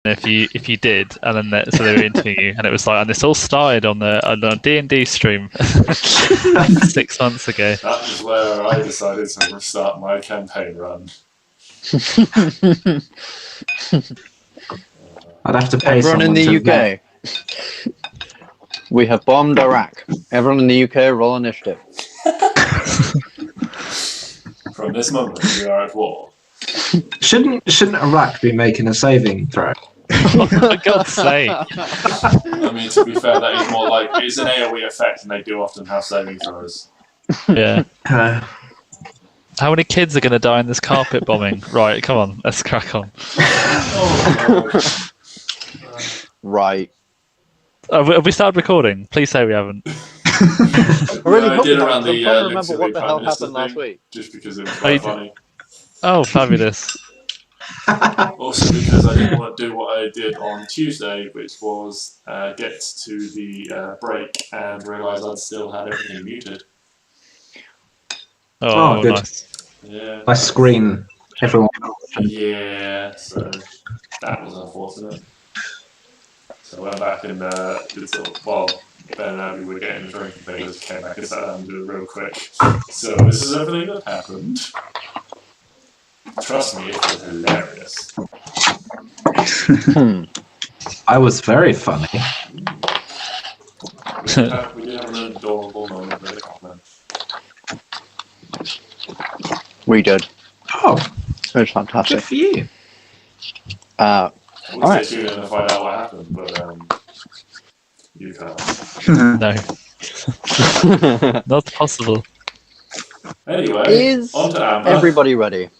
if you did, and then so they were interviewing you, and it was like, and this all started on a D&D stream 6 months ago. That was where I decided to restart my campaign run. I'd have to pay Everyone in someone the UK. We have bombed Iraq. Everyone in the UK, roll initiative. From this moment, we are at war. Shouldn't Iraq be making a saving throw? Oh, for God's sake. I mean, to be fair, that is more like, it's an AoE effect, and they do often have saving throws. Yeah. How many kids are going to die in this carpet bombing? Right, come on, let's crack on. Oh, Right. Have we started recording? Please say we haven't. I really hope did not, around 'cause I'm the trying to remember what the hell happened thing, last week. just because it was quite funny. Oh, fabulous. Also because I didn't want to do what I did on Tuesday, which was get to the break and realise I'd still had everything muted. Oh, good. nice. Yeah. My screen, everyone. Yeah, so that was unfortunate. So I went back and did sort of, well, Ben and Abby were getting a drink and they just came back and sat down and did it real quick. So this is everything that happened. Trust me, it was hilarious. I was very funny. We did have an adorable moment with a compliment. We did. Oh, It was fantastic. good for you. We'll Alright. stay tuned and find out what happened, but you can't. No. Not possible. Anyway, Is on to Amber. everybody ready?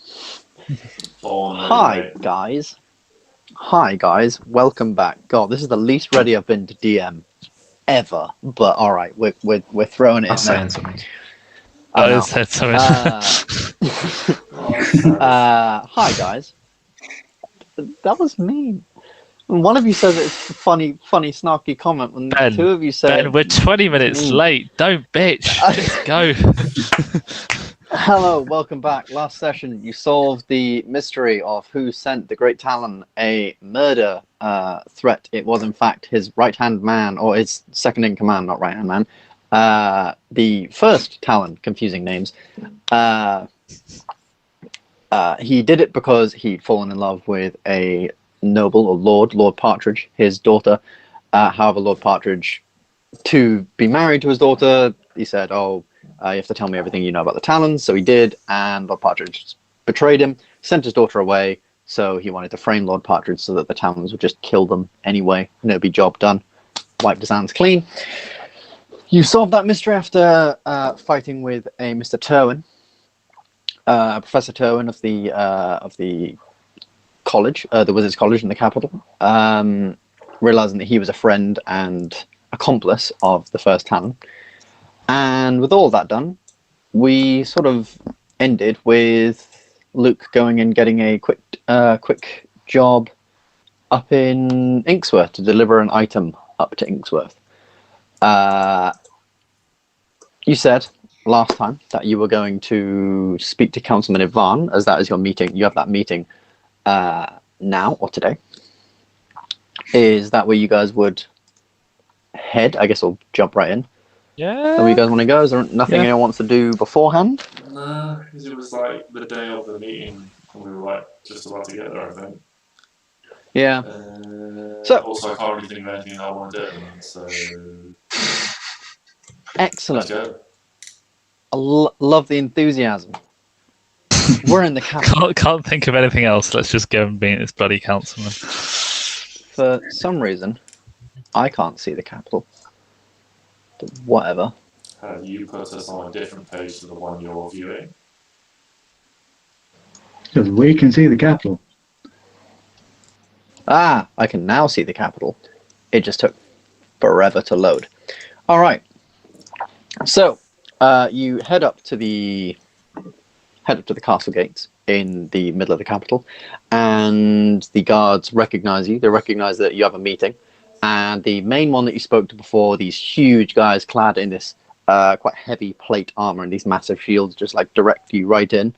Hi. Hi guys, welcome back. God, this is the least ready I've been to DM ever. But all right, we're throwing it That's in there. saying something. I know. said something. Hi guys. That was mean. One of you says it's a funny, snarky comment, and Ben, two of you said, Ben, we're 20 minutes late. Don't bitch. Just go. hello, welcome back. Last session, you solved the mystery of who sent the Great Talon a murder threat. It was, in fact, his right-hand man, or his second-in-command, not right-hand man. The first Talon, confusing names. He did it because he'd fallen in love with a noble, or Lord Partridge, his daughter. However, Lord Partridge, to be married to his daughter, he said, oh, you have to tell me everything you know about the Talons. So he did, and Lord Partridge betrayed him, sent his daughter away, so he wanted to frame Lord Partridge so that the Talons would just kill them anyway, and it'd be job done. Wiped his hands clean. You solved that mystery after fighting with a Mr. Terwin, Professor Terwin of the college, the Wizards' College in the capital, realizing that he was a friend and accomplice of the first Talon. And with all that done, we sort of ended with Luke going and getting a quick job up in Inksworth to deliver an item up to Inksworth. You said last time that you were going to speak to Councilman Ivan, as that is your meeting. You have that meeting now or today. Is that where you guys would head? I guess I'll jump right in. Yeah. So where you guys want to go? Is there nothing anyone wants to do beforehand? No, because it was like the day of the meeting, and we were like just about to get there, I think. Yeah. Also, I can't really think of anything I want to do, so... Excellent. Let's go. I love the enthusiasm. We're in the capital. Can't think of anything else. Let's just go and beat this bloody councilman. For some reason, I can't see the capital. But whatever. Have you put us on a different page to the one you're viewing? Because we can see the capital. Ah, I can now see the capital. It just took forever to load. All right. So, you head up to the castle gates in the middle of the capital, and the guards recognize you. They recognize that you have a meeting, and the main one that you spoke to before, these huge guys clad in this quite heavy plate armor and these massive shields, just like direct you right in.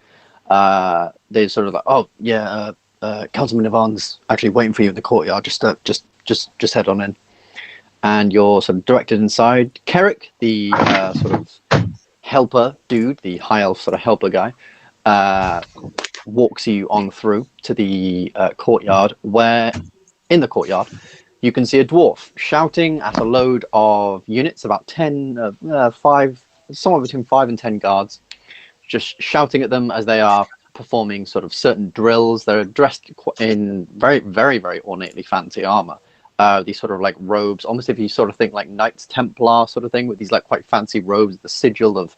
They're sort of like, oh yeah, Councilman Ivan's actually waiting for you in the courtyard. Just head on in. And you're sort of directed inside. Cleric, the sort of helper dude, the high elf sort of helper guy, walks you on through to the courtyard, where in the courtyard you can see a dwarf shouting at a load of units, about 5, somewhere between 5 and 10 guards, just shouting at them as they are performing sort of certain drills. They're dressed in very, very, very ornately fancy armor. These sort of like robes, almost if you sort of think like Knights Templar sort of thing, with these like quite fancy robes, the sigil of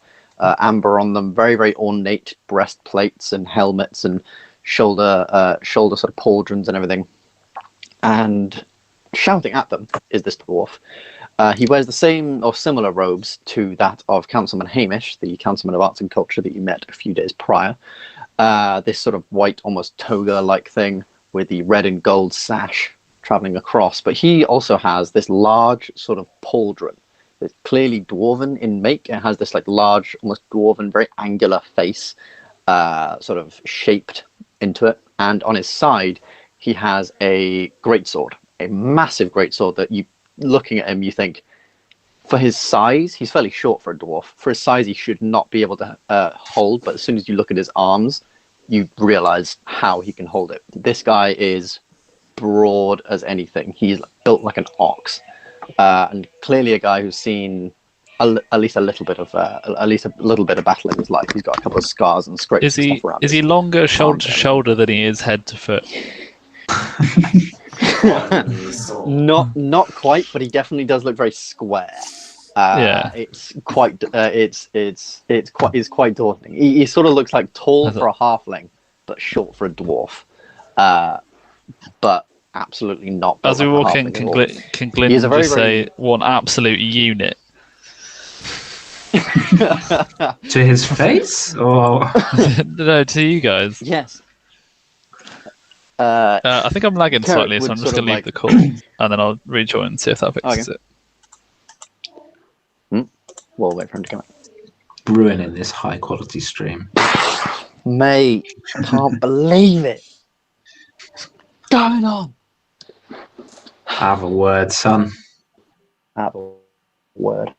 amber on them, very, very ornate breastplates and helmets and shoulder sort of pauldrons and everything. And shouting at them is this dwarf. He wears the same or similar robes to that of Councilman Hamish, the Councilman of Arts and Culture that you met a few days prior. This sort of white, almost toga-like thing with the red and gold sash traveling across. But he also has this large sort of pauldron. It's clearly dwarven in make. It has this like large, almost dwarven, very angular face, sort of shaped into it. And on his side, he has a greatsword, a massive greatsword that you, looking at him, you think, for his size, he's fairly short for a dwarf. For his size, he should not be able to hold. But as soon as you look at his arms, you realize how he can hold it. This guy is broad as anything. He's built like an ox, and clearly a guy who's seen at least a little bit of battle in his life. He's got a couple of scars and scrapes. Is he longer shoulder to shoulder than he is head to foot? Not quite, but he definitely does look very square. It's quite daunting. He sort of looks like tall for a halfling, but short for a dwarf. But absolutely not. As we walk in, can Gylndan just say one absolute unit? To his face, or No, to you guys. Yes. I think I'm lagging slightly, so I'm just going to leave the call, and then I'll rejoin and see if that fixes it. We'll wait for him to come out. ruining this high quality stream. Mate, can't believe it. What's going on? Have a word, son. Have a word.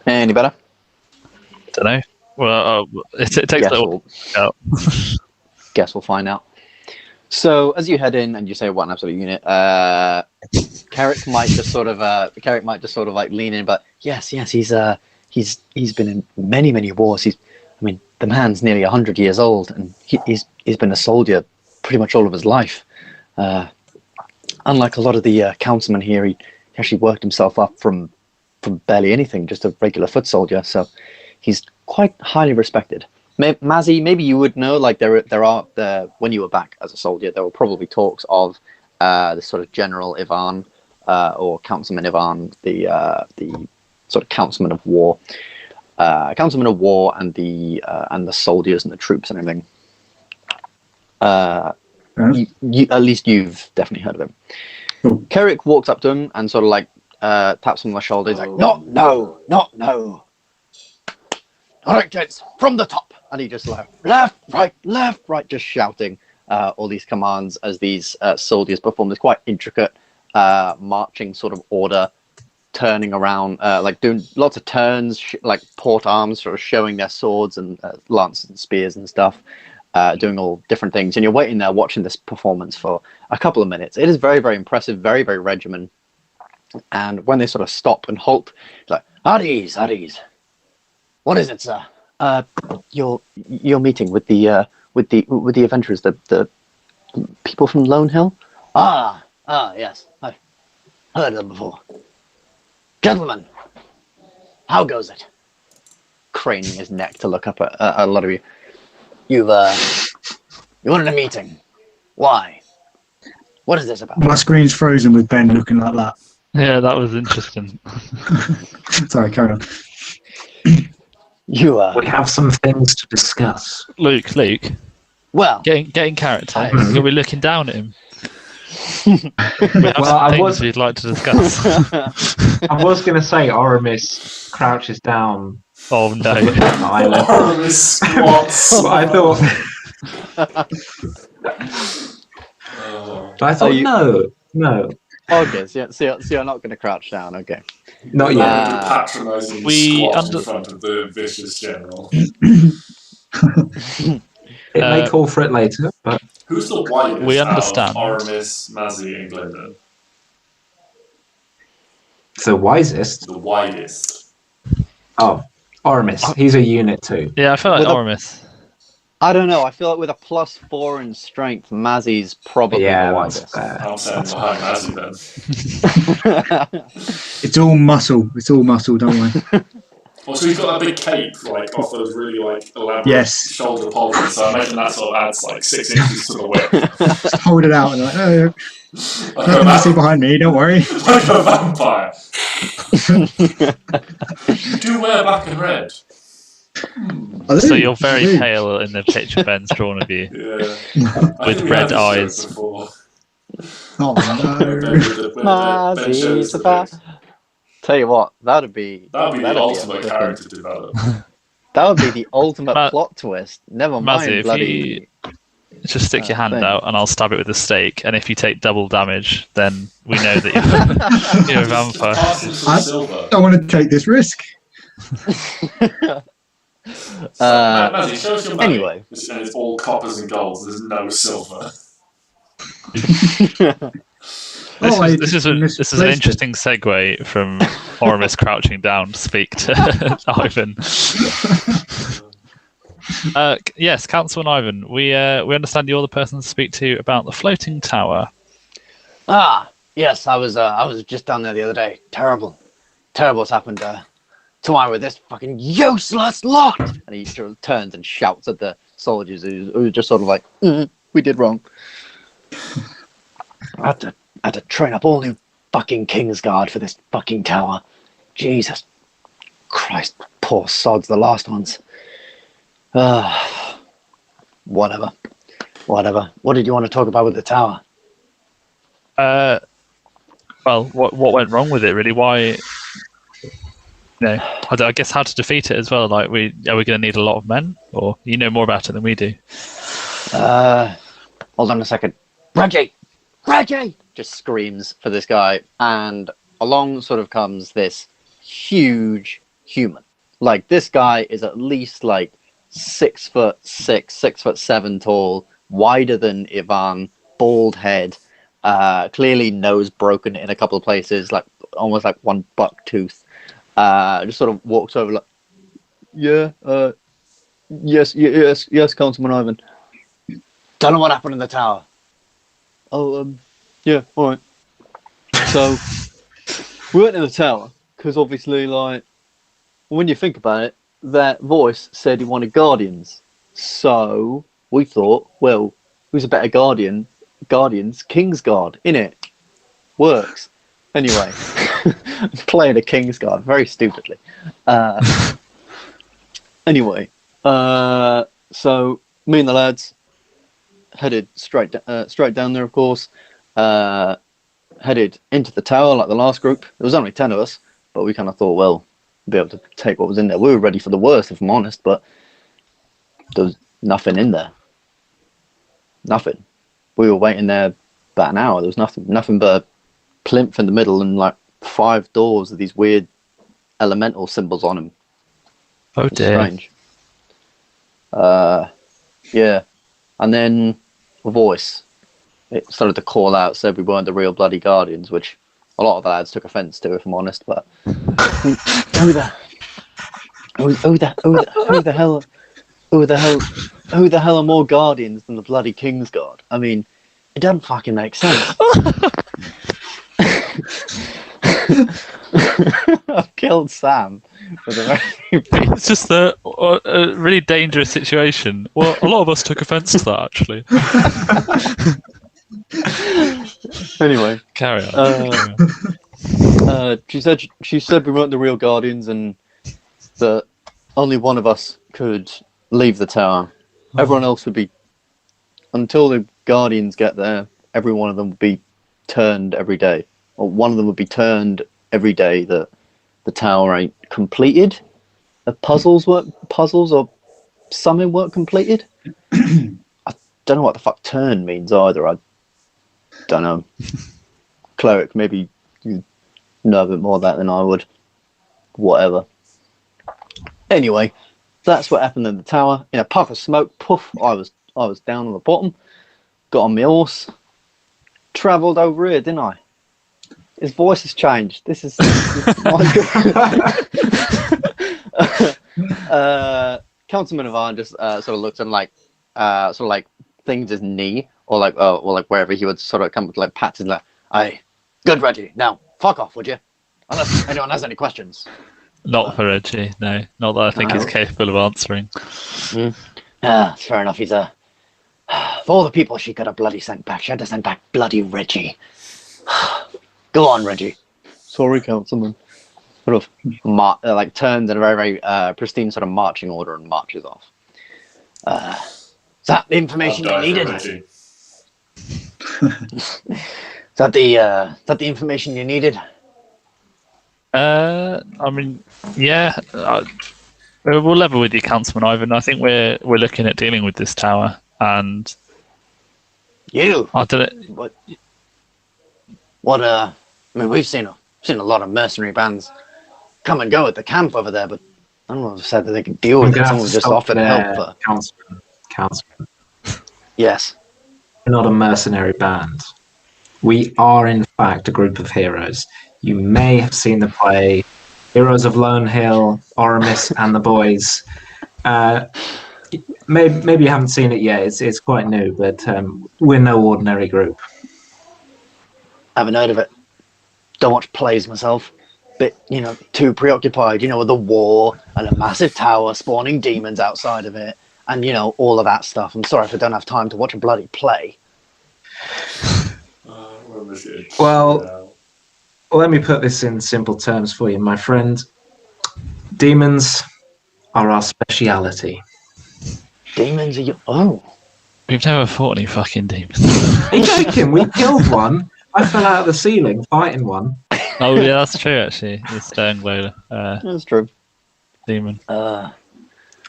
Any better? Don't know. Well, it takes a little. Guess we'll find out. So as you head in and you say what an absolute unit, Cleric might just sort of like lean in, but yes, he's been in many wars. The man's nearly 100 years old, and he's been a soldier pretty much all of his life. Unlike a lot of the councilmen here, he actually worked himself up from barely anything, just a regular foot soldier. So he's quite highly respected. Mazzy, maybe you would know, like there are when you were back as a soldier, there were probably talks of the sort of General Ivan or Councilman Ivan, the sort of Councilman of War, and the soldiers and the troops and everything. At least you've definitely heard of him. Cool. Cleric walks up to him and sort of like taps him on the shoulder. He's like, no. All right, gents, from the top. And he just left, right, just shouting all these commands as these soldiers perform this quite intricate marching sort of order, turning around, like doing lots of turns, like port arms, sort of showing their swords and lances and spears and stuff, doing all different things. And you're waiting there watching this performance for a couple of minutes. It is very, very impressive, very, very regimented. And when they sort of stop and halt, it's like, at ease. What is it, sir? Your meeting with the adventurers, the people from Lone Hill. Yes, I've heard of them before. Gentlemen, how goes it? Craning his neck to look up at a lot of you. You wanted a meeting. Why? What is this about? My screen's frozen with Ben looking like that. Yeah, that was interesting. Sorry, carry on. We have some things to discuss. Luke. Well, getting character. You'll be looking down at him. We'd like to discuss. I was going to say Oramis crouches down. Oh no! Oramis squats. But I thought But I thought, no. Okay, so you're not going to crouch down. Okay. Not yet. Patronising We squat in front of the vicious general. It may call for it later, but Who's the widest We understand. out of Oramis, Mazzy, and Gylndan? the wisest. The widest. Oh, Oramis. He's a unit too. Yeah, I feel like With a- Oramis. I don't know. I feel like with a +4 in strength, Mazzy's probably Yeah, the that's widest. fair. I'm saying behind Mazzy then. It's all muscle. It's all muscle, don't worry. Also, he's got that big cape, like, off those really, like, elaborate Yes. shoulder polsters, so I imagine that sort of adds, like, 6 inches to the width. Just hold it out and like, oh, Like nothing to see a, behind me, don't worry. like a vampire. You do wear black and red. I do, So you're I very do. pale in the picture Ben's drawn of you. Yeah. With red eyes. Oh Ben no. Mazzy's the best. Tell you what, that'd be That would be the that'd ultimate a- character development. That would be the ultimate Ma- plot twist. Never Mazzy, mind if bloody. Just stick your hand thing. out and I'll stab it with a stake. And if you take double damage, then we know that you're, you're a vampire. Pass him some I- silver. I want to take this risk. Mazzy, show us your money. Anyway. And it's all coppers and golds, there's no silver. This is an misplaced interesting segue from Oramis crouching down to speak to Ivan. Yes, Councilman Ivan, we understand you're the person to speak to about the floating tower. Yes, I was just down there the other day. Terrible what's happened to I with this fucking useless lot. And he sort of turns and shouts at the soldiers who are just sort of like, we did wrong. I had to train up all new fucking Kingsguard for this fucking tower. Jesus Christ, poor sods, the last ones. Whatever. What did you want to talk about with the tower? Well, what went wrong with it really? Why? I guess how to defeat it as well. Like, are we going to need a lot of men, or you know more about it than we do? Hold on a second. Reggie! Just screams for this guy, and along sort of comes this huge human. Like, this guy is at least like 6'6", 6'7" tall, wider than Ivan, bald head, clearly nose broken in a couple of places, like almost like one buck tooth. Just sort of walks over like, yes, Councilman Ivan. Tell him what happened in the tower. Oh, yeah, all right. So, we went in the tower, because obviously, like, when you think about it, that voice said he wanted guardians. So, we thought, well, who's a better guardian? Guardians, Kingsguard, innit? Works. Anyway, playing a Kingsguard very stupidly. Anyway, so me and the lads headed straight down there, of course. Headed into the tower like the last group. There was only 10 of us, but we kind of thought, well, we'll be able to take what was in there. We were ready for the worst, if I'm honest, but there was nothing in there. Nothing. We were waiting there about an hour. There was nothing but a plinth in the middle and like 5 doors with these weird elemental symbols on them. Oh It's dear. strange. Yeah. And then a voice. It started to call out, said we weren't the real bloody guardians, which a lot of the lads took offence to, if I'm honest. But who the hell are more guardians than the bloody Kingsguard? I mean, it doesn't fucking make sense. I've killed Sam with a very It's just a really dangerous situation. Well, a lot of us took offence to that, actually. Anyway, Carry on. she said we weren't the real guardians and that only one of us could leave the tower. Everyone else would be, until the guardians get there, every one of them would be turned every day, or one of them would be turned every day that the tower ain't completed. The puzzles or something weren't completed. don't know what the fuck turn means either. I don't know. Cleric, maybe you know a bit more of that than I would. Whatever. Anyway, that's what happened in the tower. In a puff of smoke, poof, I was down on the bottom, got on my horse, travelled over here, didn't I? His voice has changed. This is not good. Councilman Ivan just sort of looked and sort of like thinged his knee, or like wherever he would sort of come with like pats and like, "Aye, good Reggie. Now fuck off, would you? Unless anyone has any questions." Not for Reggie, no. Not that I think he's capable of answering. Fair enough. He's for all the people she could have bloody sent back. She had to send back bloody Reggie. Go on, Reggie. Sorry, Councilman. Sort of like turns in a very, very pristine sort of marching order and marches off. Is that the information you needed? Is that the information you needed? I mean, yeah. We'll level with you, Councilman Ivan. I think we're looking at dealing with this tower, and you. I don't know. What? I mean, we've seen a lot of mercenary bands come and go at the camp over there, but I don't know if said that they could deal with it. Someone just offered help. Councilman. Yes. We're not a mercenary band. We are, in fact, a group of heroes. You may have seen the play Heroes of Lone Hill, Oramis and the Boys. Maybe you haven't seen it yet. It's quite new, but we're no ordinary group. Haven't heard of it. Don't watch plays myself. Bit, too preoccupied, with the war and a massive tower spawning demons outside of it, and all of that stuff. I'm sorry if I don't have time to watch a bloody play. Well, let me put this in simple terms for you, my friend. Demons are our speciality. Demons are you? Oh. We've never fought any fucking demons. Are you joking? We killed one. I fell out of the ceiling fighting one. Oh yeah, that's true actually. The stone glow. That's true. Demon. I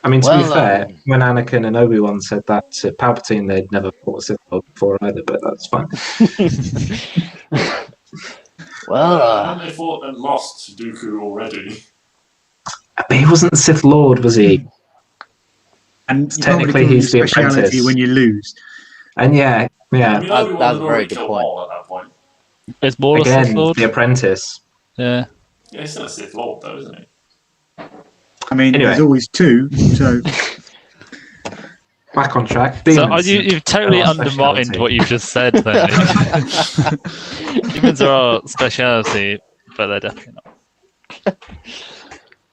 mean, to be fair, when Anakin and Obi-Wan said that to Palpatine, they'd never fought a Sith Lord before either, but that's fine. Haven't they fought and lost to Dooku already? But he wasn't the Sith Lord, was he? And technically he's the apprentice when you lose. And yeah. I mean, that's a very good point. At that point. It's more again, a Sith Lord. The apprentice. Yeah. Yeah, he's still a Sith Lord, though, isn't he? I mean, there's always two, so... Back on track. Demons. So you've totally undermined what you've just said, then. Demons are our speciality, but they're definitely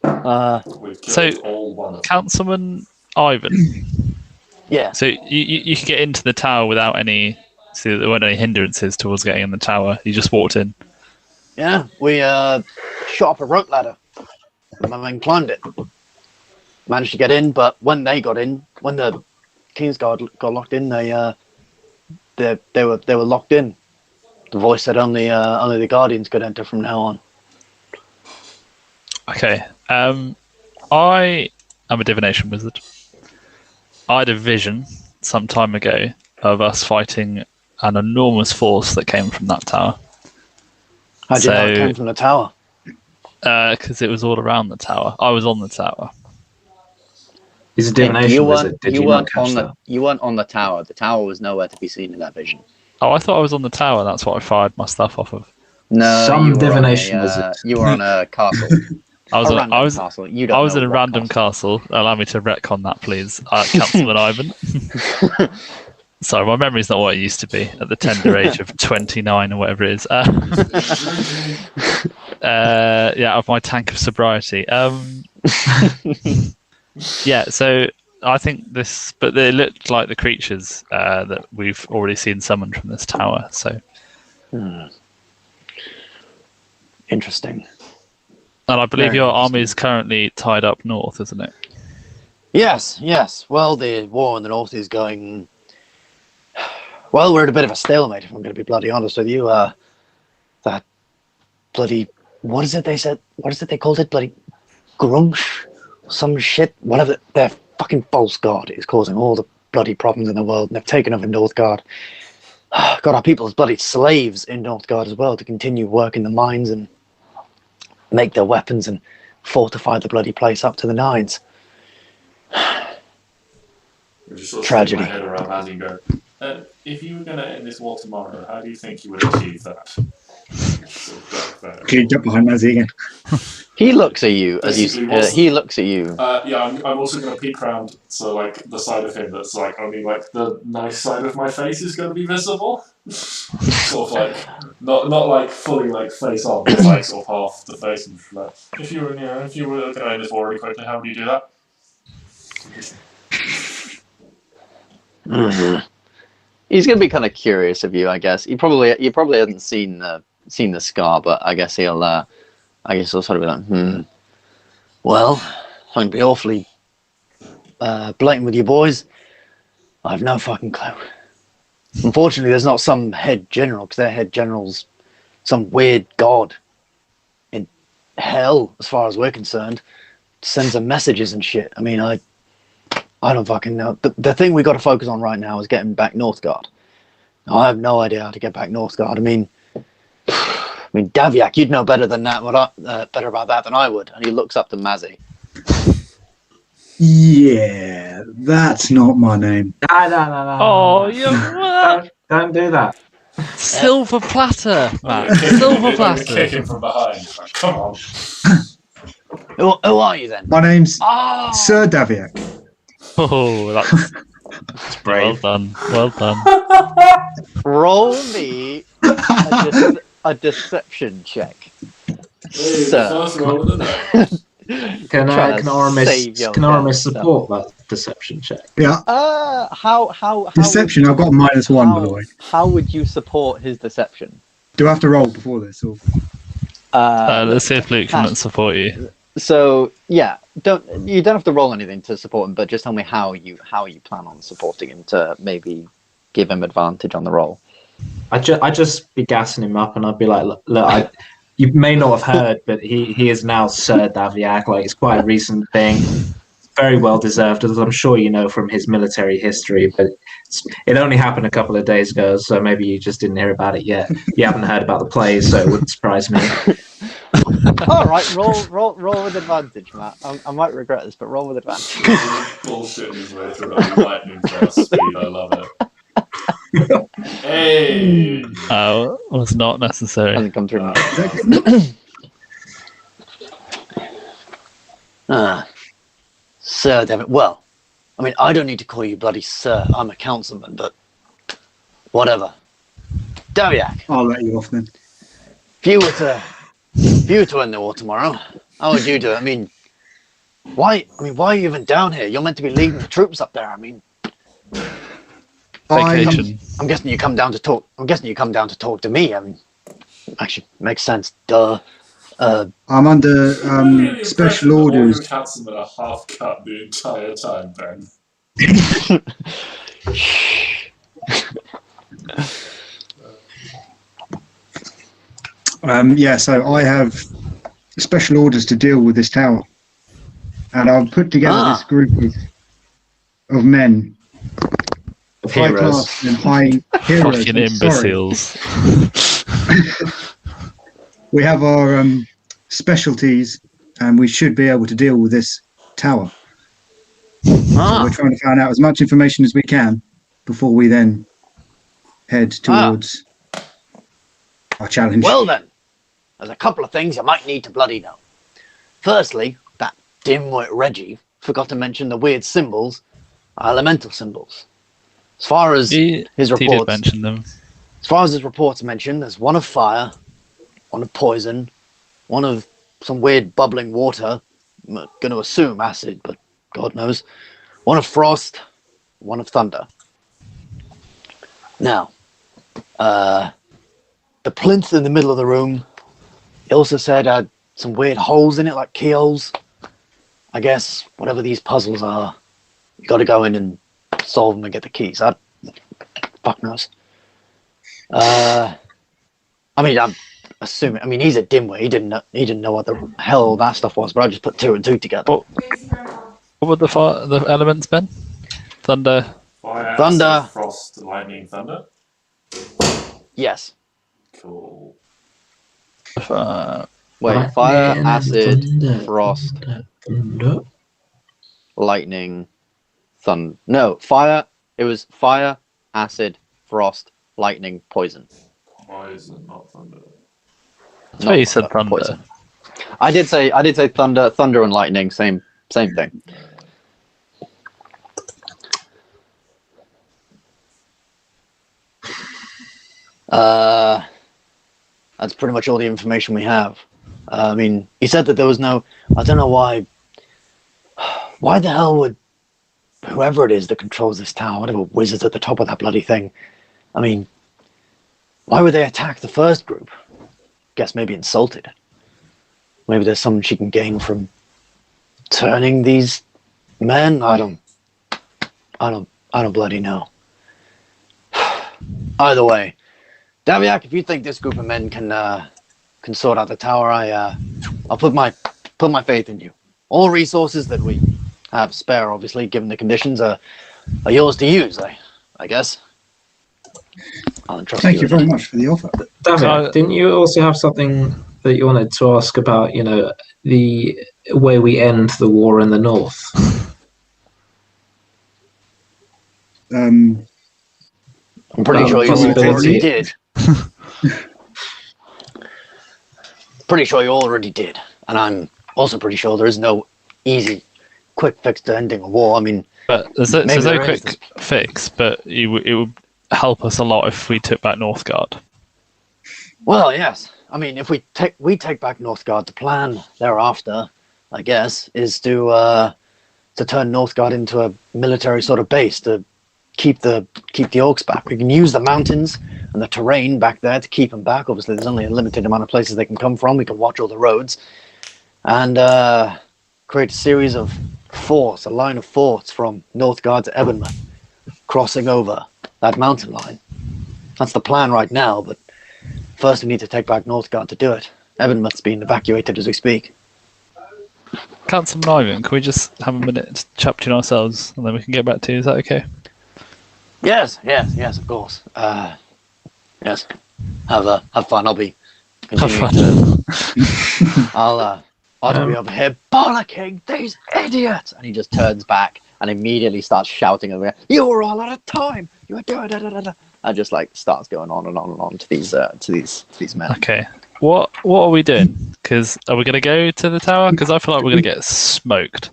not. So, Councilman Ivan. Yeah. So you could get into the tower without any... So there weren't any hindrances towards getting in the tower. You just walked in. Yeah, we shot up a rope ladder and then climbed it. Managed to get in, but when they got in, when the Kingsguard got locked in, they were locked in. The voice said only the Guardians could enter from now on. Okay. I am a divination wizard. I had a vision some time ago of us fighting an enormous force that came from that tower. How do you know it came from the tower? Because it was all around the tower. I was on the tower. He's a divination wizard. You weren't on the tower. The tower was nowhere to be seen in that vision. Oh, I thought I was on the tower. That's what I fired my stuff off of. No, some divination wizard. You were on a castle. I was in a random castle. Allow me to retcon that, please, Councilman Ivan. Sorry, my memory's not what it used to be at the tender age of 29 or whatever it is. Of my tank of sobriety. Yeah, so I think this, but they looked like the creatures that we've already seen summoned from this tower. So interesting. And I believe your army is currently tied up north, isn't it? Yes. Well, the war in the north is going... Well, we're at a bit of a stalemate, if I'm going to be bloody honest with you. That bloody... What is it they said? What is it they called it? Bloody grunch? Some shit? Whatever. Their fucking false god is causing all the bloody problems in the world, and they've taken over Northgard. Got our people as bloody slaves in Northgard as well to continue working the mines and make their weapons and fortify the bloody place up to the nines. Just sort of Tragedy. my head around that and go, if you were going to end this war tomorrow, how do you think you would achieve that? Sort of duck there. Okay, jump behind Mazzy again. He looks at you as you. Basically, He looks at you. Yeah, I'm also going to peek around, so like the side of him that's like only like the nice side of my face is going to be visible. Sort of like not like fully like face on, but like sort of half the face and like. If you were going to end this war really quickly, how would you do that? He's going to be kind of curious of you, I guess. He probably hasn't seen the scar, but I guess he'll sort of be like, well, I'm going to be awfully blatant with you boys. I have no fucking clue. Unfortunately, there's not some head general, because their head general's some weird god in hell, as far as we're concerned. Sends them messages and shit. I mean, I don't fucking know. The thing we got to focus on right now is getting back Northgard. I have no idea how to get back Northgard. I mean, Daviak, you'd know better than that. Better about that than I would. And he looks up to Mazzy. Yeah, that's not my name. No. Oh, you Don't do that. silver platter, Matt. Silver platter. Kick him from behind. Like, come on. Who are you then? My name's Oh, Sir Daviak. Oh, that's brave. Well done. roll me a deception check. Hey, Sir. first roll of the night. Can Trying to save your Oramis death, support that deception check? Yeah, How deception. I've got a -1, by the way. How would you support his deception? Do I have to roll before this? Or? Let's see if Luke can support you. So yeah, you don't have to roll anything to support him, but just tell me how you plan on supporting him to maybe give him advantage on the roll. I'd just be gassing him up, and I'd be like, look, you may not have heard, but he is now Sir Daviak. Like, it's quite a recent thing. Very well deserved, as I'm sure you know from his military history. But it only happened a couple of days ago, so maybe you just didn't hear about it yet. You haven't heard about the plays, so it wouldn't surprise me. All right, roll with advantage, Matt. I might regret this, but roll with advantage. Bullshitting his way through that lightning fast speed. I love it. Hey! Oh, was not necessary. Hasn't come through. Sir David. Well, I mean, I don't need to call you bloody sir. I'm a councilman, but whatever. Daviak, I'll let you off then. if you were to win the war tomorrow, how would you do it? I mean, why are you even down here? You're meant to be leading the troops up there. I mean, Vacation. I'm guessing you come down to talk. I'm guessing you come down to talk to me. I mean, actually, makes sense. Duh. I'm under special orders. Councilman are half cut the entire time, Ben. Yeah, so I have special orders to deal with this tower, and I've put together this group of men, high class and high heroes. Fucking imbeciles. We have our specialties, and we should be able to deal with this tower. So we're trying to find out as much information as we can before we then head towards our challenge. Well then, there's a couple of things you might need to bloody know. Firstly, that dimwit Reggie forgot to mention the weird symbols are elemental symbols. As far as his He did reports, mention them. as far as his reports mention, there's one of fire, one of poison, one of some weird bubbling water. I'm going to assume acid, but God knows. One of frost, one of thunder. Now, the plinth in the middle of the room, he also said had some weird holes in it, like keyholes. I guess whatever these puzzles are, you got to go in and solve them and get the keys. Fuck knows. I mean, I'm assuming. I mean, he's a dimwit. He didn't know what the hell that stuff was. But I just put two and two together. What would the elements been? Thunder, Thunder. Acid, frost, lightning, thunder? Yes. Cool. Wait, fire, acid, thunder, frost, thunder. lightning, thunder. No, fire. It was fire, acid, frost, lightning, poison. Poison, not thunder. Oh, you said thunder. Poison. I did say thunder, thunder and lightning, same thing. That's pretty much all the information we have. I mean, he said that there was no. I don't know why. Why the hell would whoever it is that controls this tower, whatever wizard's at the top of that bloody thing? I mean, why would they attack the first group? Guess maybe insulted. Maybe there's something she can gain from turning these men. I don't bloody know. Either way, Daviak, if you think this group of men can sort out the tower, I'll put my faith in you. All resources that we have spare, obviously, given the conditions, are yours to use. I guess. I'll entrust Thank you very much for the offer. Daviak, didn't you also have something that you wanted to ask about? You know, the way we end the war in the north. I'm pretty sure you already did. Pretty sure you already did, and I'm also pretty sure there is no easy, quick fix to ending a war. I mean, but there's no quick fix, but it would help us a lot if we took back Northgard. Well, yes. I mean, if we take back Northgard, the plan thereafter, I guess, is to turn Northgard into a military sort of base to keep the orcs back. We can use the mountains and the terrain back there to keep them back. Obviously, there's only a limited amount of places they can come from. We can watch all the roads and create a series of forts, a line of forts from Northgard to Ebonmouth, crossing over that mountain line. That's the plan right now, but first we need to take back Northgard to do it. Ebonmouth's being evacuated as we speak. Councilman Ivan, can we just have a minute to chat between ourselves and then we can get back to you? Is that okay? Yes, of course. Yes. Have fun. I'll be continuing to... I'll be over here bollocking these idiots! And he just turns back and immediately starts shouting over here, "You were all out of time! You were doing da-da-da-da-da!" And just like starts going on and on and on to these men. Okay. What are we doing? Because are we going to go to the tower? Because I feel like we're going to get smoked.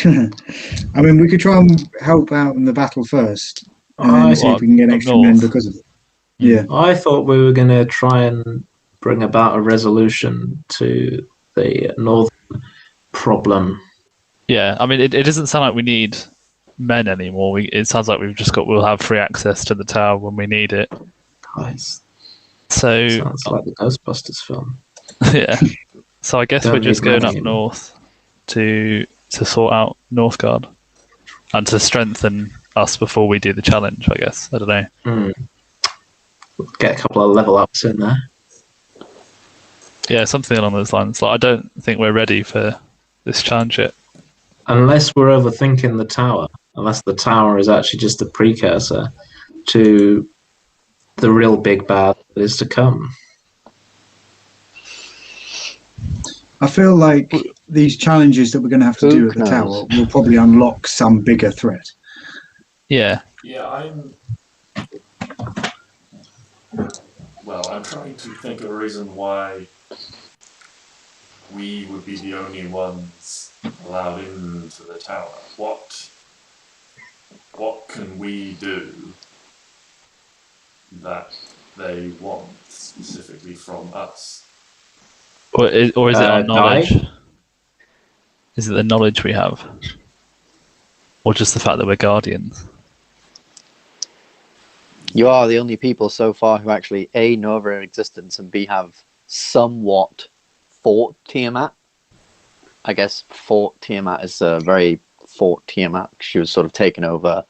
I mean, we could try and help out in the battle first, and then see if we can get extra men because of it. Yeah. I thought we were going to try and bring about a resolution to the northern problem. Yeah, I mean, it doesn't sound like we need men anymore. It sounds like we'll have free access to the tower when we need it. Guys, so sounds like the Ghostbusters film. Yeah. So I guess we're just going up north to sort out Northgard and to strengthen us before we do the challenge. I guess I don't know. Get a couple of level ups in there. Yeah, something along those lines. Like, I don't think we're ready for this challenge yet. Unless we're overthinking the tower. Unless the tower is actually just a precursor to the real big bad that is to come. I feel like these challenges that we're going to have to do at the tower will probably unlock some bigger threat. Yeah. Yeah, I'm trying to think of a reason why we would be the only ones allowed into the tower. What can we do that they want specifically from us? Or is it our knowledge? Is it the knowledge we have? Or just the fact that we're guardians? You are the only people so far who actually A, know of her existence, and B, have somewhat fought Tiamat. I guess fought Tiamat is a very fought Tiamat. She was sort of taken over.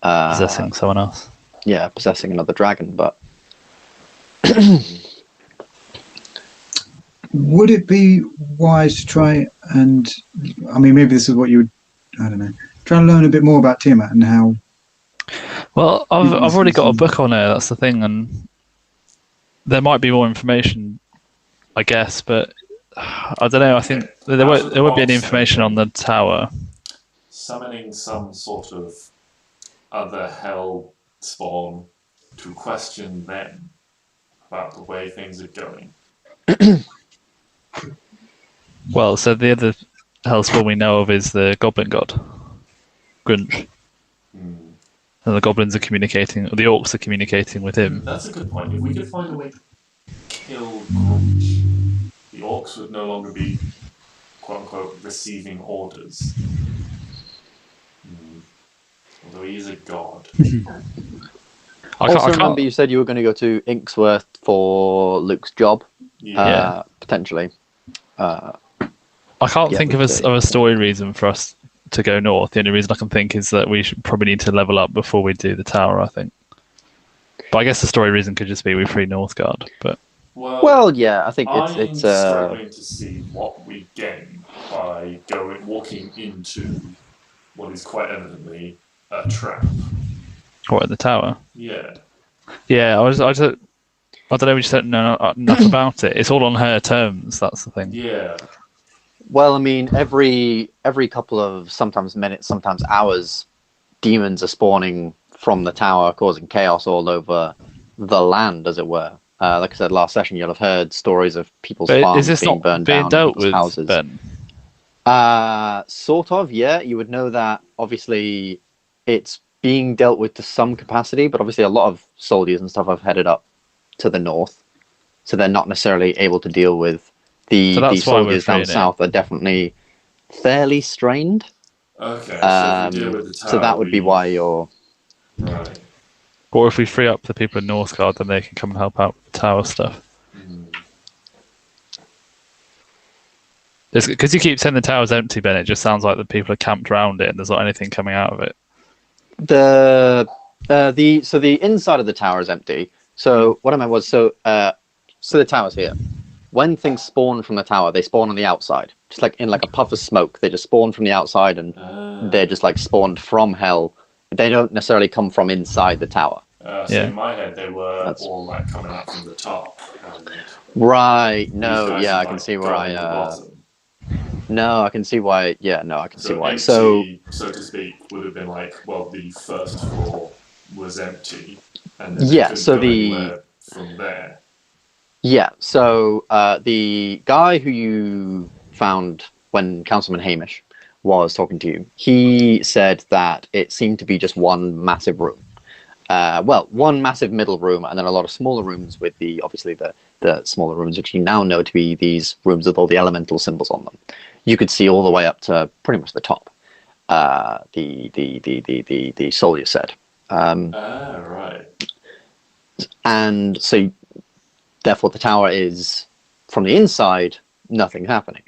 Possessing someone else. Yeah, possessing another dragon, but... Would it be wise to try and... I mean, maybe this is what you would... I don't know. Try and learn a bit more about Tiamat and how... Well, I've already got a book on it. That's the thing, and there might be more information, I guess, but I don't know. I think there won't be any information on the tower. Summoning some sort of other hell spawn to question them about the way things are going. Well, so the other hellspawn we know of is the goblin god, Grunch. And the goblins are communicating, or the orcs are communicating with him. That's a good point. If we could find a way to kill Grunch, the orcs would no longer be, quote unquote, receiving orders. Although he is a god. I remember you said you were going to go to Inksworth for Luke's job. Yeah. Potentially. I can't think of a story reason for us to go north. The only reason I can think is that we should probably need to level up before we do the tower, I think. But I guess the story reason could just be we free Northgard. But well, yeah, I think it's struggling to see what we gain by walking into what is quite evidently a trap. What, in the tower? Yeah. Yeah, I don't know. We just don't know enough about it. It's all on her terms. That's the thing. Yeah. Well, I mean, every couple of sometimes minutes, sometimes hours, demons are spawning from the tower, causing chaos all over the land, as it were. Like I said last session, you'll have heard stories of people's farms being burned down, dealt with, houses. Ben? Sort of, yeah. You would know that. Obviously, it's being dealt with to some capacity, but obviously, a lot of soldiers and stuff have headed up to the north, so they're not necessarily able to deal with the soldiers down south. Are definitely fairly strained. Okay, so if we deal with the tower, so that would be why you're right. Or if we free up the people in Northgard, then they can come and help out with the tower stuff. Because you keep saying the tower's empty, Ben, it just sounds like the people are camped around it and there's not anything coming out of it. The inside of the tower is empty. So what I meant was, so the tower's here. When things spawn from the tower, they spawn on the outside, just like in like a puff of smoke. They just spawn from the outside, and they're just like spawned from hell. They don't necessarily come from inside the tower. So in my head, they were all like coming out from the top. Right? No, yeah, I can see why. No, I can see why. Yeah, no, I can see why. Empty, so to speak, would have been like, well, the first floor was empty, and then from there. Yeah, so the guy who you found when Councilman Hamish was talking to you, he said that it seemed to be just one massive room. One massive middle room, and then a lot of smaller rooms with the smaller rooms, which you now know to be these rooms with all the elemental symbols on them. You could see all the way up to pretty much the top. The soldier said. Right. And so, therefore, the tower is from the inside, nothing happening,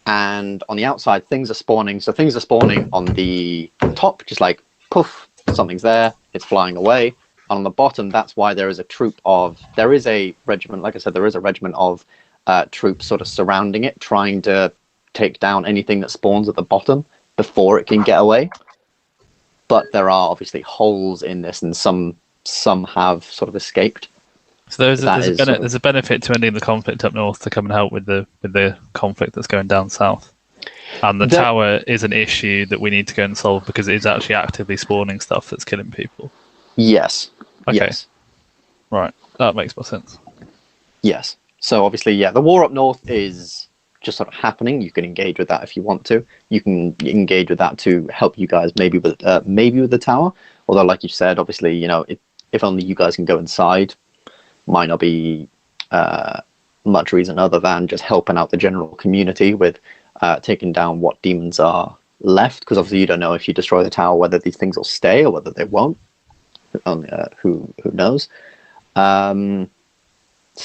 and on the outside, things are spawning. So things are spawning on the top, just like poof, something's there. It's flying away. And on the bottom, that's why there is a regiment. Like I said, there is a regiment of troops sort of surrounding it, trying to take down anything that spawns at the bottom before it can get away. But there are obviously holes in this, and some have sort of escaped. So there's a benefit to ending the conflict up north to come and help with the conflict that's going down south. And the tower is an issue that we need to go and solve because it is actually actively spawning stuff that's killing people. Yes. Okay. Yes. Right. That makes more sense. Yes. So obviously, yeah, the war up north is just sort of happening. You can engage with that if you want to. You can engage with that to help you guys maybe with the tower. Although, like you said, obviously, you know, if only you guys can go inside, might not be much reason other than just helping out the general community with taking down what demons are left. Because obviously, you don't know if you destroy the tower whether these things will stay or whether they won't. Who knows? So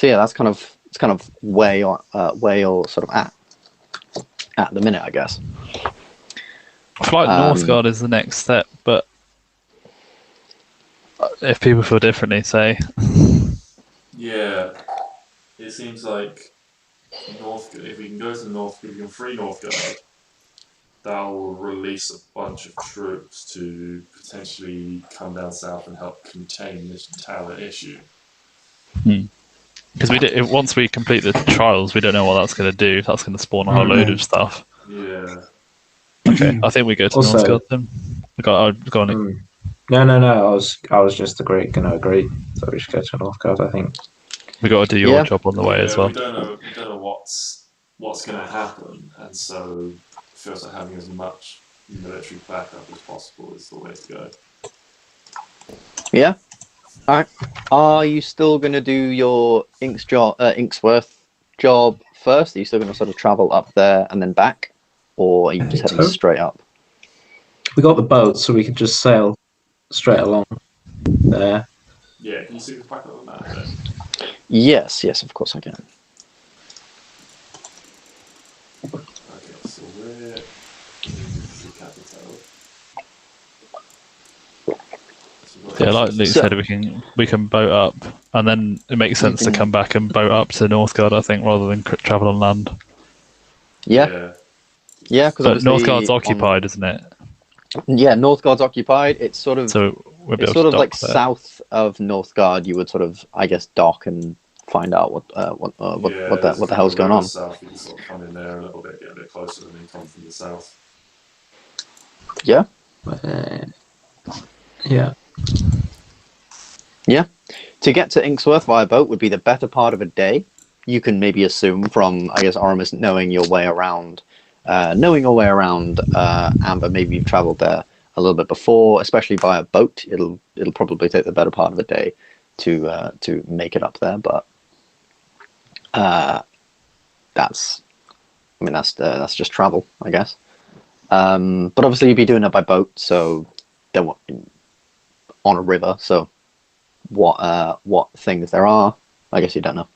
yeah, that's kind of where you're sort of at the minute, I guess. I feel like Northgard is the next step, but if people feel differently, say. Yeah, it seems like if we can go to if we can free Northgard, that will release a bunch of troops to potentially come down south and help contain this tower issue. Because once we complete the trials, we don't know what that's going to do. If that's going to spawn a whole load of stuff. Yeah. Okay, I think we go to Also- Northgard then. Go on. No. I was just going to agree. So we should go to Northgard, I think. We got to do your job on the way as well. We don't know what's going to happen, and so it feels like having as much military backup as possible is the way to go. Yeah. All right. Are you still going to do your Inksworth job first? Are you still going to sort of travel up there and then back, or are you just heading straight up? We got the boat, so we could just sail straight along there. Yeah, can you see the back of the map there? Yes, of course I can. Okay, so we're in the capital. Yeah, like Luke said, we can boat up, and then it makes sense to come back and boat up to Northgard, I think, rather than travel on land. Yeah, because Northgard's occupied, isn't it? Yeah, Northgard's occupied. It's sort of it's sort of like there. South of Northgard. You would sort of, I guess, dock and find out what the hell's going on. South, you can sort of come in there a little bit, get a bit closer, and then come from the south. Yeah. Yeah. To get to Inksworth via boat would be the better part of a day. You can maybe assume from, I guess, Oramis knowing your way around Ambyr. Maybe you've travelled there a little bit before, especially by a boat. It'll probably take the better part of a day to make it up there, but that's just travel, I guess. But obviously you'd be doing it by boat, so they're on a river. So what things there are, I guess you don't know.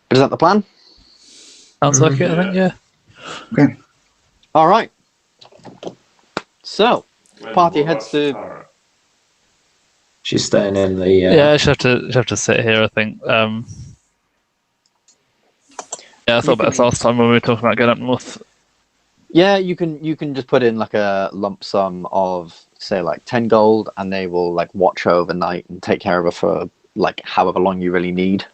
But is that the plan? Sounds like it, I think, yeah. Okay. All right. So, party heads to. She's staying in the. Yeah, she'll have to sit here, I think. Yeah, I thought about this last time when we were talking about going up north. Yeah, you can just put in like a lump sum of, say, like 10 gold, and they will like watch her overnight and take care of her for like however long you really need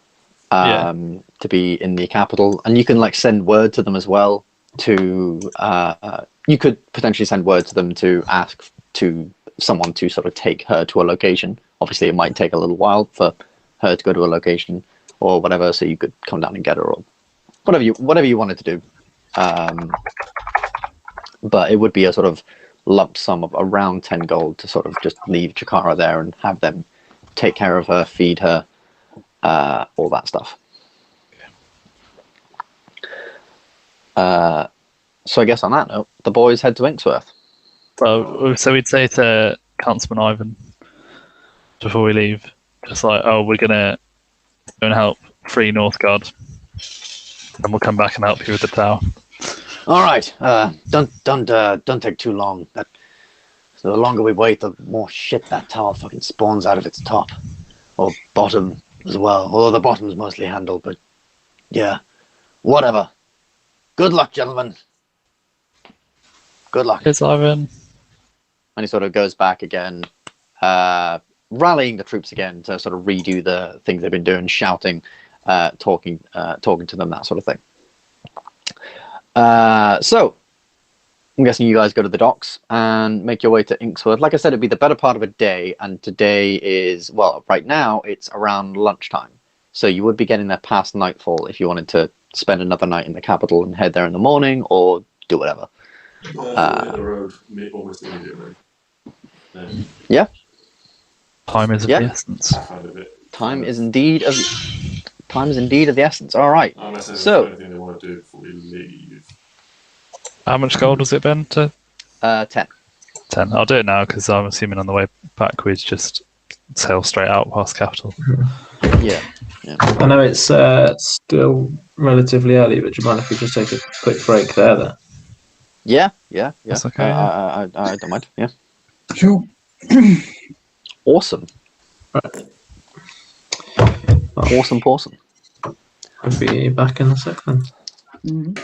to be in the capital. And you can like send word to them as well. You could potentially send word to them to ask to someone to sort of take her to a location. Obviously, it might take a little while for her to go to a location or whatever, so you could come down and get her or whatever you wanted to do. But it would be a sort of lump sum of around 10 gold to sort of just leave Jakara there and have them take care of her, feed her, all that stuff. So I guess on that note, the boys head to Inksworth. So we'd say to Councilman Ivan before we leave, just like, we're gonna go and help free Northgard, and we'll come back and help you with the tower. All right. Don't take too long. So the longer we wait, the more shit that tower fucking spawns out of its top or bottom as well. Although the bottom's mostly handled, but yeah, whatever. Good luck, gentlemen. Good luck. Cheers, Ivan. And he sort of goes back again, rallying the troops again to sort of redo the things they've been doing, shouting, talking to them, that sort of thing. So, I'm guessing you guys go to the docks and make your way to Inksworth. Like I said, it'd be the better part of a day, and today is, well, right now, it's around lunchtime. So you would be getting there past nightfall if you wanted to spend another night in the capital and head there in the morning, or do whatever. Hit the road almost immediately. Yeah. Time is of the essence. Time is indeed of the essence. All right. So, anything they want to do before we leave. How much gold was it, Ben? 10. 10. I'll do it now because I'm assuming on the way back we'd just sail straight out past capital. Yeah. I know it's still relatively early, but do you mind if we just take a quick break there then? Yeah. That's okay. I don't mind. Yeah. Sure. Awesome. Right. Awesome. I'll be back in a second. Mhm.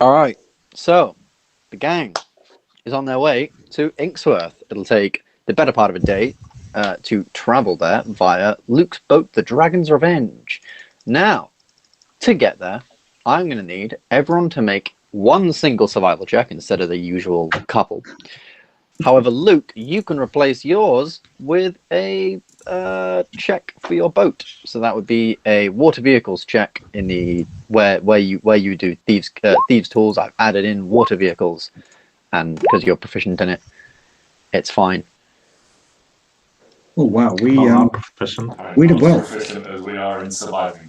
All right, so the gang is on their way to Inksworth. It'll take the better part of a day to travel there via Luke's boat, the Dragon's Revenge. Now, to get there, I'm going to need everyone to make one single survival check instead of the usual couple. However, Luke, you can replace yours with a check for your boat. So that would be a water vehicles check in the where you do thieves tools. I've added in water vehicles, and because you're proficient in it, it's fine. Oh wow, we proficient. we did well. Proficient as we are in surviving.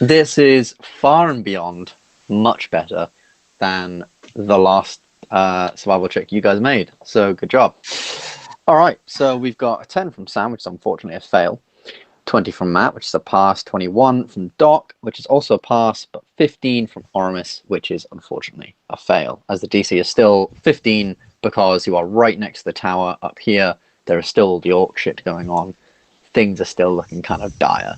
This is far and beyond much better than the last survival check you guys made. So good job. All right, so we've got a 10 from Sam, which is unfortunately a fail. 20 from Matt, which is a pass. 21 from Doc, which is also a pass, but 15 from Oramis, which is unfortunately a fail, as the DC is still 15 because you are right next to the tower up here. There is still the orc shit going on. Things are still looking kind of dire.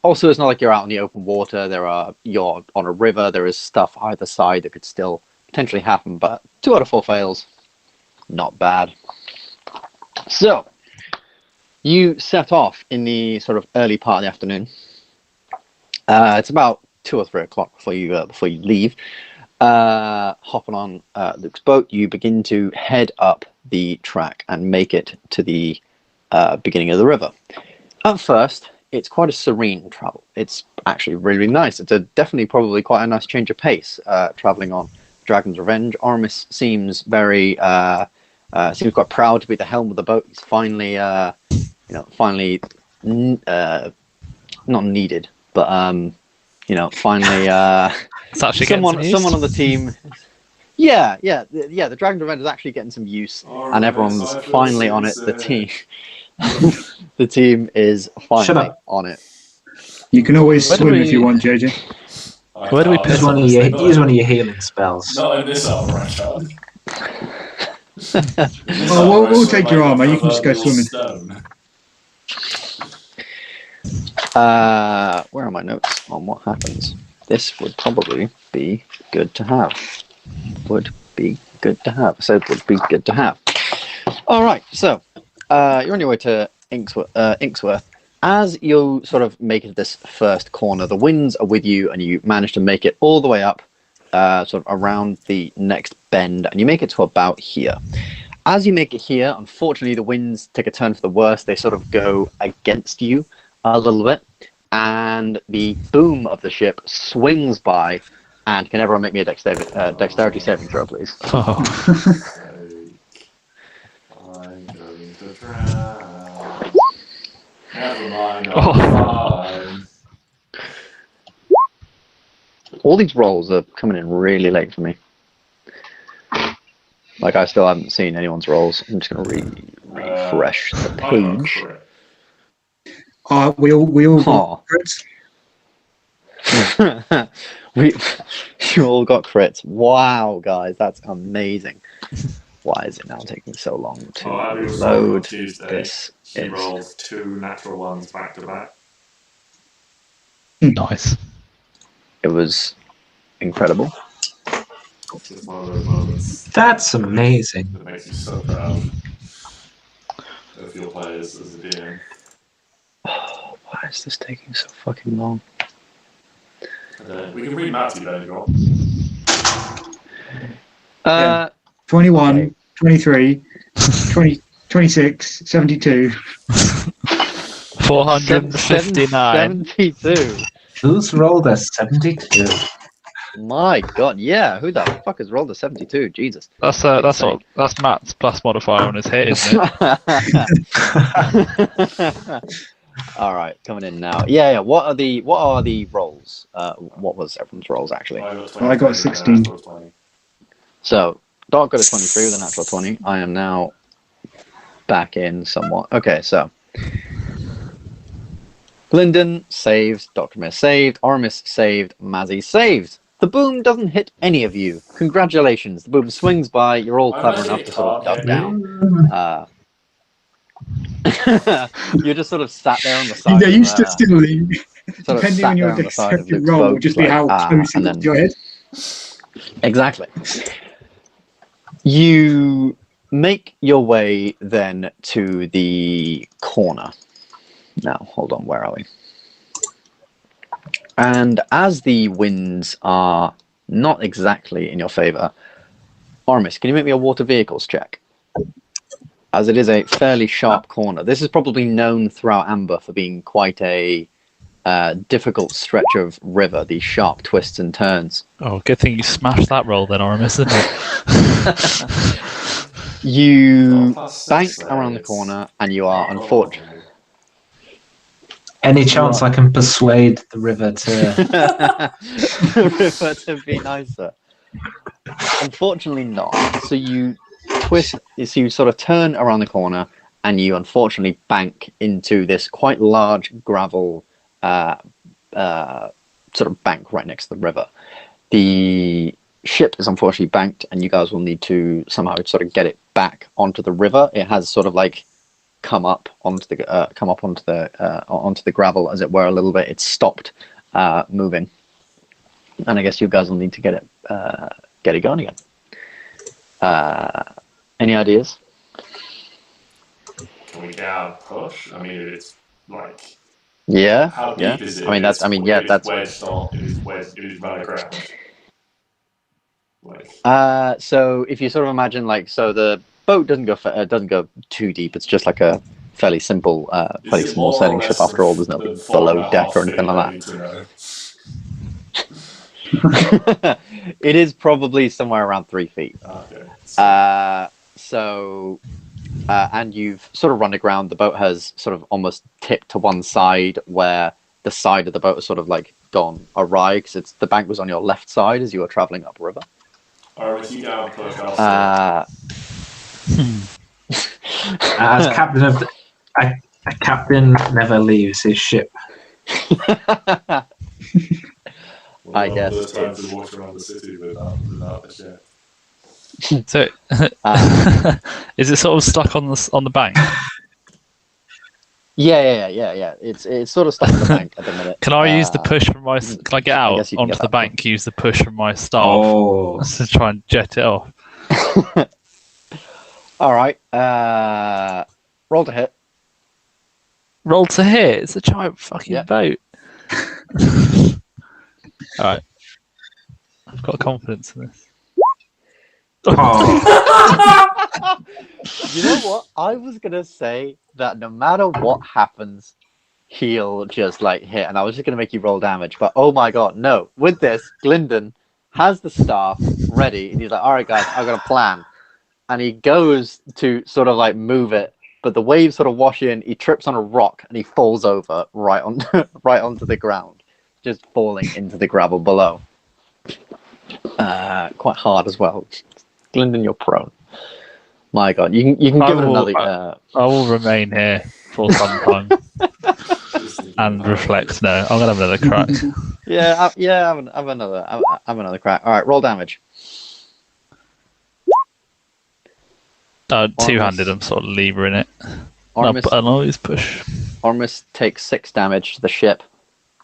Also, it's not like you're out in the open water. You're on a river. There is stuff either side that could still potentially happen, but 2 out of 4 fails. Not bad. So, you set off in the sort of early part of the afternoon. It's about 2 or 3 o'clock before you leave. Hopping on Luke's boat, you begin to head up the track and make it to the beginning of the river. At first, it's quite a serene travel. It's actually really, really nice. It's definitely probably quite a nice change of pace traveling on Dragon's Revenge. Aramis seems very seems quite proud to be the helm of the boat. He's finally not needed, but finally It's actually someone on the team. Yeah, the Dragon's Revenge is actually getting some use, and everyone's finally on it. The team. The team is finally on it. You can always swim if you want, JJ. Where do we Use one of your healing spells. Not in this armor, child. Oh, we'll take your armor. You can just go swimming. Where are my notes on what happens? This would probably be good to have. Would be good to have. So it would be good to have. All right, so you're on your way to Inksworth. As you sort of make it to this first corner, the winds are with you, and you manage to make it all the way up, sort of around the next bend, and you make it to about here. As you make it here, unfortunately, the winds take a turn for the worse. They sort of go against you a little bit, and the boom of the ship swings by. And can everyone make me a dexterity saving throw, please? Oh. I'm going to drown. Never mind, I'm fine. All these rolls are coming in really late for me. Like, I still haven't seen anyone's rolls. I'm just going to refresh the page. We all got crits. You all got crits. Wow, guys, that's amazing. Why is it now taking so long to load this? She rolled 2 natural ones back to back. Nice. It was incredible. It's just one of those moments That's amazing. that makes you so proud of your players as a DM. Oh, why is this taking so fucking long? We can read Matthew then if you want. 21, 23, 20, 26, 72. 459. 72. Who's rolled a 72? My God, yeah. Who the fuck has rolled a 72? Jesus. That's Matt's plus modifier on his hit, isn't it? All right, coming in now. Yeah. What are the rolls? What was everyone's rolls actually? I got 16. So Doc got a 23 with a natural 20. I am now back in somewhat. Okay, so Gylndan saved, Dokrumir saved, Oramis saved, Mazzy saved. The boom doesn't hit any of you. Congratulations. The boom swings by. You're all clever enough to sort of duck down. You're just sort of sat there on the side. Yeah, you stood still. sort of Depending sat on there your on the side of dexterity Luke's roll, boat, will just be like, how close and it then got to your head. exactly. You make your way then to the corner. Now, hold on, where are we? And as the winds are not exactly in your favor, Oramis, can you make me a water vehicles check? As it is a fairly sharp corner. This is probably known throughout Amber for being quite a difficult stretch of river, these sharp twists and turns. Oh, good thing you smashed that roll then, Oramis, isn't it? You +6 bank there, around the it's- corner, and you are unfortunate. Any chance I can persuade the river to? River to be nicer. Unfortunately not. So you twist, so you sort of turn around the corner, and you unfortunately bank into this quite large gravel sort of bank right next to the river. The ship is unfortunately banked, and you guys will need to somehow sort of get it back onto the river. It has sort of like come up onto the gravel, as it were, a little bit. It's stopped moving, and I guess you guys will need to get it going again. Any ideas? Can we get out and push? I mean, it's like, Yeah. how deep Yeah. is it? I mean, that's. I mean, yeah. That's. wedged on. It is wedged. It is run aground. Like, So if you sort of imagine, like, so the boat doesn't go too deep. It's just like a fairly simple, fairly is it small more or sailing less ship. After all, there's no than below 4.5 deck or feet? anything I like need to know. that. It is probably somewhere around 3 feet. Okay. And you've sort of run aground. The boat has sort of almost tipped to one side, where the side of the boat has sort of like gone awry, because the bank was on your left side as you were traveling upriver. Alright, you get out and push. I'll As captain of a captain never leaves his ship. I guess the times it's- we walked around the city without the ship. So, is it sort of stuck on the bank? Yeah. It's sort of stuck on the bank at the minute. Can I use the push from my? Can I get I out guess you can onto get the that bank? Use the push from my staff Oh, to try and jet it off. All right. Roll to hit. Roll to hit. It's a giant fucking Yeah. boat. All right. I've got confidence in this. oh. You know what? I was gonna say that no matter what happens, he'll just like hit, and I was just gonna make you roll damage. But oh my god, no! With this, Gylndan has the staff ready, and he's like, "All right, guys, I've got a plan." And he goes to sort of like move it, but the waves sort of wash in. He trips on a rock, and he falls over right onto the ground, just falling into the gravel below. Quite hard as well. Gylndan, you're prone. My God, you can give it another. I will remain here for some time and reflect. No, I'm gonna have another crack. Have another crack. All right, roll damage. Two-handed. I'm sort of levering it. Oramis, I'll always push. Oramis takes 6 damage to the ship,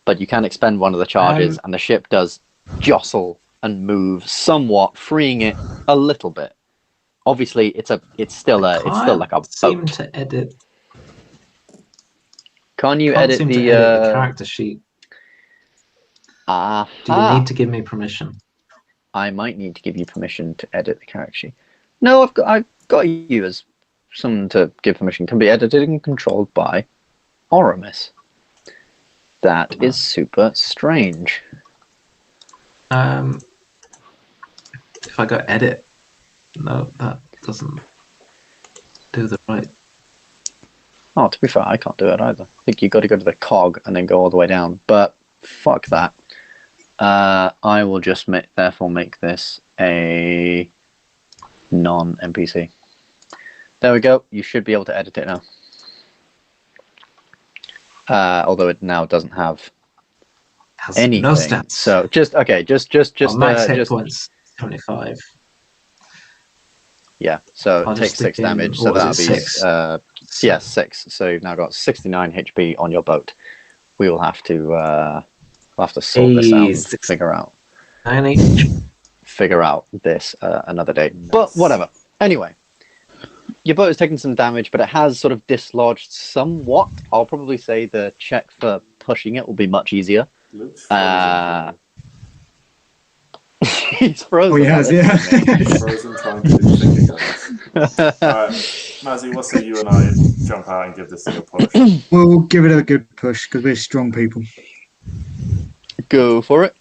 but you can expend one of the charges, and the ship does jostle and move somewhat, freeing it a little bit. Obviously, it's still like a Seem boat. to edit. Can you Can't edit seem the to edit the character sheet. Do you need to give me permission? I might need to give you permission to edit the character sheet. No, I've got you as someone to give permission. Can be edited and controlled by Oramis. That is super strange. If I go edit, no, that doesn't do the right. Oh, to be fair, I can't do it either. I think you got to go to the cog and then go all the way down. But fuck that. I will just therefore make this a non-NPC. There we go. You should be able to edit it now. Although it now doesn't have Has anything. no stats. So just max hit points 75. Yeah. So I'll take just 6 stick in- damage. So what was that'll it, be 6? 6. So you've now got 69 HP on your boat, we will have to sort this out and figure out this another day. But whatever. Anyway, your boat has taken some damage, but it has sort of dislodged somewhat. I'll probably say the check for pushing it will be much easier. He's frozen. Oh, he has, yeah. He's frozen trying to do finger guns. Alright, Mazzy, what say you and I jump out and give this thing a push? We'll give it a good push because we're strong people. Go for it.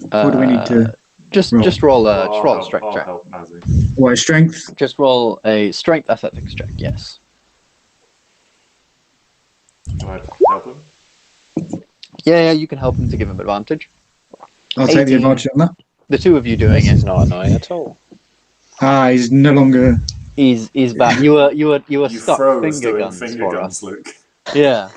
What do we need to just roll a strength check. Help Mazzy. What, strength? Just roll a strength athletics check. Yes. Can I help him? Yeah, you can help him to give him advantage. I'll take the 18. advantage on that. The two of you doing This is it. not annoying at all. He's no longer. He's back. You were You stuck froze finger doing guns finger for guns, us. Luke. Yeah.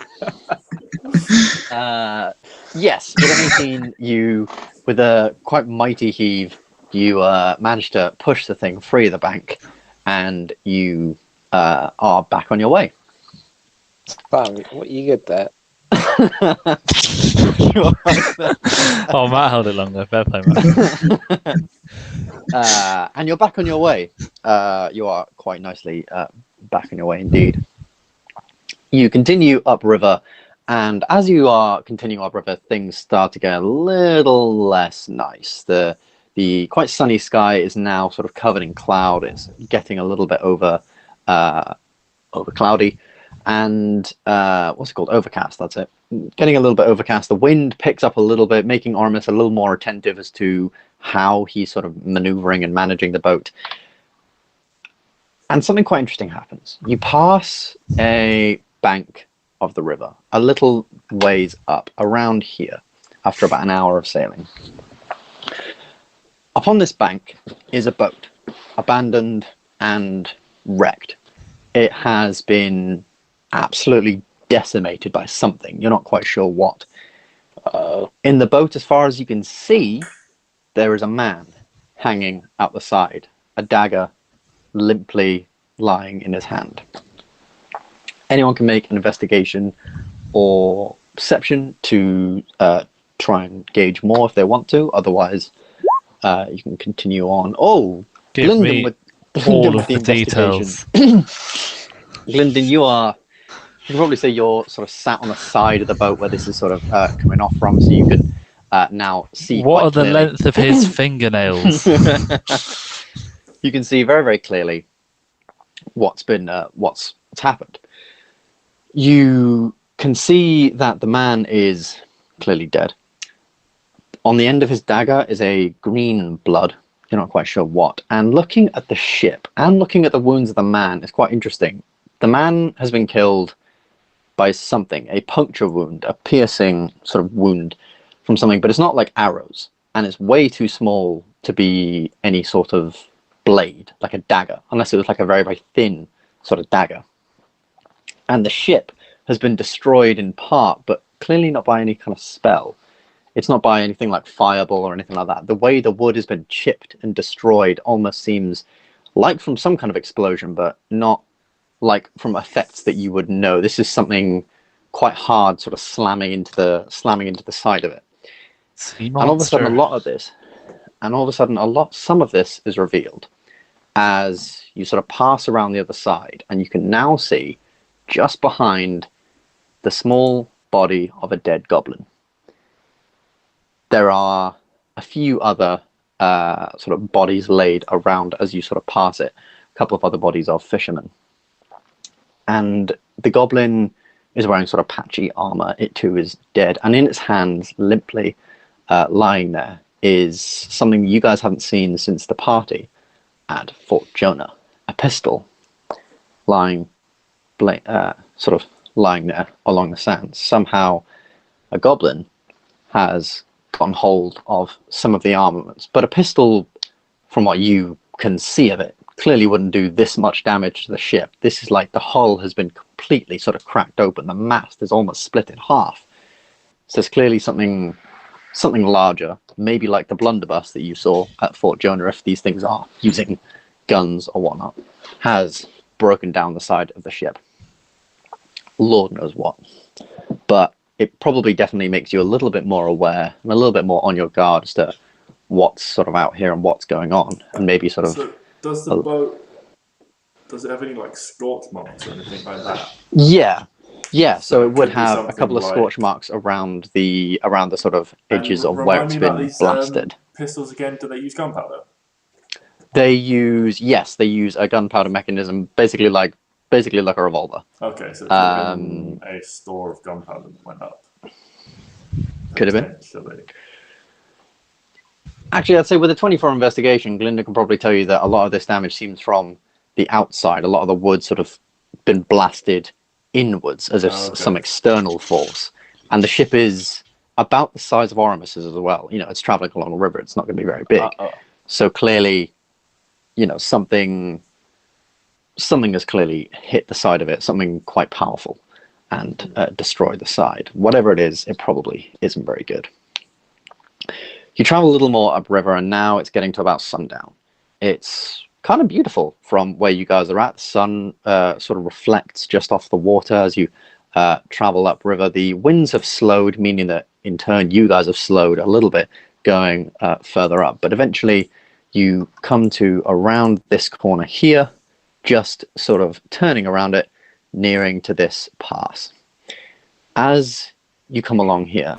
Yes, with an 18, you, with a quite mighty heave, you managed to push the thing free of the bank, and you are back on your way. Wow, what you good there? Oh, Matt held it longer. Fair play, Matt. And you're back on your way. You are quite nicely back on your way indeed. You continue upriver, and as you are continuing upriver, things start to get a little less nice. The quite sunny sky is now sort of covered in cloud. It's getting a little bit over cloudy, and what's it called? Overcast. That's it. Getting a little bit overcast. The wind picks up a little bit, making Oramis a little more attentive as to how he's sort of maneuvering and managing the boat. And something quite interesting happens. You pass a bank of the river, a little ways up, around here, after about an hour of sailing. Upon this bank is a boat, abandoned and wrecked. It has been absolutely decimated by something. You're not quite sure what. In the boat, as far as you can see, there is a man hanging out the side, a dagger limply lying in his hand. Anyone can make an investigation or perception to try and gauge more if they want to. Otherwise, you can continue on. Oh, Give Gylndan me with all with of the the details. Gylndan, you can probably say you're sort of sat on the side of the boat where this is sort of coming off from, so you can now see. What quite are the clearly. length of his fingernails? You can see very, very clearly what's happened. You can see that the man is clearly dead. On the end of his dagger is a green blood. You're not quite sure what. And looking at the ship and looking at the wounds of the man is quite interesting. The man has been killed by something, a puncture wound, a piercing sort of wound from something, but it's not like arrows, and it's way too small to be any sort of blade, like a dagger, unless it was like a very, very thin sort of dagger. And the ship has been destroyed in part, but clearly not by any kind of spell. It's not by anything like fireball or anything like that. The way the wood has been chipped and destroyed almost seems like from some kind of explosion, but not like from effects that you would know. This is something quite hard, sort of slamming into the side of it. And all of a sudden, some of this is revealed as you sort of pass around the other side, and you can now see just behind the small body of a dead goblin. There are a few other sort of bodies laid around as you sort of pass it. A couple of other bodies of fishermen. And the goblin is wearing sort of patchy armor. It too is dead. And in its hands, limply lying there, is something you guys haven't seen since the party at Fort Jonah. A pistol lying sort of lying there along the sands. Somehow a goblin has gotten hold of some of the armaments, but a pistol, from what you can see of it, clearly wouldn't do this much damage to the ship. This is like the hull has been completely sort of cracked open. The mast is almost split in half. So there's clearly something larger, maybe like the blunderbuss that you saw at Fort Jonah, if these things are using guns or whatnot, has broken down the side of the ship. Lord knows what. But it probably definitely makes you a little bit more aware and a little bit more on your guard as to what's sort of out here and what's going on, and maybe sort of. So does the boat? Does it have any like scorch marks or anything like that? Yeah. So it would could be have a couple of something scorch like- marks around the sort of edges of where Remind it's me about been these, blasted. pistols again. Do they use gunpowder? They use a gunpowder mechanism, basically like a revolver. Okay, so it could have been a store of gunpowder that went up. Could have been. Potentially. Actually, I'd say with a 24 investigation, Gylndan can probably tell you that a lot of this damage seems from the outside. A lot of the wood sort of been blasted inwards as if some external force. And the ship is about the size of Oramis as well. You know, it's traveling along a river. It's not going to be very big. So clearly, you know, something has clearly hit the side of it, something quite powerful, and destroyed the side. Whatever it is, it probably isn't very good. You travel a little more upriver, and now it's getting to about sundown. It's kind of beautiful from where you guys are at. The sun sort of reflects just off the water as you travel upriver. The winds have slowed, meaning that in turn you guys have slowed a little bit going further up. But eventually you come to around this corner here, just sort of turning around it, nearing to this pass. As you come along here,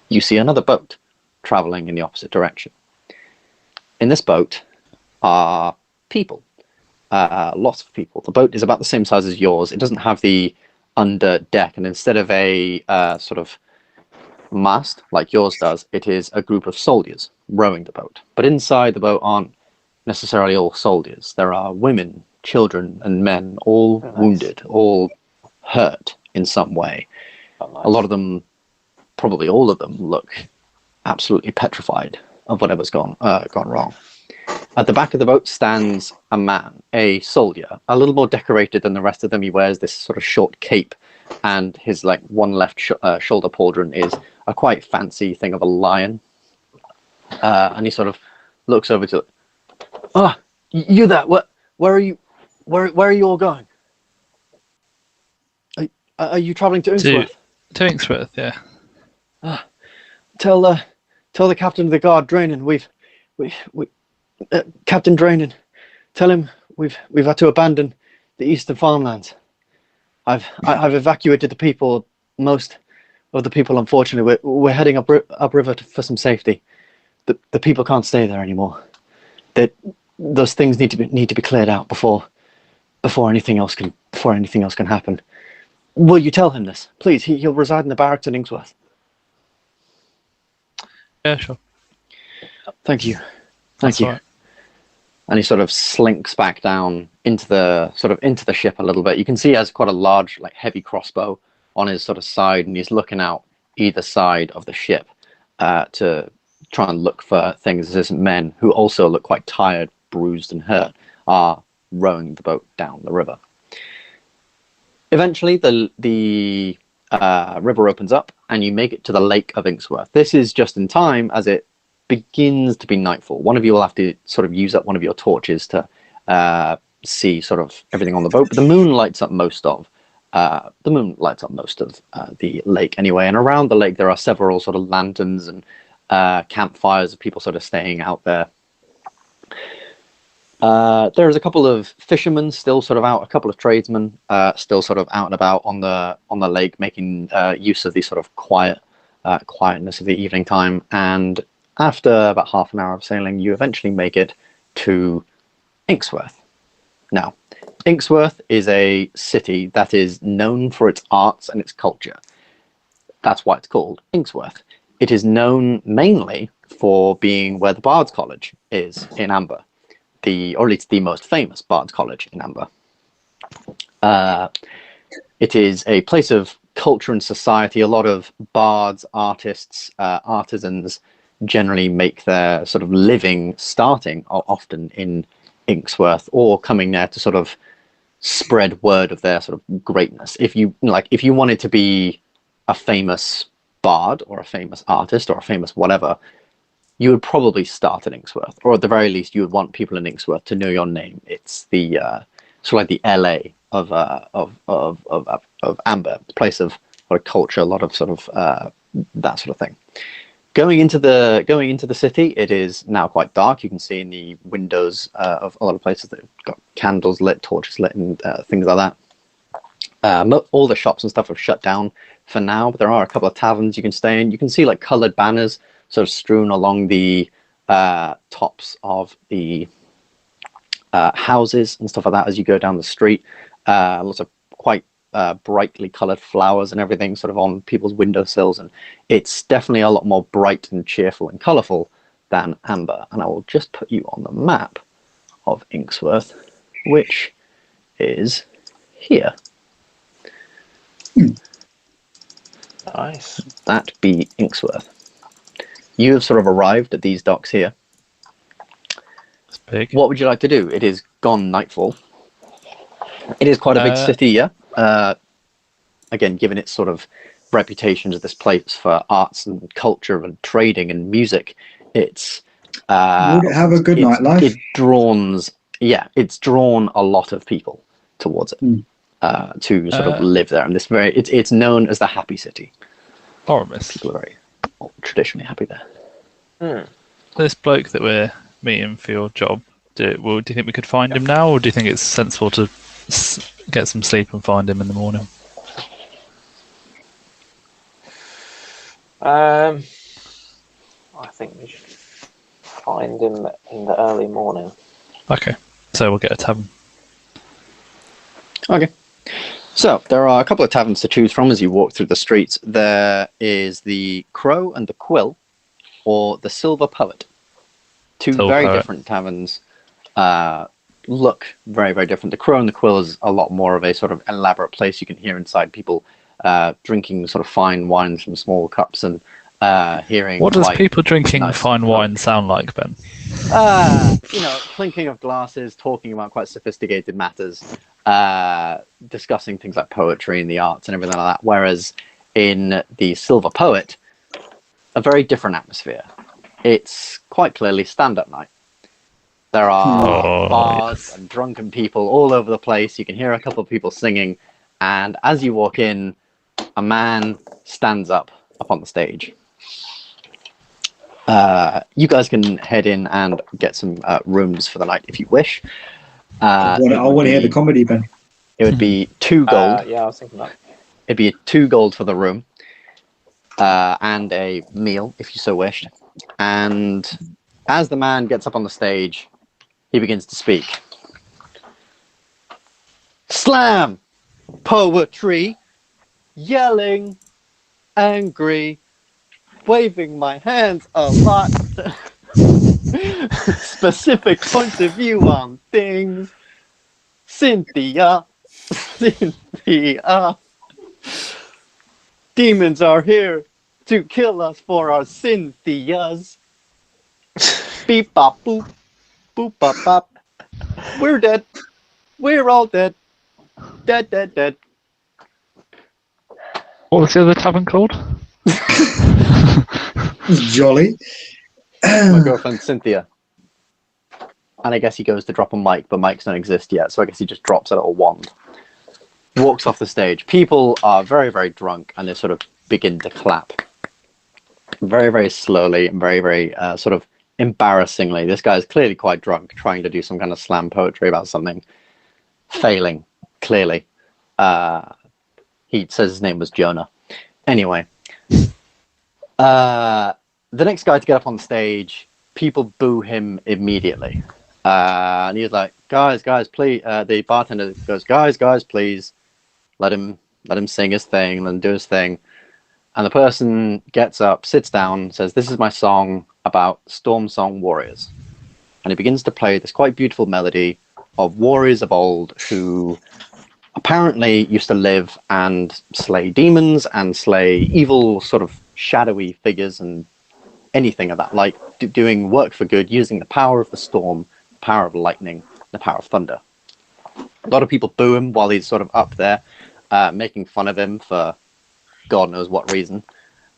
you see another boat traveling in the opposite direction. In this boat are people, lots of people. The boat is about the same size as yours. It doesn't have the under deck, and instead of a sort of mast like yours does, it is a group of soldiers rowing the boat. But inside the boat aren't necessarily all soldiers. There are women, children, and men, all wounded, all hurt in some way. A lot of them, probably all of them, look absolutely petrified of whatever's gone wrong. At the back of the boat stands a man, a soldier, a little more decorated than the rest of them. He wears this sort of short cape, and his like one left shoulder pauldron is a quite fancy thing of a lion. And he sort of looks over to it. "Ah, you there? Where are you? Where are you all going? Are you traveling to Innsworth?" To Innsworth, yeah. Tell the captain of the guard, Drainan, Captain Drainan, tell him we've had to abandon the eastern farmlands. I've evacuated the people. Most of the people, unfortunately, we're heading upriver for some safety. The people can't stay there anymore. Those things need to be cleared out before anything else can happen. Will you tell him this, please? He'll reside in the barracks in Innsworth. Yeah, sure. Thank you. That's Thank you. all right. And he sort of slinks back down into the ship a little bit. You can see he has quite a large, like heavy crossbow on his sort of side, and he's looking out either side of the ship to try and look for things. As men who also look quite tired, bruised, and hurt are rowing the boat down the river. Eventually, the river opens up, and you make it to the Lake of Inksworth. This is just in time as it begins to be nightfall. One of you will have to sort of use up one of your torches to see sort of everything on the boat, but the moon lights up most of the lake anyway. And around the lake there are several sort of lanterns and campfires of people sort of staying out there. There's a couple of fishermen still sort of out, a couple of tradesmen still sort of out and about on the lake, making use of the sort of quietness of the evening time. And after about half an hour of sailing, you eventually make it to Inksworth. Now, Inksworth is a city that is known for its arts and its culture. That's why it's called Inksworth. It is known mainly for being where the Bard's College is in Ambyr, or at least the most famous Bard's College in Ambyr. It is a place of culture and society. A lot of bards, artists, artisans generally make their sort of living starting often in Inksworth, or coming there to sort of spread word of their sort of greatness. If you wanted to be a famous bard or a famous artist or a famous whatever, you would probably start in Inksworth, or at the very least you would want people in Inksworth to know your name. It's the sort of like the LA of Ambyr, the place of of culture, a lot of sort of that sort of thing. Going into the city, it is now quite dark. You can see in the windows of a lot of places that have got candles lit, torches lit, and things like that. All the shops and stuff have shut down for now, but there are a couple of taverns you can stay in. You can see like coloured banners sort of strewn along the tops of the houses and stuff like that as you go down the street. Lots of quite brightly coloured flowers and everything sort of on people's windowsills, and it's definitely a lot more bright and cheerful and colourful than Ambyr. And I will just put you on the map of Inksworth, which is here. Nice. That be Inksworth. You have sort of arrived at these docks here. It's big. What would you like to do? It is gone nightfall. It is quite a big city, yeah. Again, given its sort of reputation as this place for arts and culture and trading and music, it's Would it have a good nightlife? It's drawn a lot of people towards it to sort of live there. And it's known as the Happy City. Oramis. People are very traditionally happy there. This bloke that we're meeting for your job, do you think we could find him now, or do you think it's sensible to get some sleep and find him in the morning? I think we should find him in the early morning. Okay, so we'll get a tavern. Okay. So, there are a couple of taverns to choose from as you walk through the streets. There is the Crow and the Quill, or the Silver Poet. Two very different taverns. Look very, very different. The Crow and the Quill is a lot more of a sort of elaborate place. You can hear inside people drinking sort of fine wines from small cups and hearing... What does people drinking fine wine sound like, Ben? Clinking of glasses, talking about quite sophisticated matters, discussing things like poetry and the arts and everything like that. Whereas in the Silver Poet, a very different atmosphere. It's quite clearly stand-up night. There are bars and drunken people all over the place. You can hear a couple of people singing, and as you walk in, a man stands up on the stage. You guys can head in and get some rooms for the night if you wish. I want to hear the comedy, Ben. It would be 2 gold. Yeah, I was thinking that. It'd be 2 gold for the room, and a meal if you so wished. And as the man gets up on the stage, he begins to speak. Slam! Poetry! Yelling! Angry! Waving my hands a lot! Specific points of view on things! Cynthia! Cynthia! Demons are here to kill us for our Cynthias! Beep bop boop! Boop bop bop! We're dead! We're all dead! Dead, dead, dead! What was the other tavern called? Jolly. My girlfriend Cynthia. And I guess he goes to drop a mic, but mics don't exist yet, so I guess he just drops a little wand. Walks off the stage. People are very, very drunk, and they sort of begin to clap. Very, very slowly and very, very sort of embarrassingly. This guy is clearly quite drunk, trying to do some kind of slam poetry about something. Failing, clearly. He says his name was Jonah. Anyway. The next guy to get up on stage, people boo him immediately. And he's like, guys, please. The bartender goes, guys, please. Let him sing his thing, let him do his thing. And the person gets up, sits down, says, this is my song about Storm Song warriors. And he begins to play this quite beautiful melody of warriors of old who apparently used to live and slay demons and slay evil sort of shadowy figures and anything of that, like doing work for good, using the power of the storm, the power of lightning, the power of thunder. A lot of people boo him while he's sort of up there, making fun of him for God knows what reason.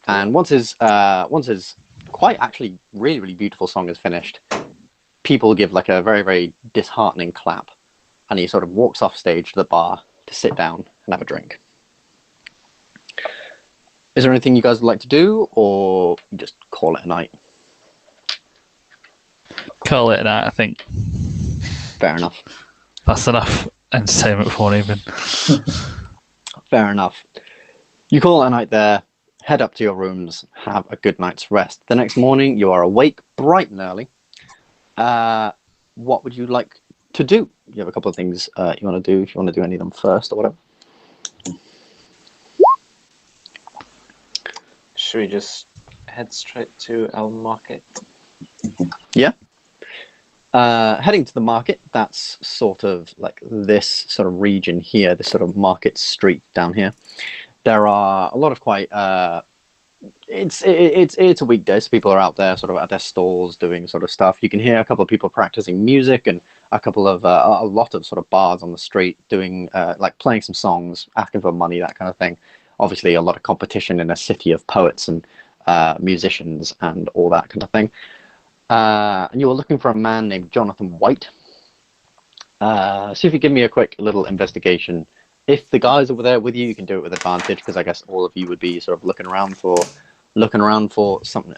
And once his quite actually really, really beautiful song is finished, people give like a very, very disheartening clap, and he sort of walks off stage to the bar to sit down and have a drink. Is there anything you guys would like to do, or you just call it a night? Call it a night, I think. Fair enough. That's enough entertainment for an evening. Fair enough. You call it a night there, head up to your rooms, have a good night's rest. The next morning, you are awake bright and early. What would you like to do? You have a couple of things you want to do, if you want to do any of them first or whatever. Should we just head straight to Elm Market? Yeah. Heading to the market, that's sort of like this sort of region here, this sort of market street down here. There are a lot of quite... it's a weekday, so people are out there sort of at their stalls doing sort of stuff. You can hear a couple of people practicing music and a couple of a lot of sort of bards on the street doing like playing some songs, asking for money, that kind of thing. Obviously, a lot of competition in a city of poets and musicians and all that kind of thing. And you were looking for a man named Jonathan White. So if you give me a quick little investigation. If the guys over there with you, you can do it with advantage, because I guess all of you would be sort of looking around for some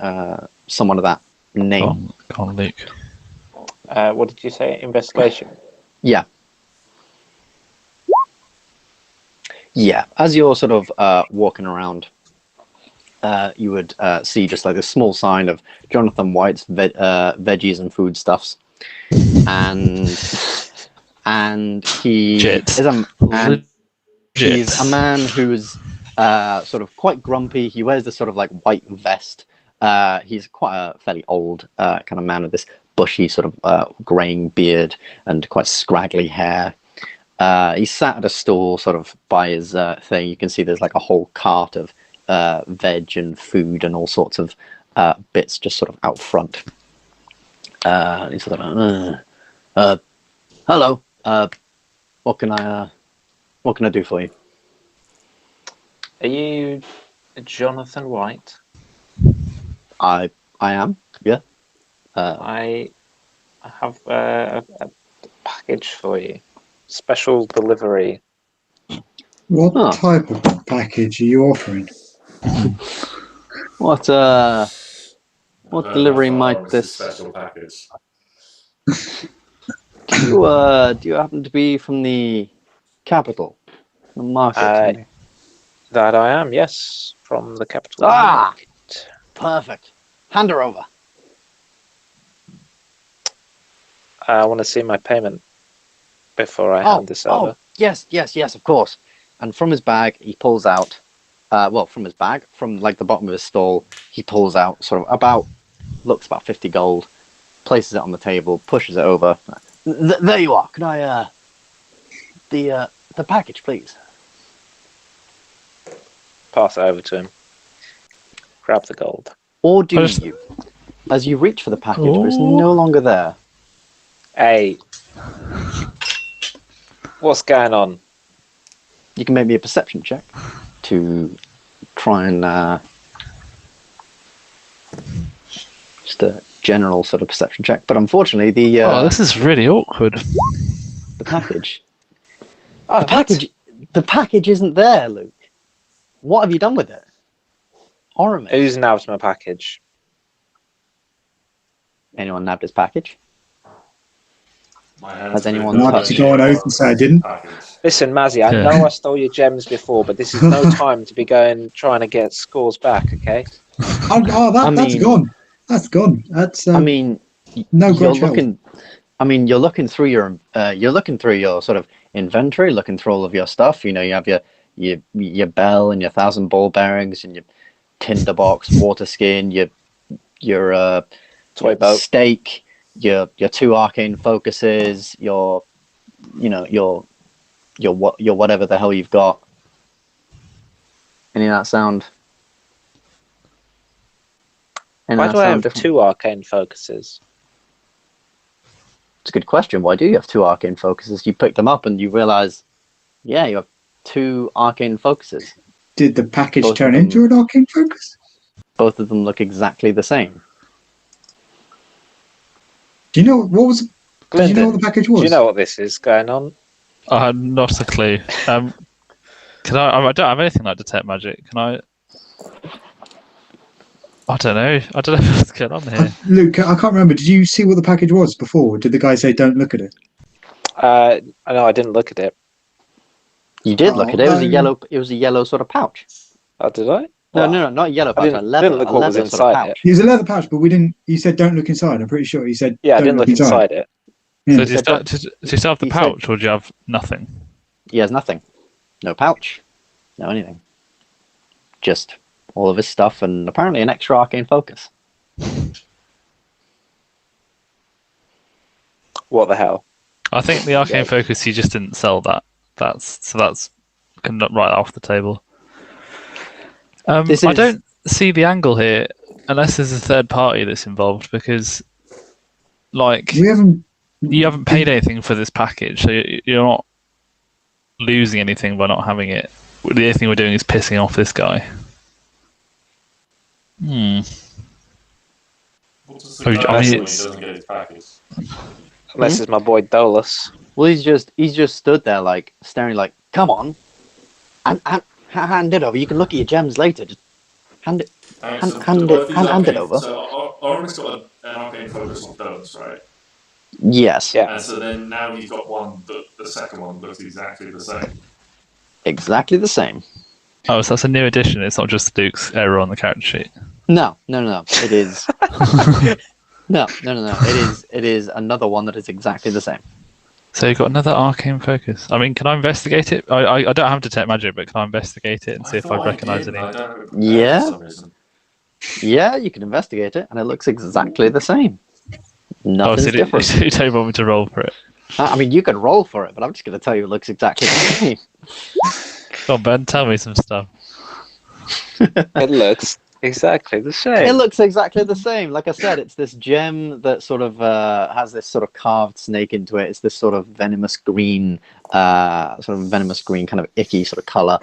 someone of that name. Go on, Luke. What did you say? Investigation? Yeah. Yeah. As you're sort of walking around, you would see just like a small sign of Jonathan White's veggies and foodstuffs, and he Jits. is he's a man who's sort of quite grumpy. He wears this sort of like white vest. He's quite a fairly old kind of man with this bushy sort of greying beard and quite scraggly hair. He's sat at a stool sort of by his thing. You can see there's like a whole cart of veg and food and all sorts of bits just sort of out front. He's sort of hello. What can I do for you? Are you Jonathan White? I am. Yeah. I have a package for you. Special delivery. What type of package are you offering? What delivery might this? Special package. Do you happen to be from the capital, the market? That I am, yes, from the capital. Market. Perfect. Hand her over. I want to see my payment before I hand this over. Yes, of course. And from his bag, he pulls out, from like the bottom of his stall, he pulls out sort of looks about 50 gold, places it on the table, pushes it over. There you are. Can I, the package, please? Pass it over to him. Grab the gold. Or do you? As you reach for the package, but it's no longer there. Hey. What's going on? You can make me a perception check to try and just a general sort of perception check. But unfortunately, this is really awkward. The package. The package isn't there, Luke. What have you done with it? Oramis. Who's nabbed my package? Anyone nabbed his package? Has anyone I'd have to go on oath and say I didn't. Listen, Mazzy, I know I stole your gems before, but this is no time to be trying to get scores back, okay? That's gone. That's gone. That's. I mean, no you're grudge. you're looking through your sort of inventory, looking through all of your stuff. You know, you have your bell and your 1,000 ball bearings and your tinderbox, water skin, your toy boat, stake, your 2 arcane focuses, your whatever the hell you've got. Any of that sound? Why do I have 2 arcane focuses? It's a good question. Why do you have 2 arcane focuses? You pick them up and you realize, yeah, you have 2 arcane focuses. Did the package turn into an arcane focus? Both of them look exactly the same. Do you know what was? Gylndan, do you know what the package was? Do you know what this is going on? Not a clue. Can I don't have anything like detect magic. Can I? I don't know. I don't know what's going on here. Luke, I can't remember. Did you see what the package was before? Did the guy say don't look at it? I know I didn't look at it. You did look at it. It was a yellow. It was a yellow sort of pouch. Oh, did I? No, not a yellow pouch. didn't look what was sort of inside pouch. it. It was a leather pouch, but we didn't. You said don't look inside. I'm pretty sure you said. Yeah, I don't didn't look inside it. Yeah. So do you still have the pouch, or do you have nothing? He has nothing. No pouch. No anything. Just all of his stuff and apparently an extra arcane focus. What the hell? I think the arcane focus, you just didn't sell that. That's right off the table. I don't see the angle here unless there's a third party that's involved, because like We haven't. you haven't paid anything for this package, so you're not losing anything by not having it. The only thing we're doing is pissing off this guy. What does the guy I mean, do when he it's- doesn't get his package? Unless it's my boy Dolus. Well, he's just stood there like staring, like, come on, and hand it over. You can look at your gems later. Just hand it. Hand it over. So Oramis got an arcane focus on those, right? Yes. Yeah. And so then now he's got one. The second one looks exactly the same. Exactly the same. Oh, so that's a new addition. It's not just Duke's error on the character sheet. No. It is. No. It is another one that is exactly the same. So you've got another arcane focus. I mean, can I investigate it? I don't have detect magic, but can I investigate it and see if I recognise any? Yeah. Yeah, you can investigate it, and it looks exactly the same. Nothing's so different. you don't want me to roll for it? I mean, you could roll for it, but I'm just going to tell you it looks exactly the same. Come on, Ben, tell me some stuff. It looks exactly the same. It looks exactly the same. Like I said, it's this gem that sort of has this sort of carved snake into it. It's this sort of venomous green, kind of icky sort of color.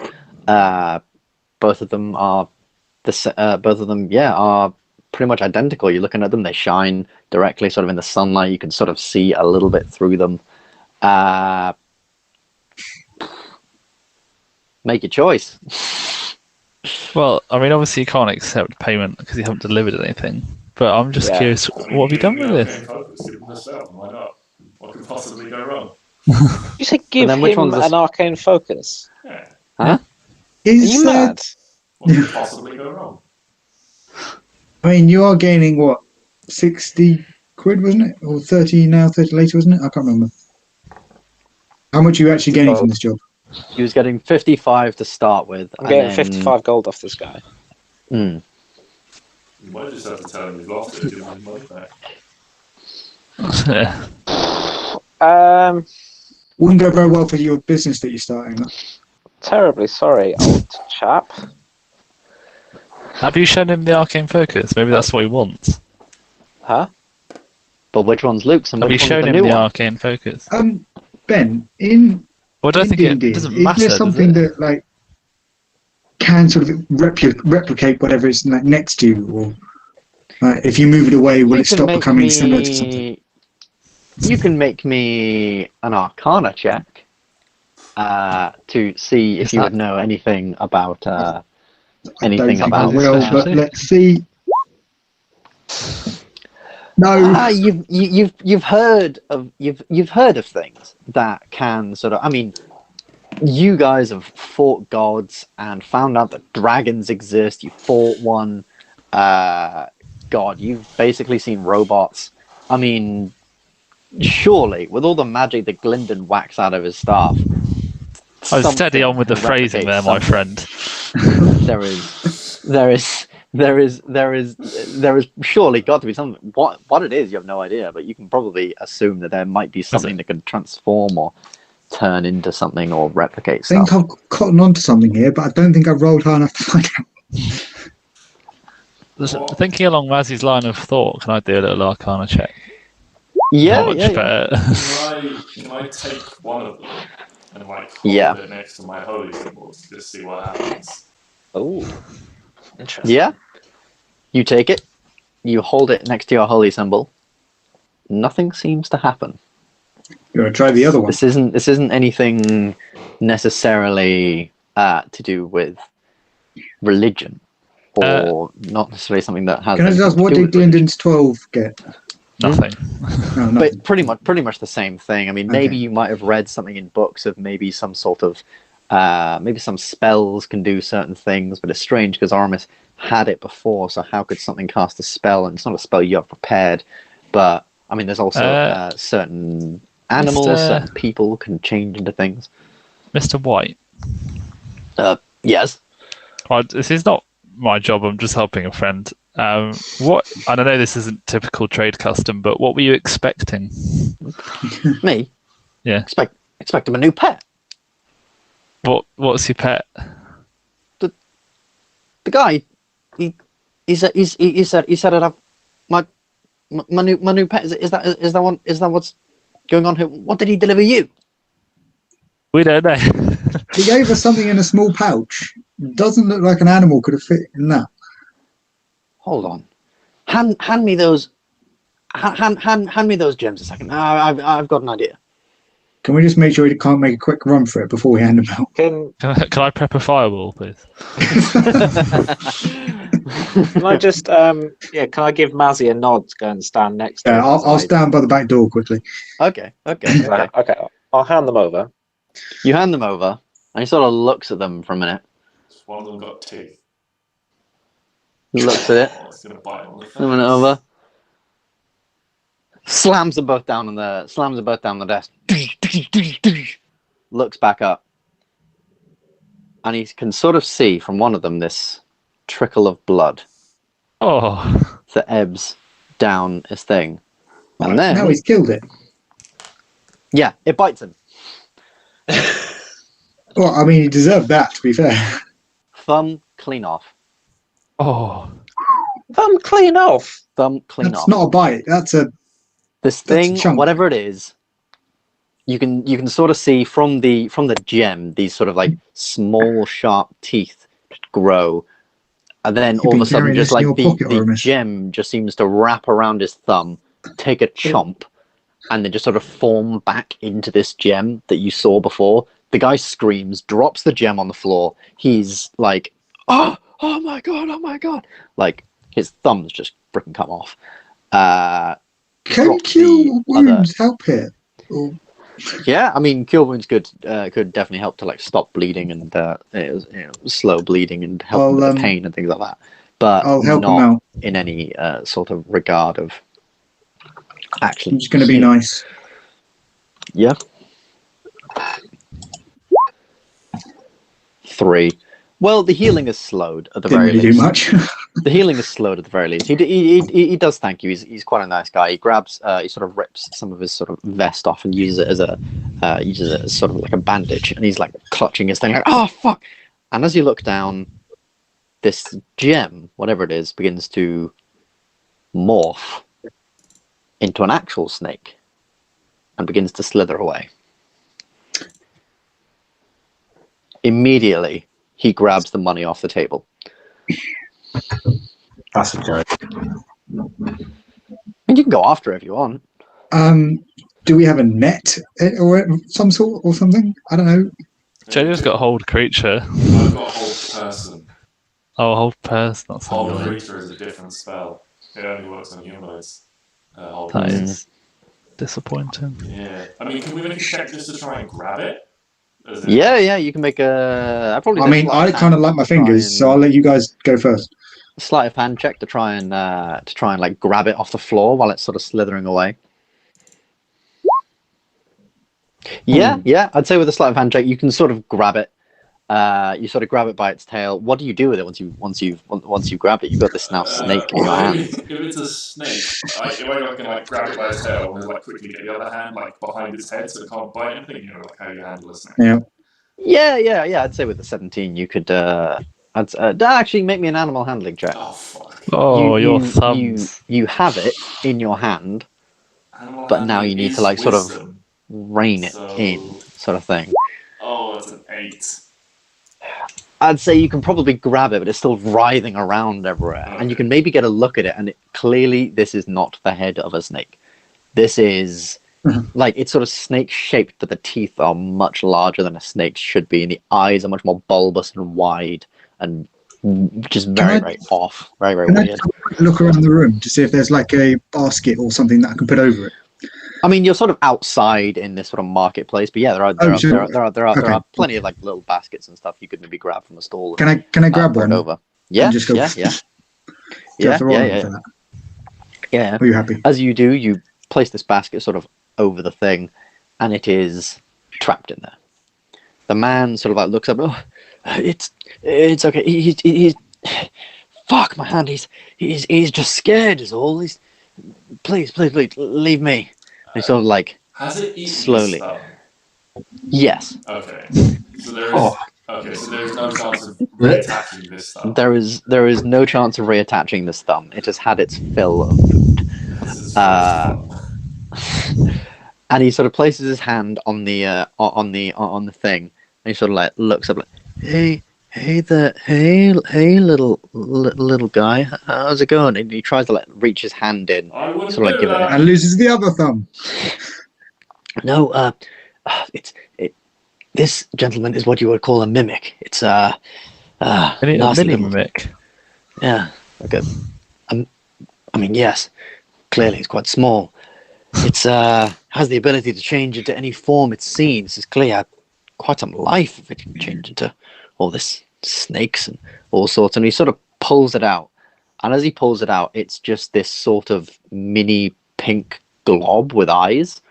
Both of them are are pretty much identical. You're looking at them; they shine directly, sort of in the sunlight. You can sort of see a little bit through them. Make your choice. Well, I mean, obviously you can't accept payment because you haven't delivered anything. But I'm just curious, what have you done with this? Why not? What could possibly go wrong? You said give him an arcane focus. Yeah. Huh? Are you mad? What could possibly go wrong? I mean, you are gaining what, 60 quid, wasn't it? Or 30 now, 30 later, wasn't it? I can't remember. How much are you actually gaining from this job? He was getting 55 to start with. I'm getting 55 gold off this guy. You might just have to tell him he's lost it and give him his money back. Wouldn't go very well for your business that you're starting. Terribly sorry, old chap. Have you shown him the arcane focus? Maybe that's what he wants. Huh? But which one's Luke's and Have you which shown one's him the new the one? arcane focus? Ben, in Well, I don't think D&D, it doesn't is matter. there something that like can sort of replicate whatever is like next to you, or if you move it away, will it stop becoming similar to something? You can make me an Arcana check to see if you would know anything about anything about. I will, but let's see. No. You've heard of things that can sort of. I mean, you guys have fought gods and found out that dragons exist. You fought one god. You've basically seen robots. I mean, surely with all the magic that Gylndan whacks out of his staff. Oh, steady on with the phrasing there, my friend. There is surely got to be something. What it is, you have no idea, but you can probably assume that there might be something that can transform or turn into something or replicate I stuff. think I've cottoned on to something here, but I don't think I've rolled high enough to find out. Thinking along Mazzy's line of thought, can I do a little Arcana check? Yeah, Much better. Can I take one of them and like hold it next to my holy symbols to just see what happens? Oh, interesting. Yeah. You take it. You hold it next to your holy symbol. Nothing seems to happen. You want to try the other one? This isn't anything necessarily to do with religion. or not necessarily something that has. Can I just ask, what did Gylndan's 12 get? Nothing. No, nothing. But pretty much the same thing. I mean, maybe you might have read something in books of maybe some sort of maybe some spells can do certain things, but it's strange because Oramis had it before. So how could something cast a spell? And it's not a spell you have prepared, but I mean, there's also certain animals, certain people can change into things. Mr. White. Yes. Well, this is not my job. I'm just helping a friend. What? I don't know. This isn't typical trade custom, but what were you expecting? Me? Yeah. Expect him a new pet. What's your pet? The guy. He said I'd have my new pet. Is that what's going on here? What did he deliver you? We don't know. He gave us something in a small pouch. Doesn't look like an animal could have fit in that. Hold on. Hand me those. Hand me those gems a second. I've got an idea. Can we just make sure he can't make a quick run for it before we hand him out? Can I prep a fireball, please? can I just can I give Mazzy a nod to go and stand next to him? I'll stand by the back door quickly. Okay. Okay. I'll hand them over. You hand them over, and he sort of looks at them for a minute. One of them got teeth. He looks at it. Oh, it's gonna bite on the face. A minute over. Slams them both down on the desk. Looks back up, and he can sort of see from one of them this trickle of blood Oh. that ebbs down his thing, and then Now he's killed it. yeah, it bites him. Well, I mean, he deserved that, to be fair. Thumb clean off. Oh. Thumb clean off. Thumb clean That's off. not a bite. That's a... This That's a thing, chunk. whatever it is, you can sort of see from the gem these sort of like small sharp teeth grow, and then You've all of been a sudden carrying just this in like your pocket, the Oramis. gem just seems to wrap around his thumb, take a chomp, and then just sort of form back into this gem that you saw before. The guy screams, drops the gem on the floor. He's like, oh my god, like his thumb's just freaking come off. Can drop cure the wounds help here? Or... Yeah, I mean, cure wounds could definitely help to like stop bleeding and slow bleeding and help with the pain and things like that. But I'll help him not out. in any sort of regard of actually. I'm just going to be healing. nice. Yeah. 3. Well, the healing is slowed at the Didn't very really least. do much. The healing is slowed at the very least. He does thank you. He's quite a nice guy. He grabs, he sort of rips some of his sort of vest off and uses it as sort of like a bandage. And he's like clutching his thing, like, oh fuck! And as you look down, this gem, whatever it is, begins to morph into an actual snake and begins to slither away. Immediately, he grabs the money off the table. That's a joke. And you can go after it if you want. Do we have a net or some sort or something? I don't know. Jojo's got hold creature. I've got hold person. Oh, hold person. That's Hold annoying. creature is a different spell. It only works on humanoids. Hold That person. is disappointing. Yeah. I mean, can we make a check just to try and grab it? As in- Yeah, you can make a. I mean, I kind of like my fingers, so I'll let you guys go first. Sleight of hand check to try and like grab it off the floor while it's sort of slithering away. Yeah, I'd say with a sleight of hand check, you can sort of grab it. You sort of grab it by its tail. What do you do with it once you grab it? You've got this now snake in your hand. If it's a snake, if I can like grab it by its tail and then like quickly get the other hand like behind its head so it can't bite anything, you know, like how you handle a snake. Yeah. Yeah. I'd say with the 17, you could. Actually make me an animal handling check. Oh fuck. Oh, your you, thumbs. You have it in your hand, Animal but now handling you need is to like sort of wisdom. rein it So- in, sort of thing. Oh, it's an 8. I'd say you can probably grab it, but it's still writhing around everywhere. And you can maybe get a look at it, and clearly this is not the head of a snake. This is like it's sort of snake shaped, but the teeth are much larger than a snake should be, and the eyes are much more bulbous and wide and which is very, very off. Very, very Can I weird. just have a quick look around the room to see if there's like a basket or something that I can put over it? I mean, you're sort of outside in this sort of marketplace, but yeah, there are plenty of like little baskets and stuff you could maybe grab from the stall. Can I grab one? Over. Yeah, just go, yeah. Do you have to roll for that? Yeah. Are you happy? As you do, you place this basket sort of over the thing, and it is trapped in there. The man sort of like looks up. Oh, it's okay. He's fuck my hand. He's just scared. Is all. Please, leave me. And sort of like Has it eaten slowly. Yes. Okay. So there is. Okay, so there's no chance of reattaching this thumb. There is no chance of reattaching this thumb. It has had its fill of food. And he sort of places his hand on the thing, and he sort of like looks up like, hey there, hey little guy, how's it going? And he tries to like reach his hand in, sort of like give it, and loses the other thumb. No, this gentleman is what you would call a mimic. It's a mini mimic. Yeah, okay. I mean, yes, clearly it's quite small. It's has the ability to change into any form it's seen. This is clear. Quite some life if it can change into all this snakes and all sorts. And he sort of pulls it out. And as he pulls it out, it's just this sort of mini pink glob with eyes.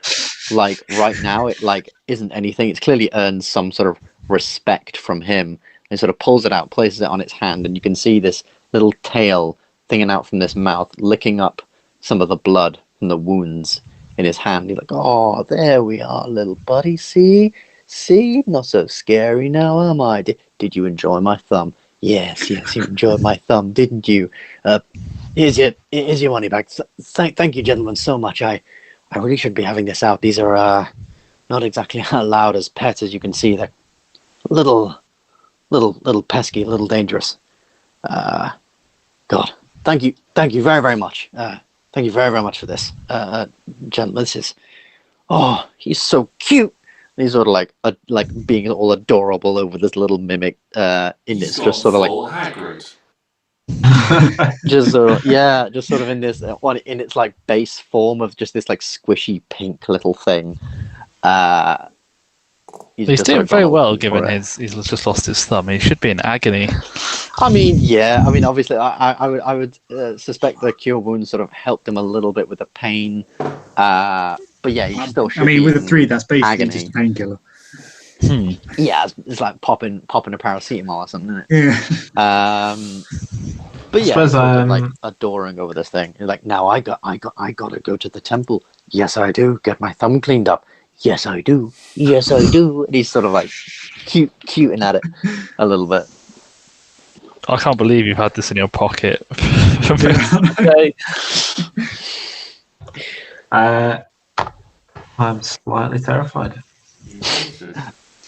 Like right now, it like isn't anything. It's clearly earned some sort of respect from him. And he sort of pulls it out, places it on its hand, and you can see this little tail thinging out from this mouth, licking up some of the blood from the wounds in his hand. He's like, oh, there we are, little buddy. See, not so scary now, am I? Did you enjoy my thumb? Yes, you enjoyed my thumb, didn't you? Here's your money back. Thank you, gentlemen, so much. I really should be having this out. These are not exactly allowed as pets, as you can see. They're little pesky, a little dangerous. God, thank you very, very much. Thank you very, very much for this, gentlemen. This is, he's so cute. And he's sort of like being all adorable over this little mimic. Just sort of like, Hagrid. just sort of in this in its like base form of just this like squishy pink little thing. He's doing very well, given he's just lost his thumb. He should be in agony. I mean, yeah. I mean, obviously, I would suspect the cure wounds sort of helped him a little bit with the pain. But yeah, he still should. I mean, be with a 3, that's basically agony. just a painkiller. Yeah, it's like popping a paracetamol or something, isn't it? Yeah. But yeah, suppose, sort of like adoring over this thing. He's like, now I gotta go to the temple. Yes, I do. Get my thumb cleaned up. Yes, I do. Yes, I do. And he's sort of like cuting at it a little bit. I can't believe you've had this in your pocket. I'm slightly terrified.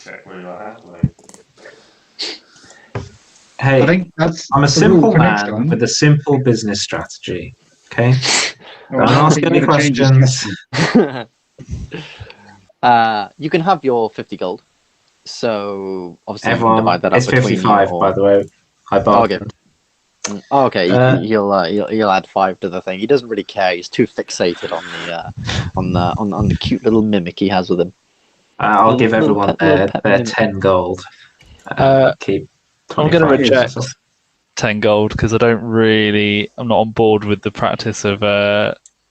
Check where you're at, Hey, I think that's I'm a the rule simple for next man time. with a simple business strategy. Okay, Well, don't I ask think any you're gonna change questions. You can have your 50 gold. So obviously Everyone, you can divide that up it's between 55, you. by the way. I bargained. Oh, okay. He'll add 5 to the thing. He doesn't really care. He's too fixated on the cute little mimic he has with him. I'll give everyone their mimic. 10 gold. Keep. I'm going to 25 reject or so. 10 gold because I'm not on board with the practice of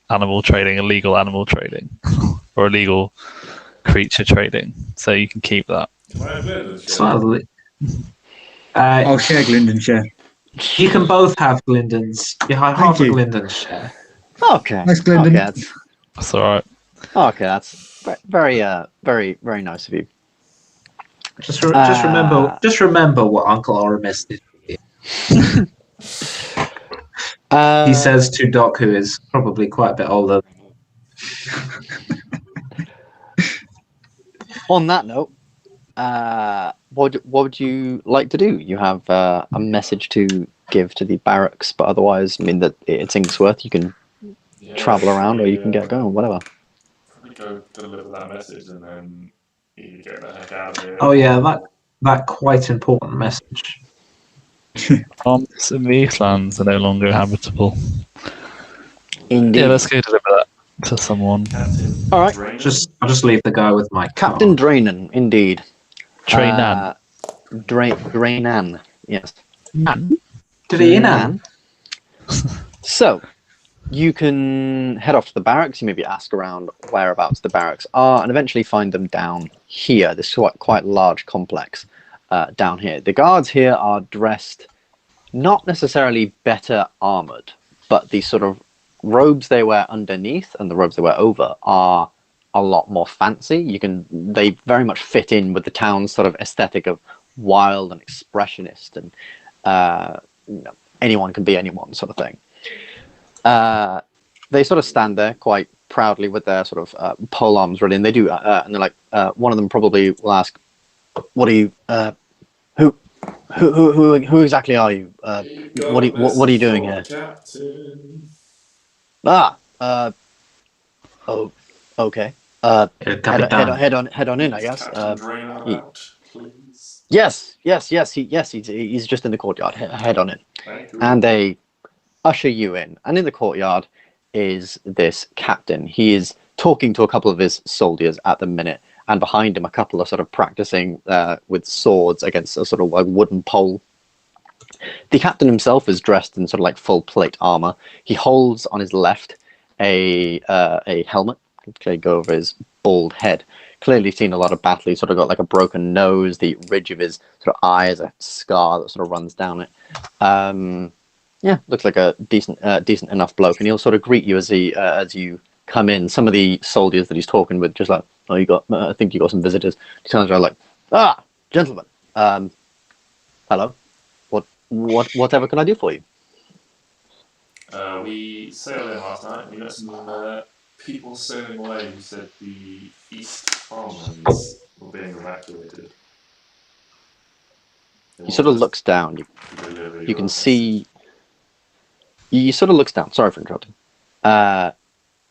animal trading, illegal animal trading, or illegal creature trading. So you can keep that. Slightly. I'll share Gylndan share. You can both have Glyndon's. You have half a you. Glyndon's share. Okay. Thanks, Gylndan. Okay, That's all right. that's very, very, very nice of you. Just remember what Uncle Oramis did. He says to Doc, who is probably quite a bit older. On that note, what would you like to do? You have a message to give to the barracks, but otherwise, I mean, that it's Inksworth. You can travel around, or you can get going, whatever. Probably go deliver that message and then you get the heck out of here. Oh yeah, that quite important message. Arms in these lands are no longer habitable. Indeed. Yeah, let's go deliver that to someone. All right. I'll just leave the guy with my Captain car. Drainan, indeed. Drainan. Drainan, yes. Drainan. So, you can head off to the barracks. You maybe ask around whereabouts the barracks are, and eventually find them down here. This quite large complex down here. The guards here are dressed not necessarily better armored, but the sort of robes they wear underneath and the robes they wear over are a lot more fancy. They very much fit in with the town's sort of aesthetic of wild and expressionist and anyone can be anyone sort of thing. They sort of stand there quite proudly with their sort of pole arms ready, and they do, and they're like, one of them probably will ask, "What are you? Who exactly are you? What are you doing here?" Captain. Oh, okay. Head on in, I guess. Captain Drainer out, please. Yes. He's just in the courtyard. Head on in, Thank you. and they usher you in. And in the courtyard is this captain. He is talking to a couple of his soldiers at the minute, and behind him a couple are sort of practicing with swords against a sort of like wooden pole. The captain himself is dressed in sort of like full plate armor. He holds on his left a helmet. Okay, go over his bald head. Clearly seen a lot of battle. He's sort of got like a broken nose. The ridge of his sort of eye is a scar that sort of runs down it. Yeah, looks like a decent enough bloke, and he'll sort of greet you as you come in. Some of the soldiers that he's talking with just like, "Oh, I think you got some visitors." He turns around like, "Gentlemen, hello. Whatever can I do for you?" We sailed in last night. We met some people sailing away who said the East farmlands were being evacuated. He sort of looks down. You can see. He sort of looks down. Sorry for interrupting.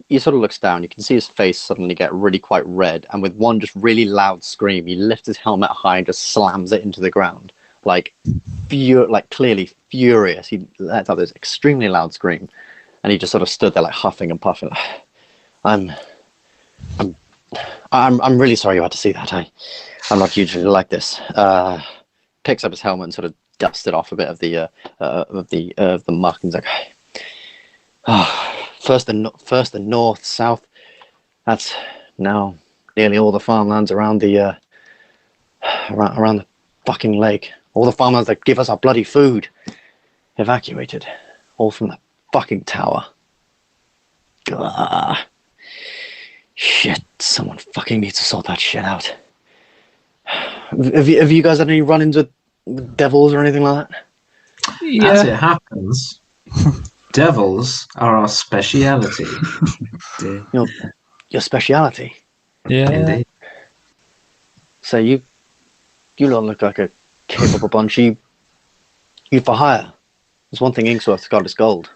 He sort of looks down. You can see his face suddenly get really quite red, and with one just really loud scream, he lifts his helmet high and just slams it into the ground, like clearly furious. He lets out this extremely loud scream, and he just sort of stood there like huffing and puffing. I'm really sorry you had to see that. I'm not usually like this. Picks up his helmet and sort of dusts it off a bit of the muck, and he's like, first the north, south. That's now nearly all the farmlands around the fucking lake. All the farmlands that give us our bloody food evacuated, all from the fucking tower. Shit! Someone fucking needs to sort that shit out. Have you guys had any run-ins with devils or anything like that? Yeah. As it happens, devils are our speciality. Your speciality? Yeah. Indeed. So you don't look like a capable bunch. You for hire. There's one thing Inksworth's got is gold.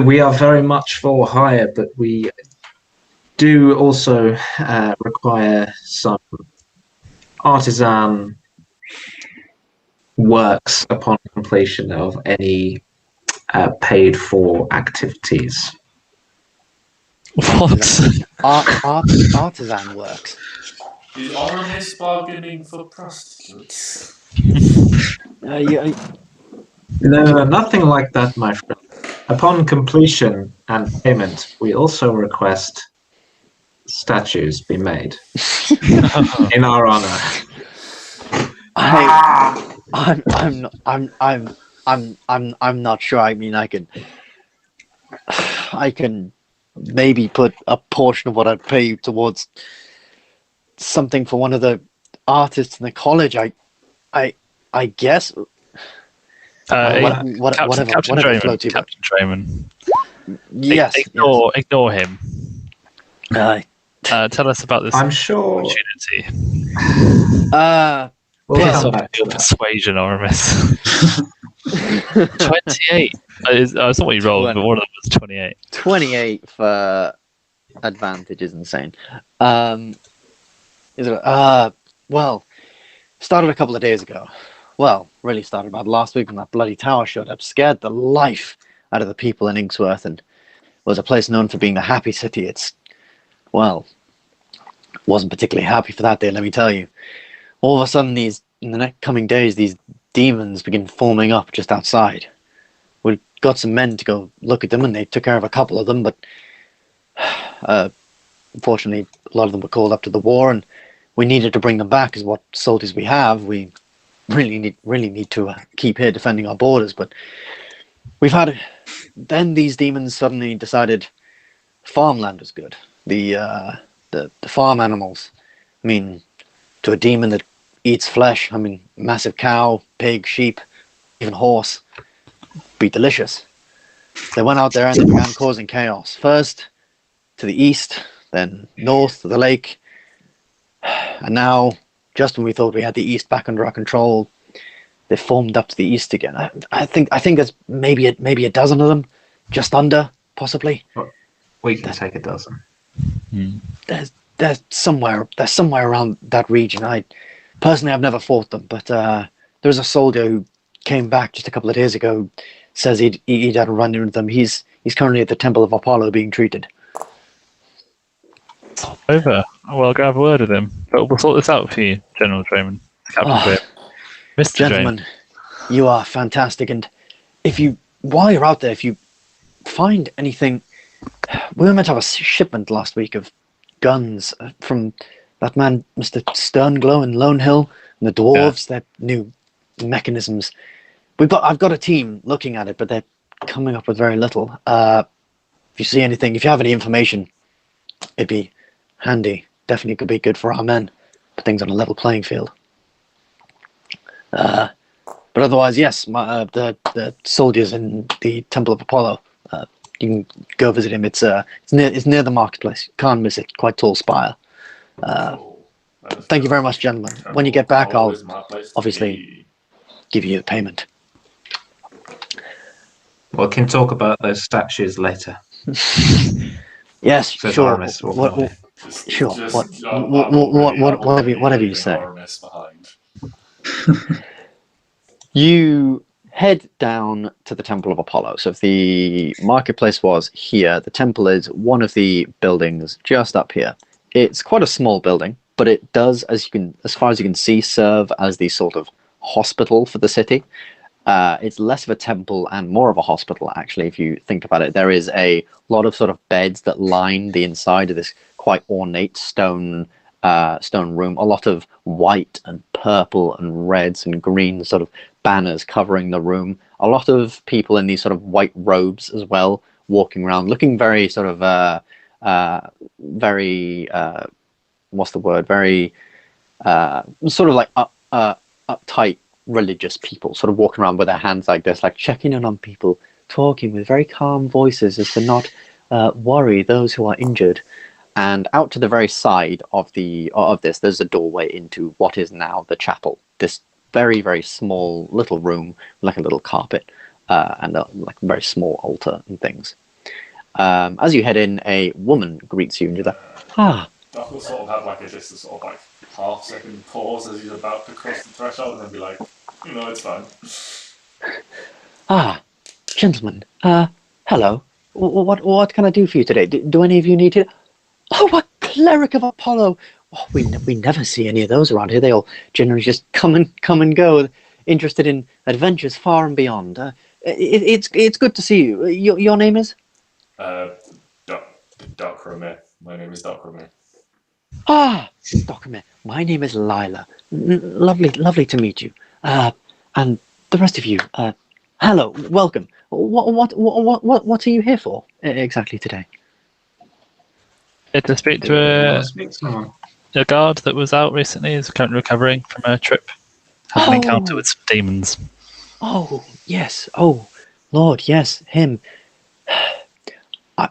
We are very much for hire, but we do also require some artisan works upon completion of any paid-for activities. What? Artisan works. Is Oramis bargaining for prostitutes? No, nothing like that, my friend. Upon completion and payment, we also request statues be made in our honor. I'm not sure. I mean, I can maybe put a portion of what I'd pay you towards something for one of the artists in the college. I guess. Captain Draymond. Yes. Ignore him. Tell us about this. I'm sure. Opportunity. We'll Piss come off back to your that. persuasion, Oramis. 28. It's not what you rolled, but one of them was 28. 28 for advantage is insane. Well, started a couple of days ago. Well, really started about last week when that bloody tower showed up, scared the life out of the people in Inksworth, and was a place known for being the happy city. It's, well, wasn't particularly happy for that day, let me tell you. All of a sudden, in the next coming days, these demons begin forming up just outside. We got some men to go look at them, and they took care of a couple of them, but unfortunately, a lot of them were called up to the war, and we needed to bring them back as what soldiers we have. We really need to keep here defending our borders, but then these demons suddenly decided farmland was good. The farm animals. I mean, to a demon that eats flesh, I mean, massive cow, pig, sheep, even horse, be delicious. They went out there and they began causing chaos. First to the east, then north to the lake, and now, just when we thought we had the east back under our control, they formed up to the east again. I think there's maybe a dozen of them, just under, possibly. We can take a dozen. There's somewhere around that region. I've never fought them, but there was a soldier who came back just a couple of days ago. Says he'd had a run into them. He's currently at the Temple of Apollo being treated. Over. Well, I'll go have a word with him. But we'll sort this out for you, General Draymond. Captain Mr. Gentlemen, you are fantastic. And while you're out there, if you find anything, we were meant to have a shipment last week of guns from that man, Mr. Sternglow in Lone Hill, and the dwarves, their new mechanisms. I've got a team looking at it, but they're coming up with very little. If you see anything, if you have any information, it'd be handy. Definitely could be good for our men. Put things on a level playing field. But otherwise, yes, the soldiers in the Temple of Apollo. You can go visit him. It's near the marketplace. You can't miss it. Quite tall spire. Thank you very much, gentlemen. When you get back, I'll obviously give you the payment. We can talk about those statues later. Yes, Says sure. Oramis, Sure. Whatever you say. You head down to the Temple of Apollo. So if the marketplace was here, the temple is one of the buildings just up here. It's quite a small building, but it does, as far as you can see, serve as the sort of hospital for the city. It's less of a temple and more of a hospital, actually, if you think about it. There is a lot of sort of beds that line the inside of this quite ornate stone room. A lot of white and purple and reds and green sort of banners covering the room. A lot of people in these sort of white robes as well, walking around, looking very sort of what's the word? Very sort of like uptight religious people, sort of walking around with their hands like this, like checking in on people, talking with very calm voices as to not worry those who are injured. And out to the very side of this, there's a doorway into what is now the chapel. This very, very small little room, like a little carpet, and like a very small altar and things. As you head in, a woman greets you, and you're like, Doc will sort of have like just a sort of like half-second pause as he's about to cross the threshold, and then be like, it's fine. Gentlemen, hello. What can I do for you today? Do any of you need to? Oh, a cleric of Apollo! Oh, we never see any of those around here. They all generally just come and go, interested in adventures far and beyond. It's good to see you. Your name is? Dokrumir. My name is Dokrumir. Dokrumir. My name is Lila. Lovely to meet you. And the rest of you. Hello, welcome. What are you here for exactly today? To speak to a guard that was out recently, is currently recovering from a trip. Had an encounter with some demons. Oh, yes. Oh, Lord, yes, him. I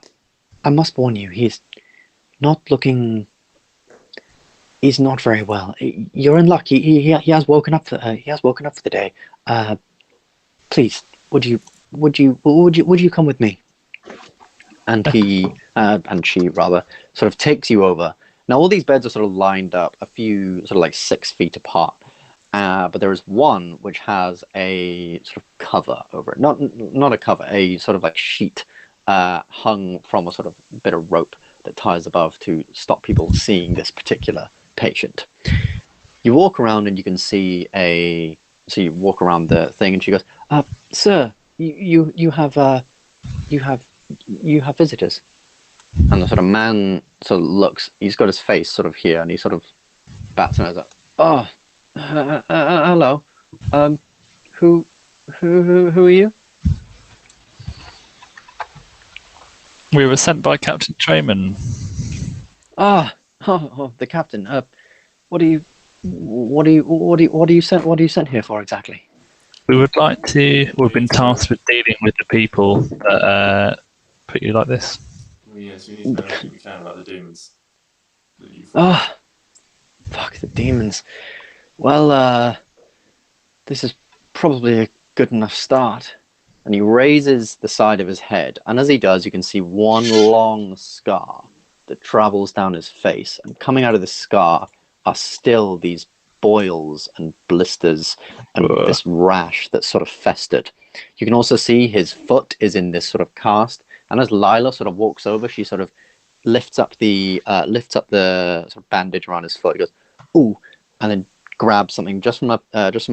must warn you, he's not very well. You're in luck. He has woken up for the day. Please, would you come with me? And she rather sort of takes you over. Now all these beds are sort of lined up, a few sort of like 6 feet apart, but there is one which has a sort of cover over it. Not a cover, a sort of like sheet hung from a sort of bit of rope that ties above to stop people seeing this particular patient. You walk around and you can see so you walk around the thing, and she goes, "Sir, you have visitors." And the sort of man sort of looks. He's got his face sort of here, and he sort of bats and goes, "Oh, hello. Who are you?" We were sent by Captain Trayman. The captain. What are you sent here for exactly? We would like to. We've been tasked with dealing with the people that put you like this. Yes, we need to know everything we can about the demons. Fuck the demons. Well, this is probably a good enough start. And he raises the side of his head, and as he does, you can see one long scar that travels down his face, and coming out of the scar are still these boils and blisters and this rash that's sort of festered. You can also see his foot is in this sort of cast, and as Lila sort of walks over, she sort of lifts up the sort of bandage around his foot. He goes, "Ooh," and then grabs something just from a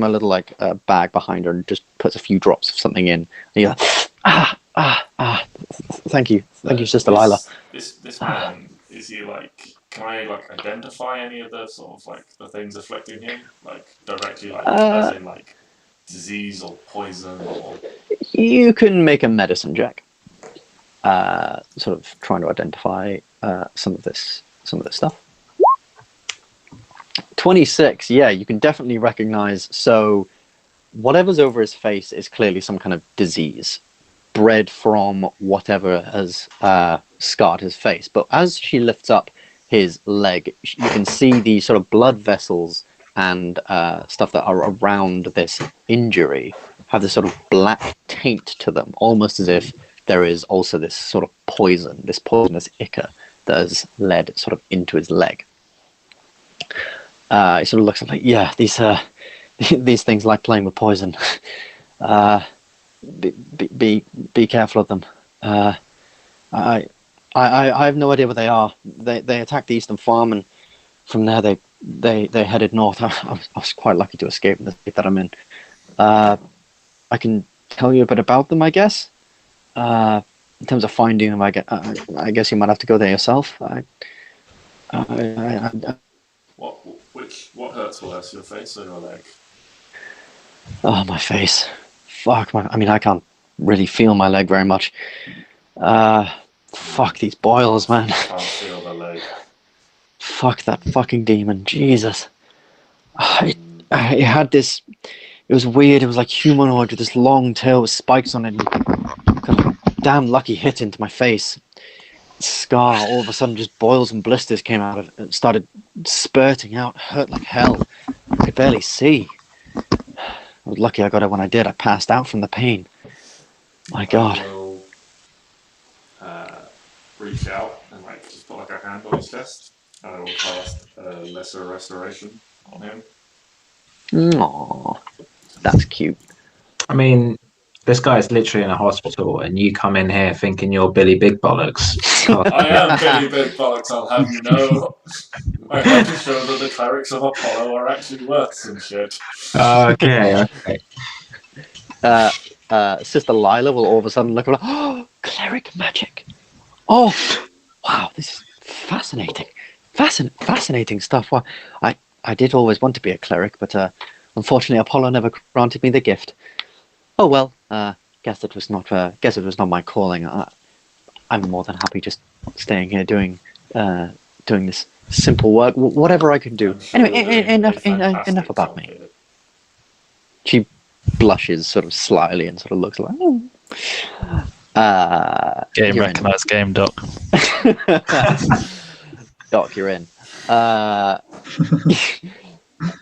little like bag behind her and just puts a few drops of something in. And you're like, thank you, Sister Lila. This man, is he like? Can I like identify any of the sort of like the things afflicting him, like directly, like as in like disease or poison or? You can make a medicine check, sort of trying to identify some of this stuff. 26, yeah, you can definitely recognize. So whatever's over his face is clearly some kind of disease bred from whatever has scarred his face. But as she lifts up his leg, you can see the sort of blood vessels and stuff that are around this injury have this sort of black taint to them, almost as if there is also this sort of poison, this poisonous ichor that has led sort of into his leg. He sort of looks like, yeah, these things like playing with poison. Be careful of them. I have no idea what they are. They attacked the Eastern Farm, and from there they headed north. I was quite lucky to escape in the state that I'm in. I can tell you a bit about them, I guess. In terms of finding them, I guess you might have to go there yourself. What hurts worse, your face or your leg? Oh, my face. Fuck, I can't really feel my leg very much. Fuck these boils, man. I can't feel the leg. Fuck that fucking demon, Jesus. It had this, it was weird, it was like humanoid with this long tail with spikes on it. Kind of damn lucky hit into my face. Scar, all of a sudden just boils and blisters came out of it and started spurting out, hurt like hell. I could barely see. I was lucky I got it when I did. I passed out from the pain. My God. I will reach out and like just put like a hand on his chest, and I will cast Lesser Restoration on him. Aww, that's cute. I mean, this guy's literally in a hospital, and you come in here thinking you're Billy Big Bollocks. I am Billy Big Bollocks, I'll have you know. I have to show that the clerics of Apollo are actually worth some shit. Okay. Sister Lila will all of a sudden look around. Oh, cleric magic. Oh, wow, this is fascinating. Fascinating stuff. Well, I did always want to be a cleric, but unfortunately Apollo never granted me the gift. Oh well, guess it was not my calling. I'm more than happy just staying here doing this simple work, whatever I can do. Anyway, enough about me. She blushes sort of slightly and sort of looks like, game recognized game, Doc. Doc, you're in.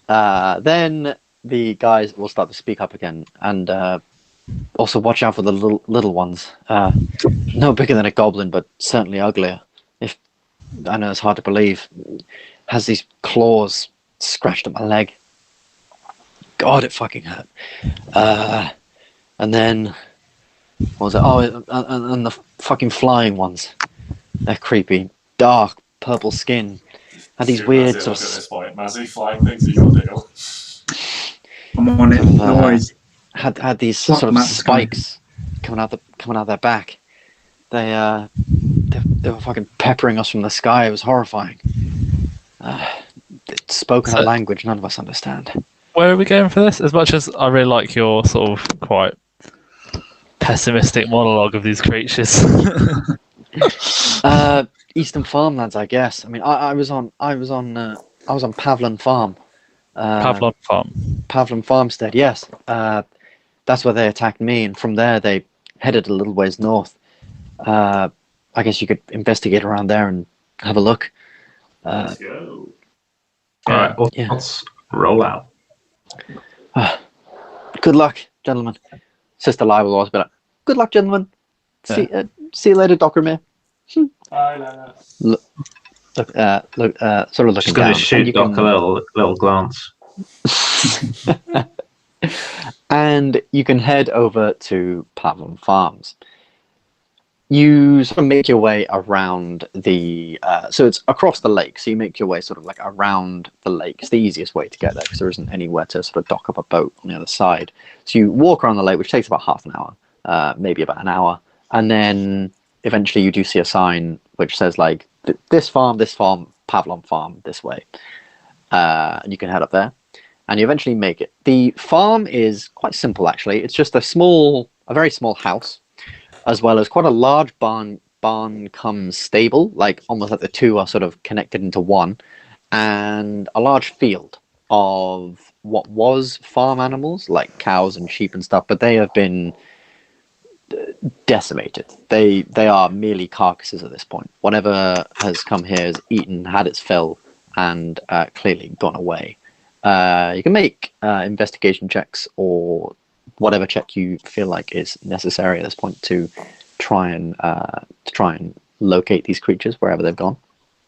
Then the guys will start to speak up again, and also watch out for the little ones. No bigger than a goblin, but certainly uglier. If I know it's hard to believe, has these claws scratched at my leg. God, it fucking hurt. And then, what was it? Oh, and the fucking flying ones. They're creepy. Dark, purple skin. Had these weird sort of... Look at this point. Mazzy, flying things are your deal. I'm on it. No worries. Had these Swap sort of map spikes coming out their back. They were fucking peppering us from the sky. It was horrifying. It's spoken a language none of us understand. Where are we going for this? As much as I really like your sort of quite pessimistic monologue of these creatures. Eastern farmlands, I guess. I mean, I was on Pavlon Farm. Pavlon Farm. Pavlon Farmstead, yes. That's where they attacked me, and from there they headed a little ways north. I guess you could investigate around there and have a look. Let's go. Alright, let's roll out. Good luck, gentlemen. Sister Lai will always be like, good luck, gentlemen. Yeah. See you later, Dokrumir. Bye, Lana. Sort of looking Just down. going to shoot Doc a little glance. And you can head over to Pavlon Farms. You sort of make your way around the... so it's across the lake, so you make your way sort of like around the lake. It's the easiest way to get there because there isn't anywhere to sort of dock up a boat on the other side. So you walk around the lake, which takes about half an hour, maybe about an hour. And then eventually you do see a sign which says like, this farm, Pavlon Farm, this way. And you can head up there. And you eventually make it. The farm is quite simple, actually. It's just a very small house, as well as quite a large barn cum stable, like almost like the two are sort of connected into one, and a large field of what was farm animals, like cows and sheep and stuff, but they have been decimated. They are merely carcasses at this point. Whatever has come here has eaten, had its fill, and clearly gone away. You can make investigation checks or whatever check you feel like is necessary at this point to try and locate these creatures wherever they've gone.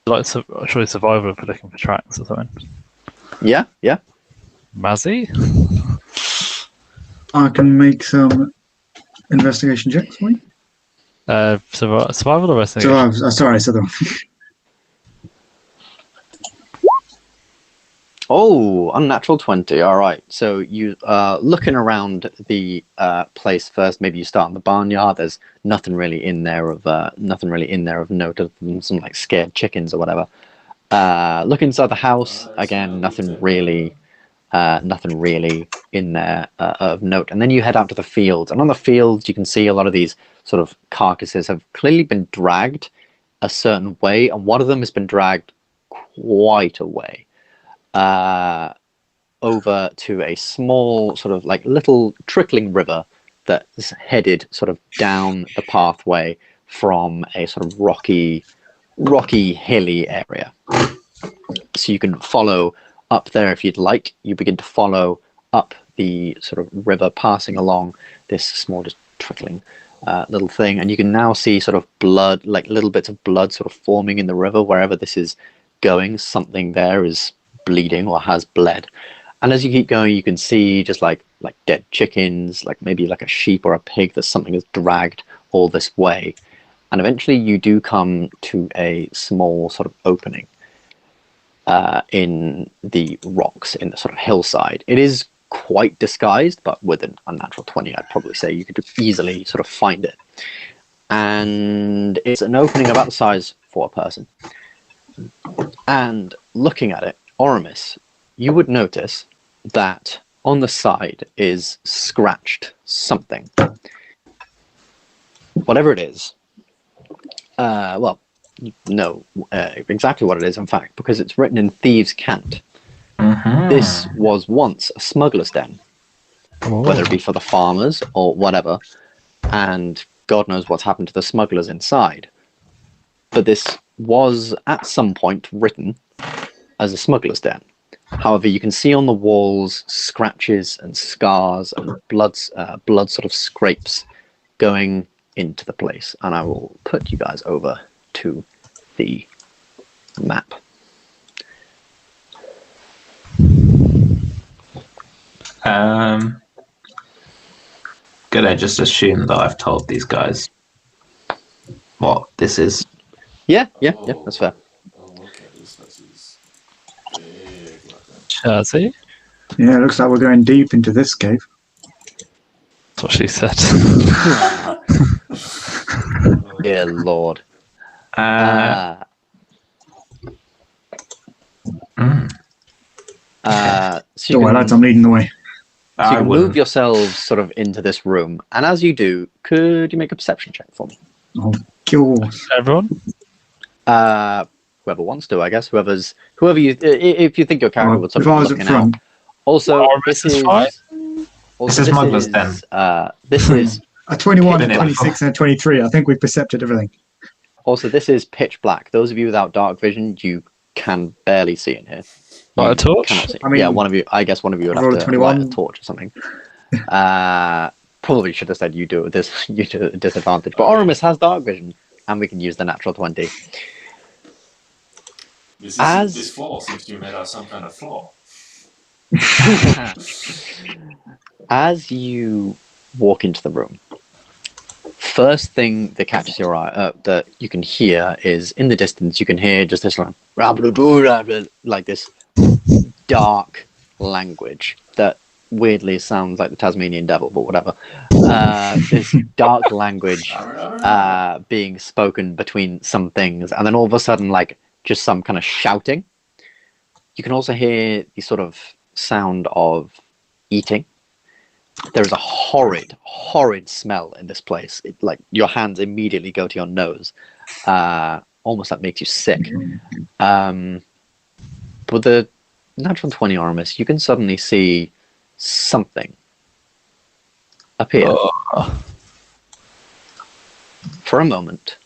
Like surely survival if we're looking for tracks or something. Yeah. Mazzy? I can make some investigation checks for you. Survival or investigation? Sorry, I said that wrong. Oh, unnatural 20. All right. So you looking around the place first. Maybe you start in the barnyard. There's nothing really in there of note, other than some like scared chickens or whatever. Look inside the house again. Nothing really in there of note. And then you head out to the fields. And on the fields, you can see a lot of these sort of carcasses have clearly been dragged a certain way, and one of them has been dragged quite a way. Over to a small sort of like little trickling river that is headed sort of down the pathway from a sort of rocky hilly area. So you can follow up there if you'd like. You begin to follow up the sort of river, passing along this small just trickling little thing, and you can now see sort of blood, like little bits of blood sort of forming in the river wherever this is going. Something there is bleeding or has bled, and as you keep going you can see just like dead chickens, like maybe like a sheep or a pig that something has dragged all this way, and eventually you do come to a small sort of opening in the rocks in the sort of hillside. It is quite disguised, but with an unnatural 20 I'd probably say you could easily sort of find it, and it's an opening about the size for a person. And looking at it, Oramis, you would notice that on the side is scratched something. Whatever it is, well, you know exactly what it is, in fact, because it's written in Thieves' Cant. This was once a smuggler's den, whether it be for the farmers or whatever, and God knows what's happened to the smugglers inside. But this was at some point written as a smuggler's den. However, you can see on the walls scratches and scars and blood sort of scrapes going into the place. And I will put you guys over to the map. Gonna just assume that I've told these guys what this is. Yeah, that's fair. Oh, okay, this place is big. Chazzy? Yeah, it looks like we're going deep into this cave. That's what she said. Dear Lord. So you Don't worry, can, lads, I'm leading the way. so you can move yourselves sort of into this room, and as you do, could you make a perception check for me? Oh, course. Everyone? Whoever wants to, I guess. Whoever you, if you think your character would sort If of I be was at looking front, out. Also, Oramis this is is. fine. Also, This is Smuggler's Den. This is a 21, a Minute 26, and a 23. I think we've percepted everything. also this is pitch black. Those of you without dark vision, you can barely see in here. Light a torch? Cannot see. I mean, yeah, one of you. I guess one of you would roll have a to 21. light a torch or something. Probably should have said you do it with this. You do it at a disadvantage. But Oramis has dark vision, and we can use the natural 20. This floor seems to be made out of some kind of floor. As you walk into the room, first thing that catches your eye, that you can hear is in the distance. You can hear just this like this dark language that weirdly sounds like the Tasmanian devil, but whatever. This dark language being spoken between some things, and then all of a sudden, like just some kind of shouting. You can also hear the sort of sound of eating. There is a horrid smell in this place. Like your hands immediately go to your nose. Almost that makes you sick. But the natural 20 Oramis, you can suddenly see something appear for a moment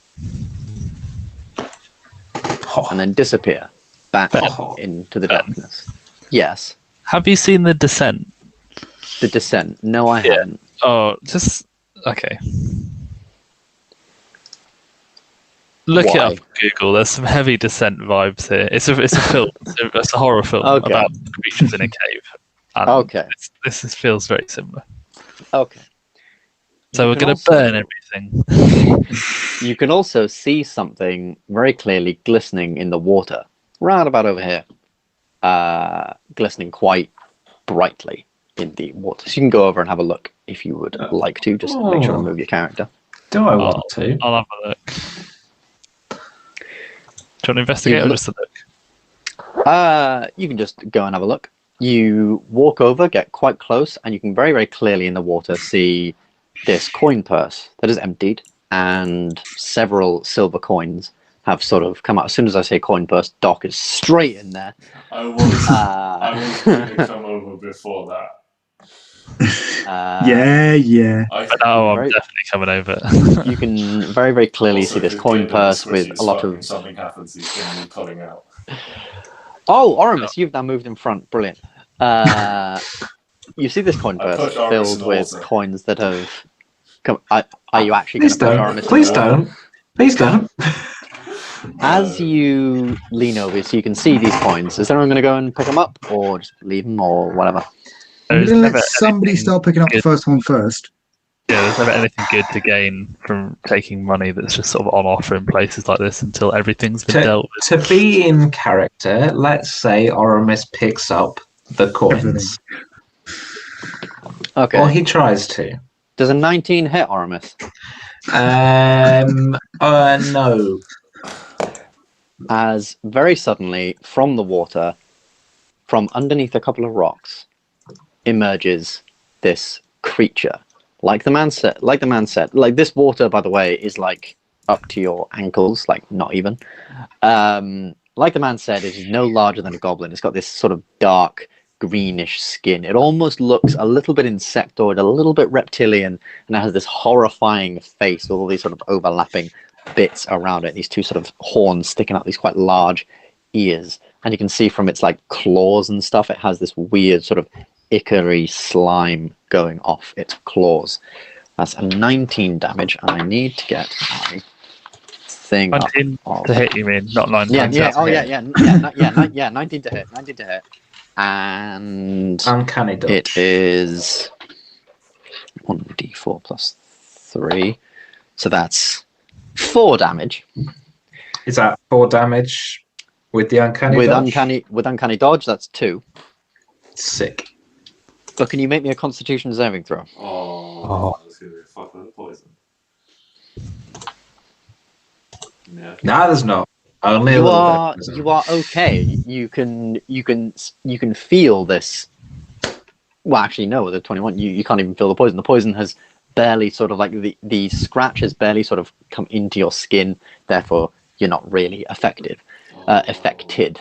and then disappear back into the darkness. Yes. Have you seen The Descent? The Descent. No, I haven't. Oh, just... Okay. Look it Why? up on Google. There's some heavy Descent vibes here. It's a film. It's a horror film about creatures in a cave. And Okay. This feels very similar. Okay. So we're going to burn everything. You can also see something very clearly glistening in the water, right about over here. Glistening quite brightly in the water. So you can go over and have a look if you would like to, just make sure to move your character. Do I want to? I'll have a look. Do you want to investigate or just a look? You can just go and have a look. You walk over, get quite close, and you can very, very clearly in the water see this coin purse that is emptied, and several silver coins have sort of come out. As soon as I say coin purse, Doc is straight in there. I was going to come over before that. Yeah. I'm Right. definitely coming over. You can very, very clearly see this coin purse with a lot of... Something happens, he's going to be pulling out. Oh, Oramis, you've now moved in front. Brilliant. You see this coin I purse put Oramis filled in with water. coins that have come... Are you actually going Please to put don't. Oramis in Please water? don't. Please don't. As you lean over so you can see these coins, is anyone going to go and pick them up, or just leave them, or whatever? I'm There's going to never let somebody anything start picking up the good. first one first. Yeah, there's never anything good to gain from taking money that's just sort of on offer in places like this until everything's been dealt with. To be in character, let's say Oramis picks up the coins. Everything. Okay. Or he tries to. Does a 19 hit Oramis? No. As very suddenly, from the water, from underneath a couple of rocks, emerges this creature. Like the man said, like this water, by the way, is like up to your ankles, like not even. Like the man said, it is no larger than a goblin. It's got this sort of dark greenish skin. It almost looks a little bit insectoid, a little bit reptilian, and it has this horrifying face with all these sort of overlapping bits around it. These two sort of horns sticking out, these quite large ears. And you can see from its like claws and stuff, it has this weird sort of ichor-y slime going off its claws. That's a 19 damage, and I need to get my thing up. 19 of- to hit, you mean? Not 9 Yeah, times. yeah, That's oh it. yeah, 19 to hit, 19 to hit. And Uncanny dodge. it is 1d4 plus 3. So that's 4 damage. Is that 4 damage with the uncanny With dodge? uncanny dodge, that's 2. Sick. But can you make me a Constitution saving throw? Oh. That's going to be a fuck with the poison. Yeah. No, there's not. Only a You little are bit. you are okay. You can feel this. Well, actually, no. With the 21, you can't even feel the poison. The poison has barely sort of like the scratch has barely sort of come into your skin. Therefore, you're not really affected. Affected.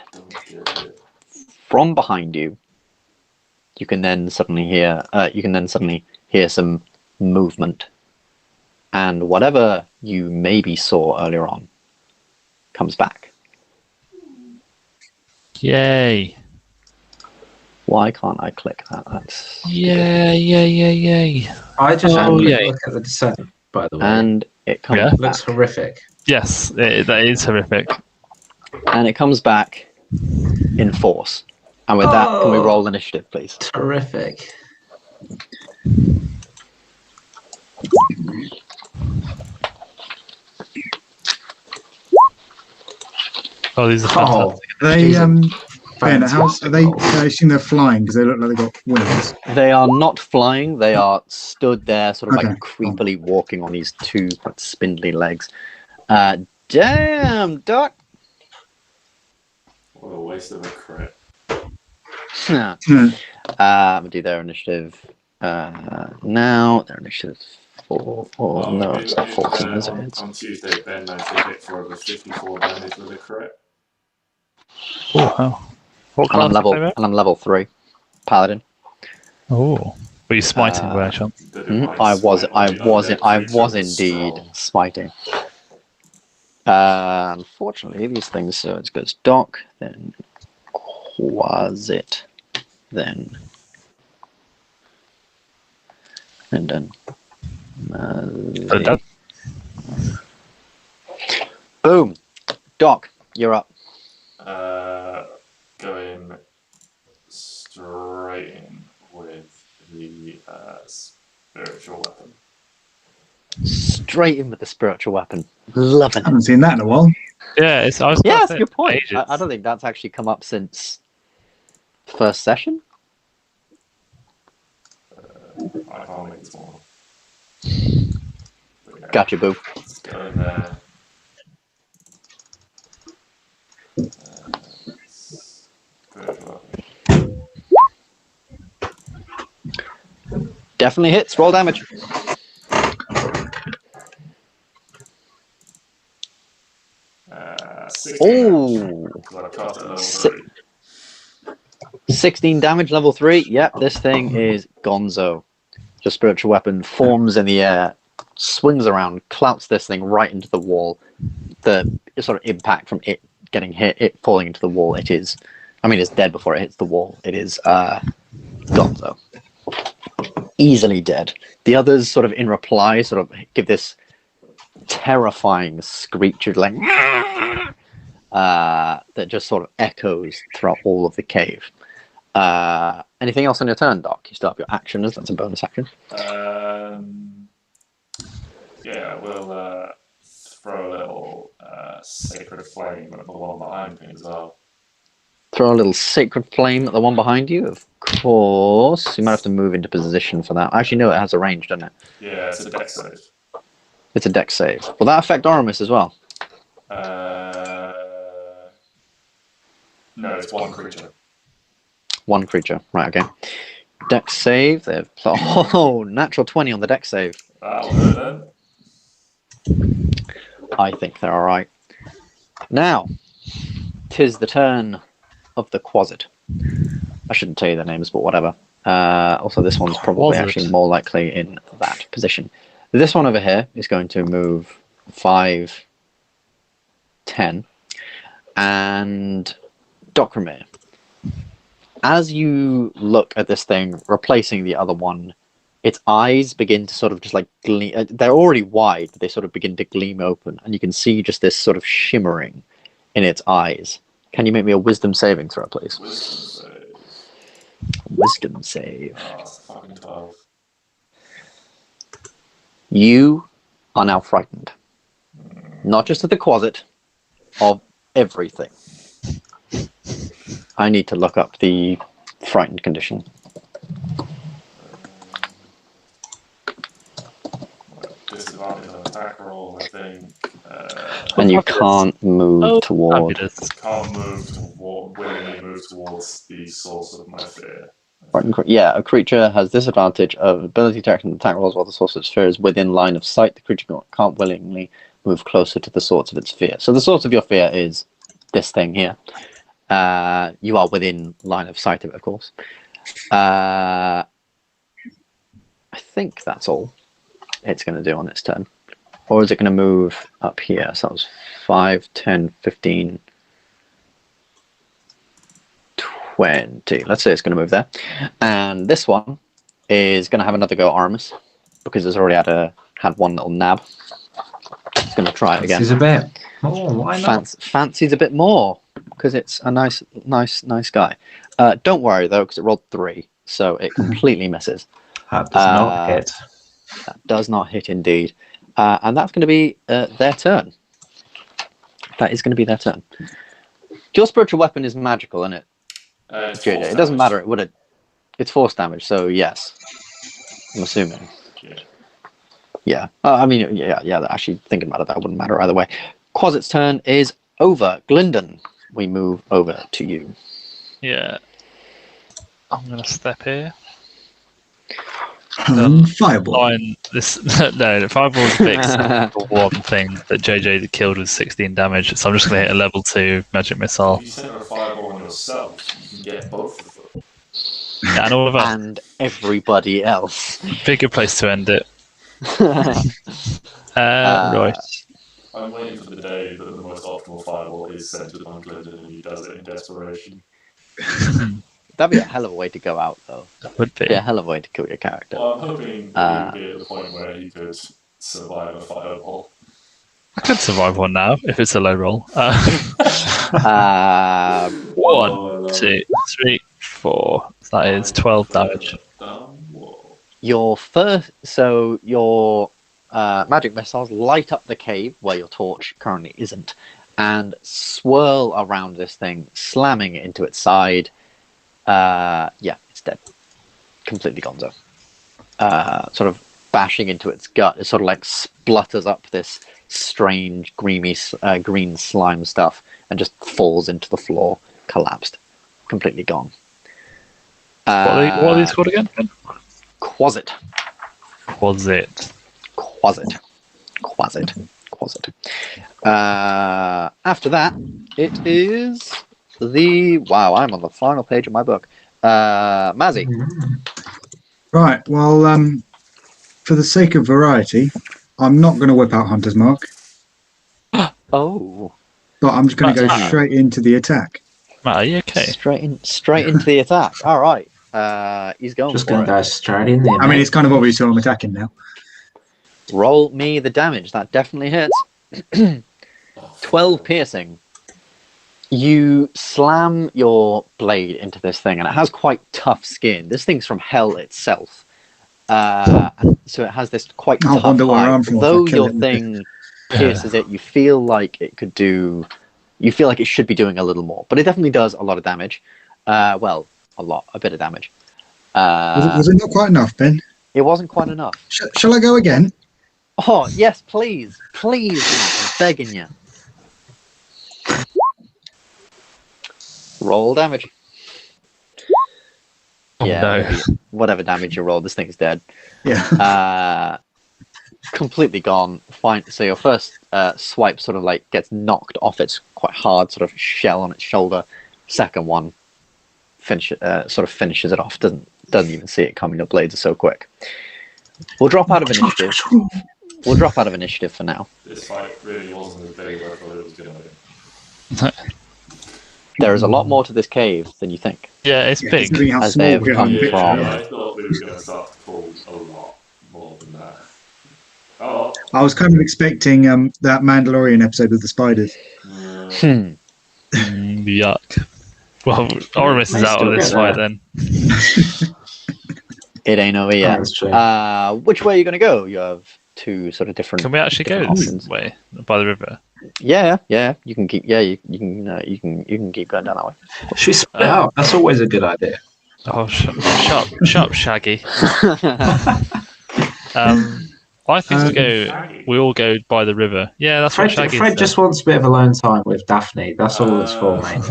From behind you, you can then suddenly hear some movement, and whatever you maybe saw earlier on comes back. Yay! Why can't I click that? That's Yay! I just had a quick yay. look at the descent, by the way. And it comes Yeah. It looks back. horrific. Yes, that is horrific. And it comes back in force. And with that, can we Oh. roll initiative, please? Terrific. Oh, these are Oh, fantastic. Are they, Ben, fantastic. are they? I assume they're flying because they look like they've got wings. They are not flying. They are stood there, sort of Okay, like creepily walking on these two quite spindly legs. Damn, Doc. What a waste of a crit. I'm Hmm. gonna do their initiative now. Their initiative 4. Oh, no, it's not 14, is it? On Tuesday, Ben managed to hit for over 54 damage with a crit. Oh, wow. What And I'm class level. are they? And I'm level 3, paladin. Oh, were you smiting by any chance? I was indeed smiting. Unfortunately, these things. So it goes Doc, then Quasit, then and then. Done. Boom, Doc, you're up. Going straight in with the spiritual weapon. Straight in with the spiritual weapon. Loving I it. haven't seen that in a while. Yeah, I was Yeah, about that's to a say, good point. ages. I don't think that's actually come up since first session. I can't make it smaller. But yeah, Gotcha, boo. let's go in there. Spiritual weapon. Definitely hits. Roll damage. 16 Oh, damage, 'cause I've cast it at level Si- 3. 16 damage, level 3. Yep, this thing is gonzo. Your spiritual weapon forms in the air, swings around, clouts this thing right into the wall. The sort of impact from it getting hit, it falling into the wall, it is. I mean, it's dead before it hits the wall. It is gonzo. Easily dead. The others, sort of in reply, sort of give this terrifying screech, like that just sort of echoes throughout all of the cave. Anything else on your turn, Doc? You still have your action, as that's a bonus action. Yeah, we'll throw a little sacred flame at the one behind me as well. Throw a little sacred flame at the one behind you, of course. You might have to move into position for that. Actually, no, it has a range, doesn't it? Yeah, it's a dex save. It's a dex save. Will that affect Oramis as well? No, it's one creature. One creature. Right, okay. Dex save. They've natural 20 on the dex save. That'll hurt then. I think they're alright. Now, 'tis the turn of the Quasit. I shouldn't tell you their names, but whatever. Also, this one's probably Quasit. actually more likely in that position. This one over here is going to move 5, 10, and Dokrumir. As you look at this thing, replacing the other one, its eyes begin to sort of just like gleam. They're already wide, but they sort of begin to gleam open, and you can see just this sort of shimmering in its eyes. Can you make me a wisdom saving throw, please? Wisdom save. Wisdom save. Oh, it's a fucking 12. You are now frightened. Not just of the closet, of everything. I need to look up the frightened condition. Disadvantage on attack roll, I think. And you can't move toward... Willingly move towards the source of my fear. Yeah, a creature has disadvantage of ability to act on attack rolls while the source of its fear is within line of sight. The creature can't willingly move closer to the source of its fear. So the source of your fear is this thing here. You are within line of sight of it, of course. I think that's all it's going to do on its turn. Or is it going to move up here? So that was 5, 10, 15, 20. Let's say it's going to move there. And this one is going to have another go at Oramis because it's already had one little nab. It's going to try it again. Fancies a bit. Oh, why not? Fancies a bit more because it's a nice guy. Don't worry though, because it rolled 3, so it completely misses. That does not hit. That does not hit indeed. And that's going to be their turn. That is going to be their turn. Your spiritual weapon is magical, isn't it? JJ, it doesn't matter. It's force damage, so yes. I'm assuming. Yeah. I mean, yeah. Actually, thinking about it, that wouldn't matter either way. Quasit's turn is over. Gylndan, we move over to you. Yeah. I'm going to step here. Fireball. The fireball's fixed. The one thing that JJ killed was 16 damage, so I'm just going to hit a level 2 magic missile. If you set a fireball on yourself, you can get both of them. Yeah, and all of us. And everybody else. Be a good place to end it. Right. I'm waiting for the day that the most optimal fireball is centered on Gylndan and he does it in desperation. That'd be a hell of a way to go out, though. Would be. Yeah, a hell of a way to kill your character. Well, I'm hoping that he would be at the point where he could survive a fireball. I could survive one now if it's a low roll. 1, 2, 3, 4. That is 12 damage. Your magic missiles light up the cave where your torch currently isn't, and swirl around this thing, slamming it into its side. It's dead. Completely gonzo. Sort of bashing into its gut. It sort of like splutters up this strange, green slime stuff and just falls into the floor, collapsed. Completely gone. What are these called again? Quasit. After that, it is wow, I'm on the final page of my book. Mazzy. Right, well, for the sake of variety, I'm not going to whip out Hunter's Mark. Oh. But I'm just going to go straight into the attack. Matt, are you okay? Straight into the attack. All right. He's going just for going it. to go straight in there. I mean, it's kind of obvious who I'm attacking now. Roll me the damage. That definitely hits. 12 piercing. You slam your blade into this thing, and it has quite tough skin. This thing's from hell itself. So it has this quite tough hide. Though your thing pierces it, you feel like it could do... You feel like it should be doing a little more. But it definitely does a lot of damage. A bit of damage. Was it not quite enough, Ben? It wasn't quite enough. Shall I go again? Oh, yes, please. Please, I'm begging you. Roll damage. No. Whatever damage you roll, this thing's dead. Yeah. Completely gone. Fine. So your first swipe sort of like gets knocked off its quite hard sort of shell on its shoulder. Second one sort of finishes it off. Doesn't even see it coming. The blades are so quick. We'll drop out of initiative. For now. This fight really wasn't as big as I thought it was going to be. There is a lot more to this cave than you think. Yeah, it's big. As they have come from. I thought we were going to start to pull a lot more than that. Oh. I was kind of expecting that Mandalorian episode with the spiders. Yuck. Well, Oramis is out of this fight then. It ain't over yet. That's true. Which way are you going to go? You have two sort of different. Can we actually go different this options. way by the river? Yeah. You can keep. Yeah, you can keep going down that way. Should we split up? That's always a good idea. Oh, shut up, Shaggy. I think we all go by the river. Yeah, that's what Shaggy Fred said. just wants a bit of alone time with Daphne. That's all it's for, mate.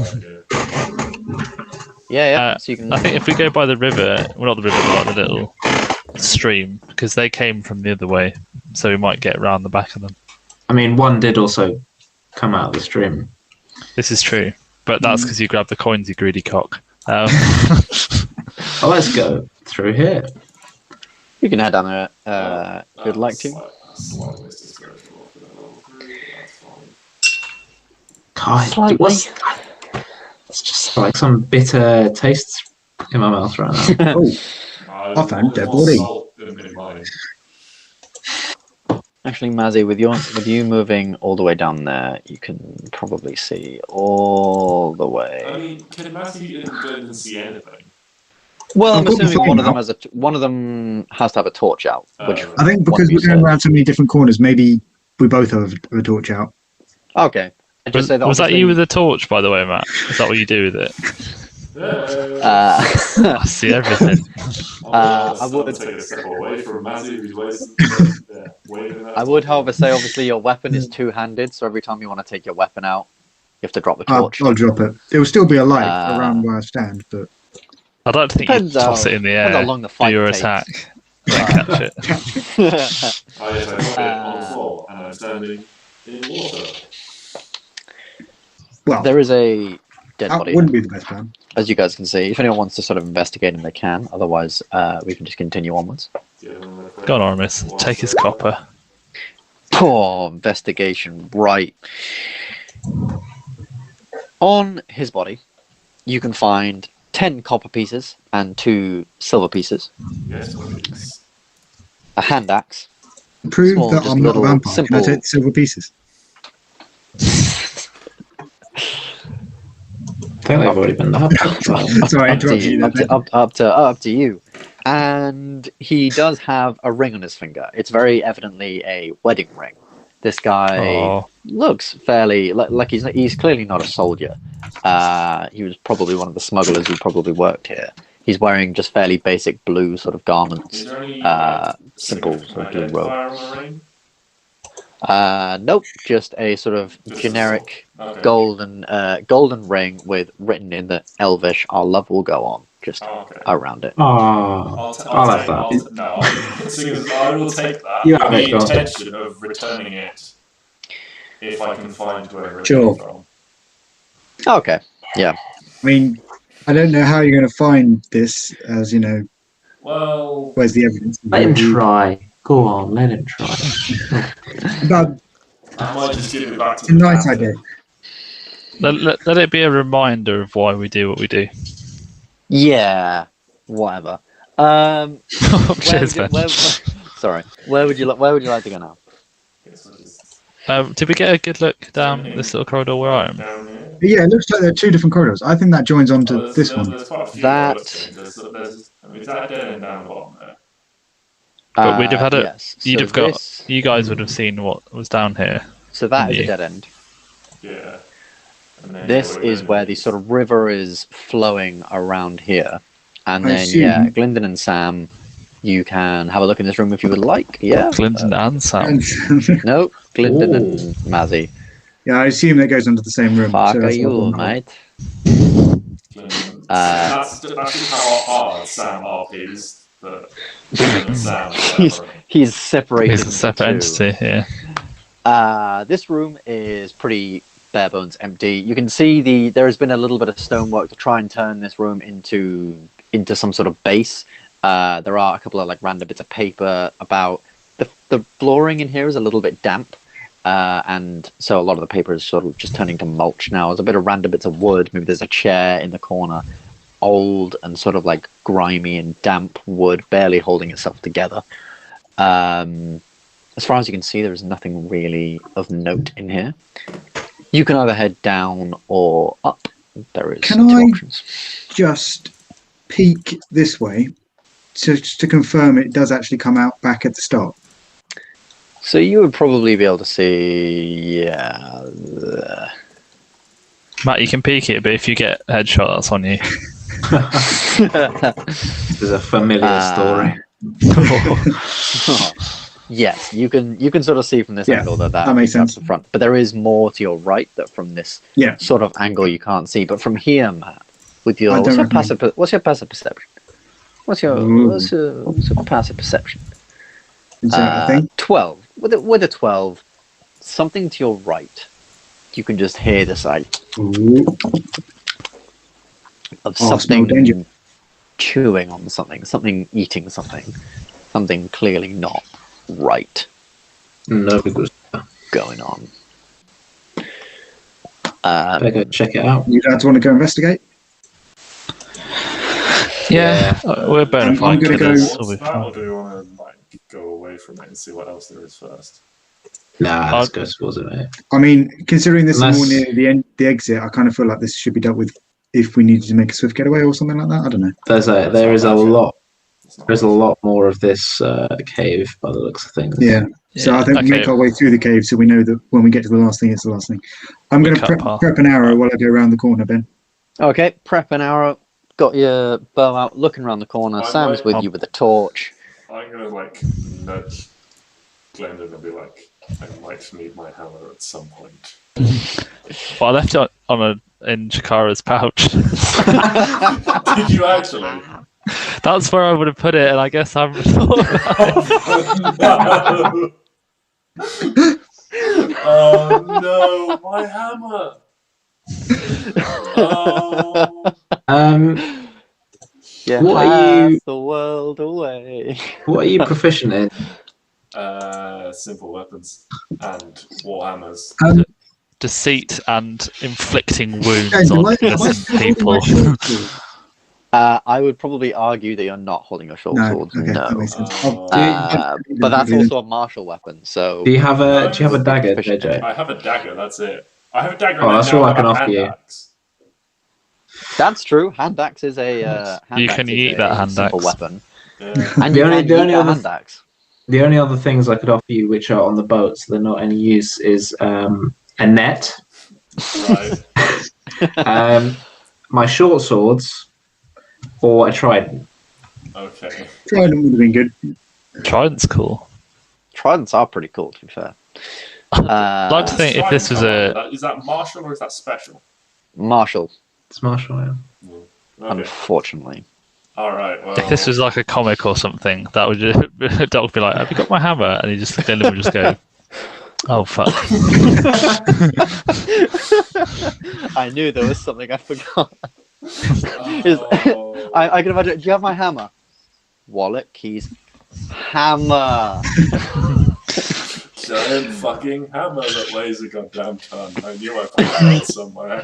Yeah. So you can. I think if we go by the river, well, not the river, but like the little stream, because they came from the other way, so we might get round the back of them. I mean, one did also come out of the stream. This is true, but that's because you grabbed the coins, you greedy cock. Well, let's go through here. You can head down there if you'd like to. God, it's just like some bitter tastes in my mouth right now. Oh, I found dead body. Actually, Mazzy, with you moving all the way down there, you can probably see all the way. I mean, can Mazzy and Gylndan see anything? Well, I'm I've got assuming my one of phone them one of them has to have a torch out. Which I think because we're going around so many different corners, maybe we both have a torch out. Okay. I just say that Was that obviously- you with the torch, by the way, Matt? Is that what you do with it? I see everything. I would take a step away from Mazzy, who's waving that. I would, however, say obviously your weapon is two-handed, so every time you want to take your weapon out, you have to drop the torch. I'll drop it. There will still be a light around where I stand, but I'd like to think you toss it in the depends air, how long the do fight your takes. attack, and then catch it. Oh, yes, I got it on the floor, and I'm standing in water. well, There is a dead that body, wouldn't be the best plan. as you guys can see. If anyone wants to sort of investigate, and they can. Otherwise, we can just continue onwards. Go on, Oramis. Take his copper. Poor investigation, right. On his body, you can find 10 copper pieces and 2 silver pieces, Yes, please. a hand axe. Prove Small, that just I'm not a little, vampire. Can I simple- take the silver pieces? I think they've already been done. Sorry, I Up to interrupted you. you, there. up to you. And he does have a ring on his finger. It's very evidently a wedding ring. This guy Oh, looks fairly like he's clearly not a soldier. He was probably one of the smugglers who probably worked here. He's wearing just fairly basic blue sort of garments. Is there any Simple sort of blue robe. identifier on the ring? Nope, just a sort of Just a generic Okay. golden ring with written in the Elvish, "Our love will go on," just Oh, okay. around it. Oh, I'll have take that. No, seeing as I will take that You with have the it, go on. intention of returning it if I can find whoever it Sure. came from. Okay, yeah. I mean, I don't know how you're going to find this, as you know, Well, where's the evidence? let him try. Go on, let him try. About I might just give it back to a the nice captain. idea. let it be a reminder of why we do what we do. Yeah, whatever. Where Cheers, would Ben. you, sorry, where would you like to go now? Yes, I just- Did we get a good look down this little corridor where I am? down here. Yeah, it looks like there are two different corridors. I think that joins onto Oh, this one. There's quite a few That- corridors. I mean, is that dead end down the bottom there? But we'd have had yes. You'd So have got. this- You guys would have seen what was down here. So that is a Yeah. dead end. Yeah. And then, This is where the sort of river is flowing around here. And I then, assume- yeah, Glyndon and Sam, you can have a look in this room if you would like. Yeah. Glyndon and Sam. And, No, Glyndon Ooh. and Mazzy. yeah, I assume that goes onto the same room. Fuck so are that's you, not wrong. mate? that's just how hard Sam RPs, but Sam. He's separated. It's a separate into two. entity. Yeah. This room is pretty bare bones empty. You can see there has been a little bit of stonework to try and turn this room into some sort of base. There are a couple of like random bits of paper about the flooring in here is a little bit damp. And so a lot of the paper is sort of just turning to mulch now. There's a bit of random bits of wood. Maybe there's a chair in the corner, old and sort of like grimy and damp wood, barely holding itself together. As far as you can see, there is nothing really of note in here. You can either head down or up there is Can two I- options. Just peek this way to confirm it does actually come out back at the start. So you would probably be able to see, yeah. Matt, you can peek it, but if you get headshot, that's on you. This is a familiar story. Yes, you can sort of see from this Yeah, angle that that makes that's sense. the front. But there is more to your right that from this Yeah. sort of angle you can't see. But from here, Matt, with your I don't what's your passive perception? What's your passive perception? Is that a thing? 12. With a 12, something to your right, you can just hear this like Ooh. of Oh, something smell danger. chewing on something eating something clearly not right No, because going on. better go check it out. You guys want to go investigate? Yeah, we're bona I'm fide gonna go- killers. What's We'll be that, or fine. do we want to like go away from it and see what else there is first? Nah, let's go towards it, mate. I mean, considering this is more Unless- near the exit, I kind of feel like this should be dealt with if we needed to make a swift getaway or something like that. I don't know. There is a lot. It's not There's a lot more of this cave by the looks of things. Yeah. So I think we make our way through the cave so we know that when we get to the last thing, it's the last thing. I'm We going to cut past. prep an arrow while I go around the corner, Ben. Okay, prep an arrow. Got your bow out, looking around the corner. I'm Sam's like- with you with a torch. I'm gonna like nudge Gylndan and be like, I might need my hammer at some point. Well, I left it in Chikara's pouch. Did you actually? That's where I would have put it, and I guess I'm. Oh no, my hammer! Oh, Yeah, What are you- the world away. What are you proficient in? simple weapons and warhammers. Deceit and inflicting wounds Guys, am on I innocent holding my people. short sword? I would probably argue that you're not holding a short No, sword. okay, that No. makes sense. But that's also a martial weapon, so Do you have a dagger, Proficient. JJ? I have a dagger, that's it. I have a dagger Oh, and that's now all I have can a offer hand you. axe. that's true. Hand axe is a You can eat that hand simple axe. weapon, Yeah. and The you only- can the eat only that other- hand axe. The only other things I could offer you, which are on the boat, so they're not any use, is a net, Right. my short swords, or a trident. Okay. Trident would have been good. Trident's cool. Tridents are pretty cool, to be fair. I'd like to think if this was a. Is that martial or is that special? martial, It's martial, yeah. Okay. unfortunately. Alright, well. If this was like a comic or something, that would just Doc would be like, "Have you got my hammer?" And he just Gylndan would just go, "Oh fuck!" I knew there was something I forgot. Oh. I can imagine. Do you have my hammer? Wallet, keys, hammer. Giant fucking hammer that weighs a goddamn ton. I knew I put that somewhere.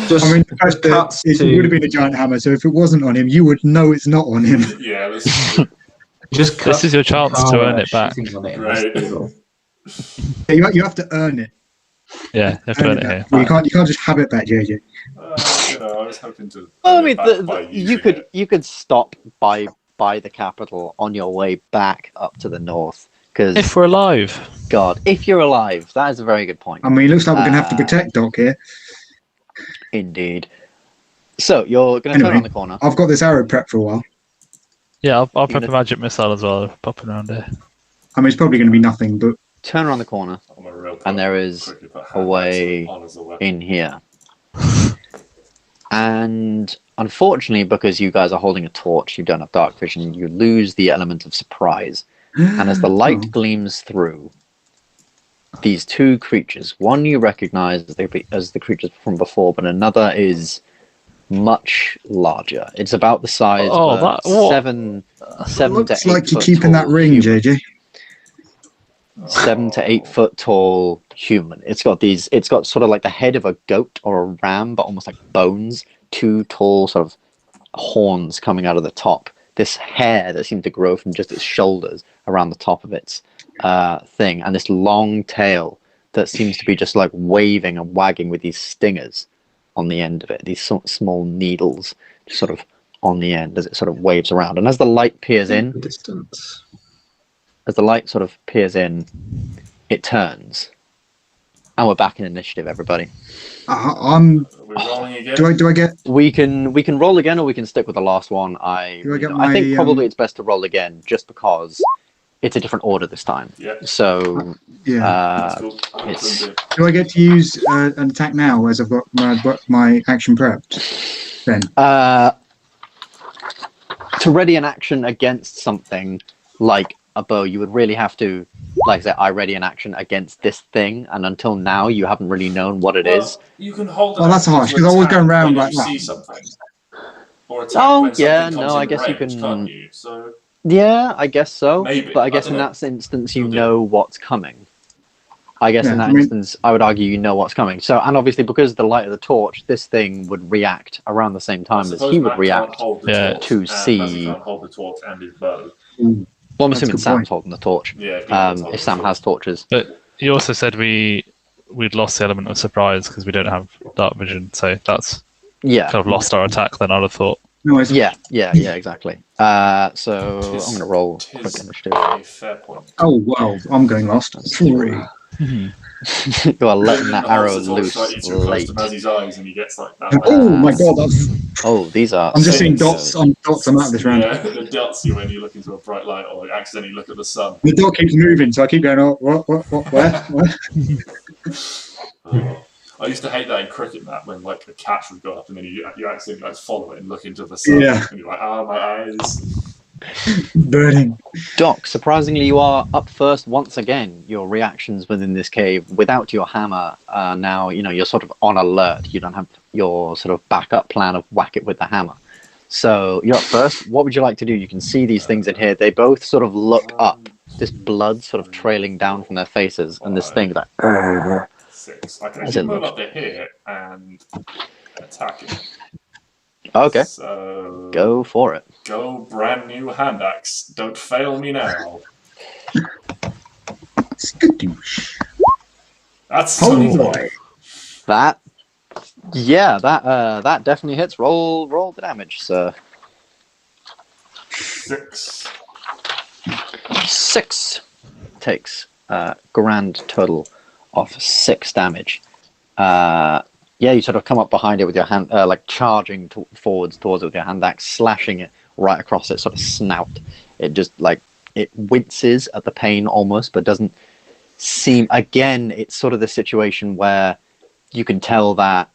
Just, I mean, the fact that cuts it to- would have been a giant hammer, so if it wasn't on him, you would know it's not on him. Yeah, this is true. just cut This is your chance to power earn it back. shooting on it in Right. this table. You have to earn it. Yeah, you have to earn it here. Well, you can't just have it back, JJ. I was hoping to. Well, I earn mean, it back by you using it. could stop by the capital on your way back up to the north. Because If we're alive, God, if you're alive, that is a very good point. I mean, it looks like we're going to have to protect Doc here. Indeed. So you're going to turn Anyway. around the corner. I've got this arrow prepped for a while. yeah, I'll prep Even a magic missile as well, popping around here. I mean, it's probably going to be nothing, but Turn around the corner I'm a real and there is quickly put a way hand axe on as a weapon. in here. And unfortunately, because you guys are holding a torch, you don't have dark vision, you lose the element of surprise. And as the light Oh. gleams through, these two creatures, one you recognize as the creatures from before, but another is much larger. It's about the size Oh, of that- a what? seven to looks 8 like you're foot keeping that tall ring, human. JJ. 7 to 8 foot tall human. It's got sort of like the head of a goat or a ram, but almost like bones. Two tall sort of horns coming out of the top. This hair that seemed to grow from just its shoulders around the top of its thing, and this long tail that seems to be just like waving and wagging with these stingers on the end of it. These small needles, just sort of on the end as it sort of waves around. And as the light peers in, Distance. as the light sort of peers in, it turns. And we're back in initiative, everybody. I'm. We're rolling again. Do I get? We can roll again, or we can stick with the last one. I think probably it's best to roll again, just because it's a different order this time. Yeah. So Yeah. That's cool. it's Do I get to use an attack now, as I've got my action prepped? Then. To ready an action against something like a bow, you would really have to, like I said, I ready an action against this thing, and until now you haven't really known what it is. You can hold. Oh, that's harsh, because I was going round like that. See something. Or attack Oh, when yeah, something no, comes I in guess you range, can- can't you? So Yeah, I guess so. Maybe, But I I guess don't in know. that instance you You'll do. know what's coming. I guess Yeah, in that I mean- instance, I would argue you know what's coming. So, and obviously because of the light of the torch, this thing would react around the same I time as suppose he would Matt react. can't hold the Yeah. torch, To and see- Mazzy can't hold the torch and his bow. Well, I'm That's a assuming good Sam's point. holding the torch. Yeah. If Sam has torches. But you also said we'd lost the element of surprise because we don't have dark vision, so that's Yeah. kind of lost our attack. Then I'd have thought. No, it's Yeah, exactly. So I'm going to roll quick Tis initiative. a fair point. Oh well, I'm going last. 3. You are letting that Holds arrow the torch loose slightly too close late. to Mazzy's eyes, and he gets like that. Oh my god, that's. Oh, these are. I'm just seeing so- dots on dots on that this round. Yeah, it dots you when you look into a bright light or accidentally look at the sun. The dot keeps moving, so I keep going. Oh, what, where? I used to hate that in cricket, Matt, when like a catch would go up and then you accidentally like follow it and look into the sun, Yeah. and you're like, my eyes. Burning. Doc, surprisingly, you are up first once again. Your reactions within this cave, without your hammer, now you're sort of on alert. You don't have your sort of backup plan of whack it with the hammer. So you're up first. What would you like to do? You can see these things in here. They both sort of look up. This blood sort of trailing down from their faces, and this thing like. 6. I can As actually it move looks. up to here and attack it. Okay, So go for it. go brand new hand axe. Don't fail me now. Skadoosh. That's Oh 24. boy. That definitely hits. Roll the damage, sir. 6. 6 takes grand total of 6 damage. You sort of come up behind it with your hand, like charging forwards towards it with your hand axe, slashing it right across its sort of snout. It just like it winces at the pain almost, but doesn't seem. Again, it's sort of the situation where you can tell that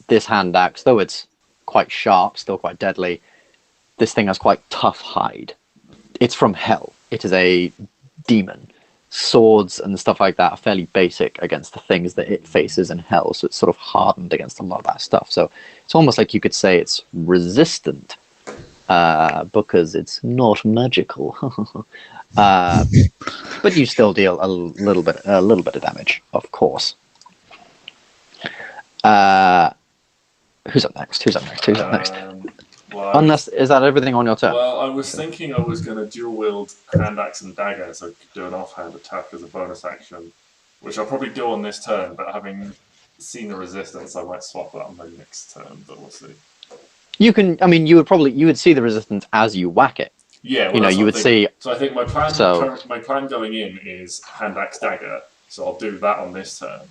this hand axe, though it's quite sharp, still quite deadly, this thing has quite tough hide. It's from hell. It is a demon. Swords and stuff like that are fairly basic against the things that it faces in hell, so it's sort of hardened against a lot of that stuff. So it's almost like you could say it's resistant because it's not magical. But you still deal a little bit of damage, of course. Who's up next? Well, Unless, is that everything on your turn? well, I was thinking I was going to dual wield hand axe and dagger, so I could do an offhand attack as a bonus action, which I'll probably do on this turn. But having seen the resistance, I might swap that on my next turn. But we'll see. You can. I mean, you would see the resistance as you whack it. Yeah, well, You know, that's you what would I'm thinking. see. So I think my plan, So- my plan going in is hand axe dagger. So I'll do that on this turn,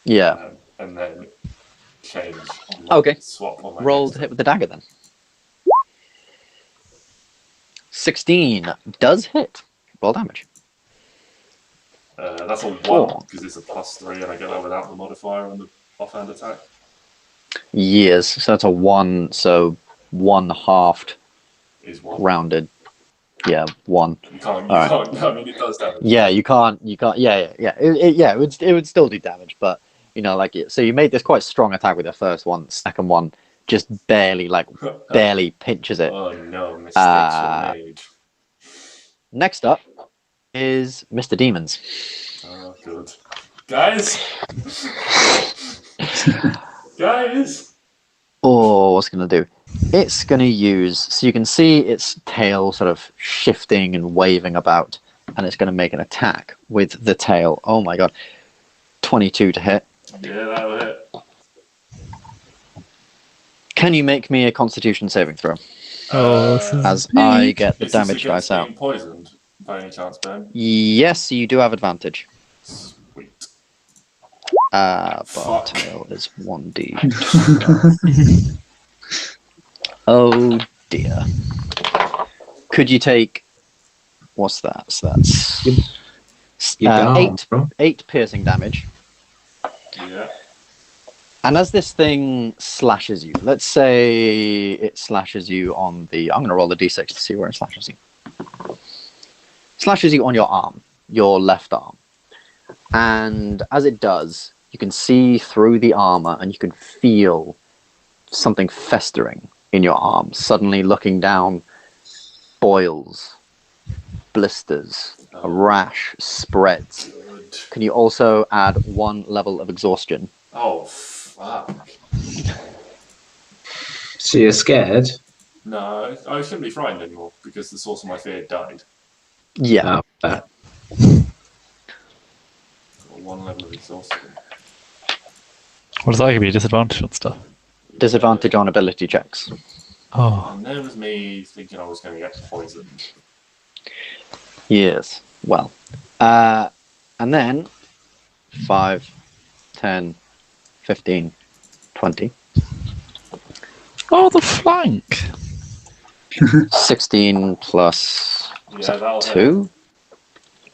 Yeah. and then change. On my, Okay. Swap on my Roll next to hit with the dagger then. 16 does hit. Roll damage. That's a 1 Four. because it's a +3, and I get that without the modifier on the offhand attack. Yes, so that's a 1. So 1 halved, Is 1. rounded. Yeah, 1. You can't. All right. I mean, it does damage. Yeah, you can't. Yeah. It would still do damage, but like it. So you made this quite strong attack with the first one. Second one just barely pinches it. Oh no, mistakes were made. Next up is Mr. Demons. Oh, good. Guys! Guys! Oh, what's it going to do? It's going to use... So you can see its tail sort of shifting and waving about, and it's going to make an attack with the tail. Oh my god. 22 to hit. Yeah, that'll hit. Can you make me a Constitution saving throw? As I get the is this damage against dice out. being poisoned by any chance, Ben? Yes, you do have advantage. Sweet. But tail is 1d. Oh dear. Could you take... What's that? So that's... eight piercing damage. Yeah. And as this thing slashes you, let's say it slashes you on the... I'm going to roll the d6 to see where it slashes you. Slashes you on your arm, your left arm. And as it does, you can see through the armor and you can feel something festering in your arm. Suddenly looking down, boils, blisters, a rash spreads. Good. Can you also add 1 level of exhaustion? Oh, fuck. So you're scared? No, I shouldn't be frightened anymore because the source of my fear died. Yeah. Got 1 level of exhaustion. What does that give you? Disadvantage on stuff? Disadvantage on ability checks. Oh. And there was me thinking I was going to get poisoned. Yes. Well. And then 5, 10, 15, 20. Oh, the flank! 16 plus Yeah, that'll hit. 2?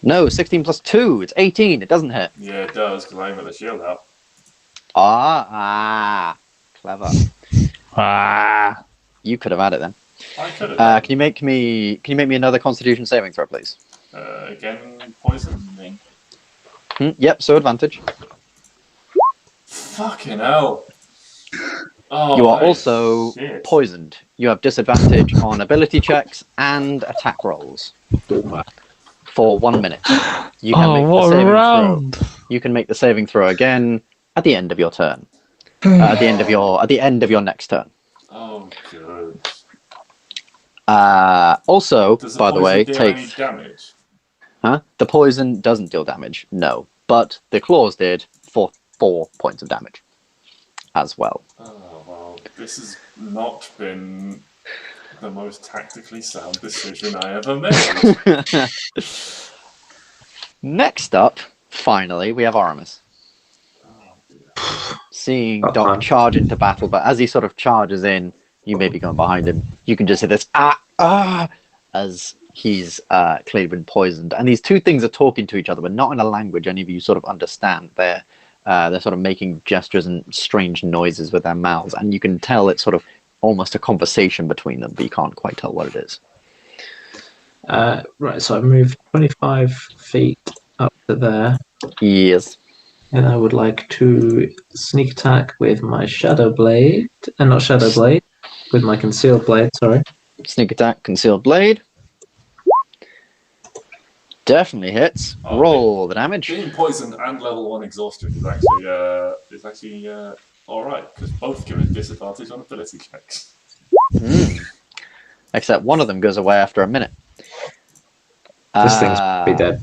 No, 16 plus 2. It's 18. It doesn't hit. Yeah, it does because I ain't got the shield out. Clever. Ah. You could have had it then. I could have. Can you make me another Constitution saving throw, please? Again, poisoning. Yep. So advantage. Fucking hell. Oh, You are that is also shit. poisoned. You have disadvantage on ability checks and attack rolls for 1 minute. You can make the what a saving round! throw. You can make the saving throw again at the end of your turn. At the end of your next turn. Oh, good. Also, Does the by the poison way, deal any take damage? the poison doesn't deal damage. No, but the claws did for 4 points of damage as well. Oh, well, this has not been the most tactically sound decision I ever made. Next up, finally, we have Oramis. Seeing Doc charge into battle, but as he sort of charges in, you may be going behind him. You can just hear this as he's clearly been poisoned. And these two things are talking to each other, but not in a language any of you sort of understand. They're sort of making gestures and strange noises with their mouths, and you can tell it's sort of almost a conversation between them, but you can't quite tell what it is. Right, so I've moved 25 feet up to there. Yes. And I would like to sneak attack with my Shadow Blade. Not Shadow Blade, with my Concealed Blade, sorry. Sneak attack, concealed blade. Definitely hits. Oh, Roll the damage. Being poisoned and level 1 exhaustion is actually alright, because both give it disadvantage on ability checks. Except one of them goes away after a minute. This thing's pretty dead.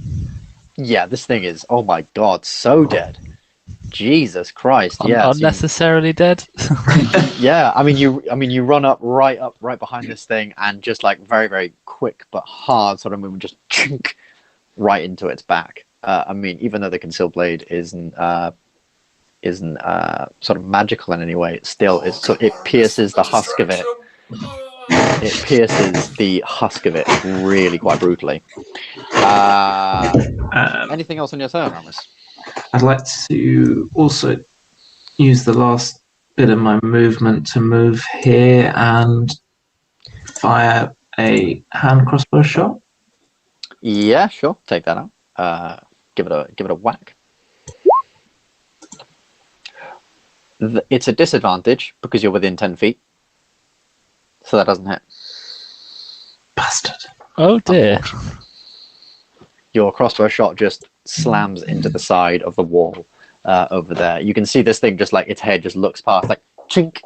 Yeah, this thing is, oh my god, so dead. Jesus Christ, yeah. Unnecessarily dead. Yeah, I mean you run up right behind this thing and just like very, very quick but hard sort of movement, just chink right into its back. I mean, even though the concealed blade isn't sort of magical in any way, it pierces the husk of it. It pierces the husk of it really quite brutally. Anything else on your turn, Oramis? I'd like to also use the last bit of my movement to move here and fire a hand crossbow shot. Yeah, sure. Take that out. Give it a whack. It's a disadvantage because you're within 10 feet. So that doesn't hit. Bastard. Oh dear. Your crossbow shot just slams into the side of the wall over there. You can see this thing just like its head just looks past, like chink,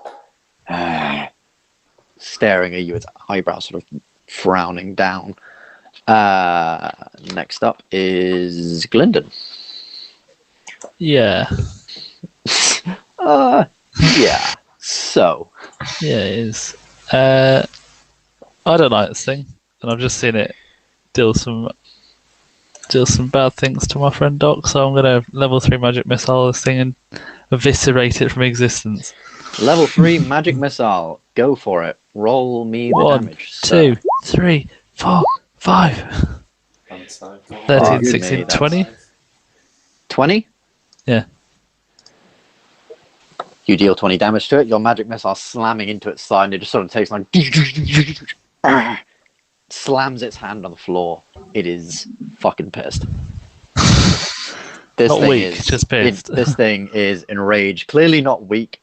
staring at you, its eyebrows sort of frowning down. Next up is Gylndan. Yeah. Yeah. So Yeah, it is. I don't like this thing, and I've just seen it deal some bad things to my friend Doc. So I'm gonna level 3 magic missile this thing and eviscerate it from existence. Level 3 magic missile. Go for it. Roll me the 1, damage. 2, 3, 4, 5. 13, 16, 20. 20? Yeah. You deal 20 damage to it. Your magic missile slamming into its side, and it just sort of takes like slams its hand on the floor. It is fucking pissed. This Not thing weak, is just pissed. This thing is enraged. Clearly not weak.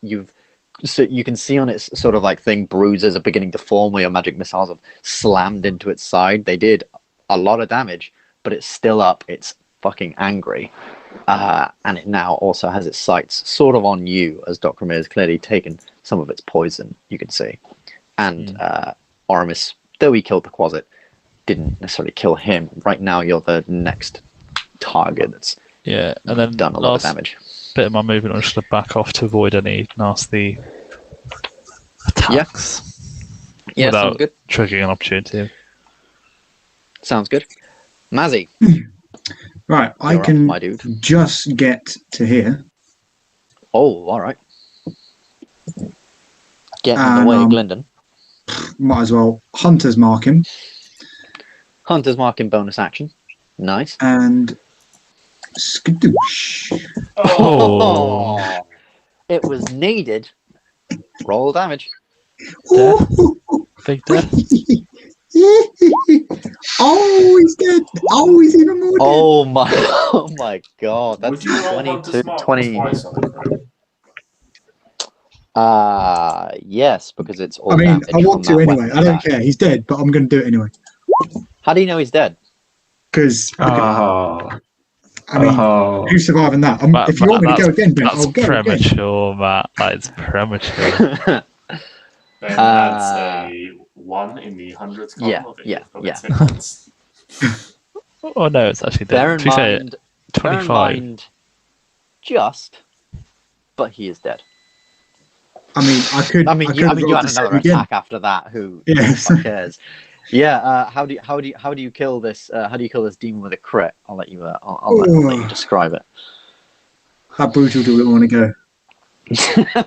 So you can see on its sort of like thing bruises are beginning to form where your magic missiles have slammed into its side. They did a lot of damage, but it's still up. It's fucking angry. And it now also has its sights sort of on you, as Dokrumir has clearly taken some of its poison, you can see. And Oramis, though he killed the Quasit, didn't necessarily kill him. Right now you're the next target that's and then done a lot of damage. Bit of my movement, I'm just going to back off to avoid any nasty attacks. Yeah, without sounds good. triggering an opportunity. Sounds good. Mazzy. Right, I You're up, can my dude. just get to here. Oh, alright. Get in the way, Gylndan. Might as well Hunter's Mark him. Hunter's marking bonus action. Nice. And skadoosh. Oh, it was needed. Roll damage. Big death. Oh, he's dead. Oh, he's even more dead. Oh my god. That's Would you not want to 22, smart 20. twice on the crit? Yes, because it's all I mean, damage I want from to that anyway. weapon I don't attack. care. He's dead, but I'm going to do it anyway. How do you know he's dead? Because, Oh, I mean, who's surviving that? If you want me to go again, Ben, that's I'll go again. premature, Matt. That is premature. Ben adds a 1 in the hundreds column Yeah, of it. yeah, of yeah. its hit points. Oh no, it's actually dead. Bear in To be fair, mind, 25. just, but he is dead. I mean, I could. I mean, you rolled had the same another again. attack after that. Who Yes. fuck cares? Yeah. How do you kill this? How do you kill this demon with a crit? I'll let you. I'll let you describe it. How brutal do we want to go?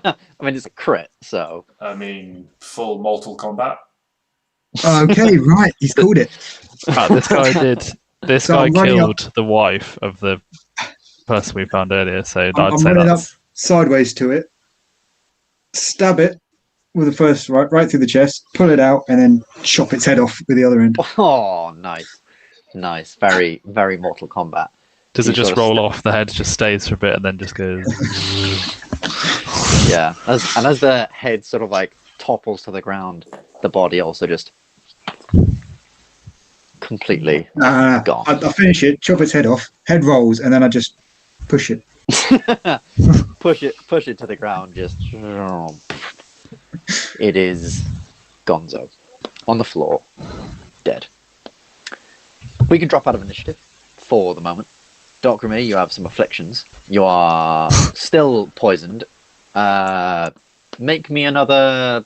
I mean, it's a crit, so. I mean, full mortal combat. Okay, right. He's called it. This guy did. This So guy I'm running killed the wife of the person we found earlier. So I'd I'm say running up that's sideways to it, stab it with the first right through the chest, pull it out, and then chop its head off with the other end. Oh, nice. Very, very Mortal Kombat. Does You it just sort of roll off? The head just stays for a bit and then just goes. Yeah, as the head sort of like topples to the ground, the body also just completely gone. I finish it, chop its head off, head rolls, and then I just push it. push it to the ground. Just it is gonzo on the floor, dead. We can drop out of initiative for the moment. Dokrumir, you have some afflictions. You are still poisoned. Make me another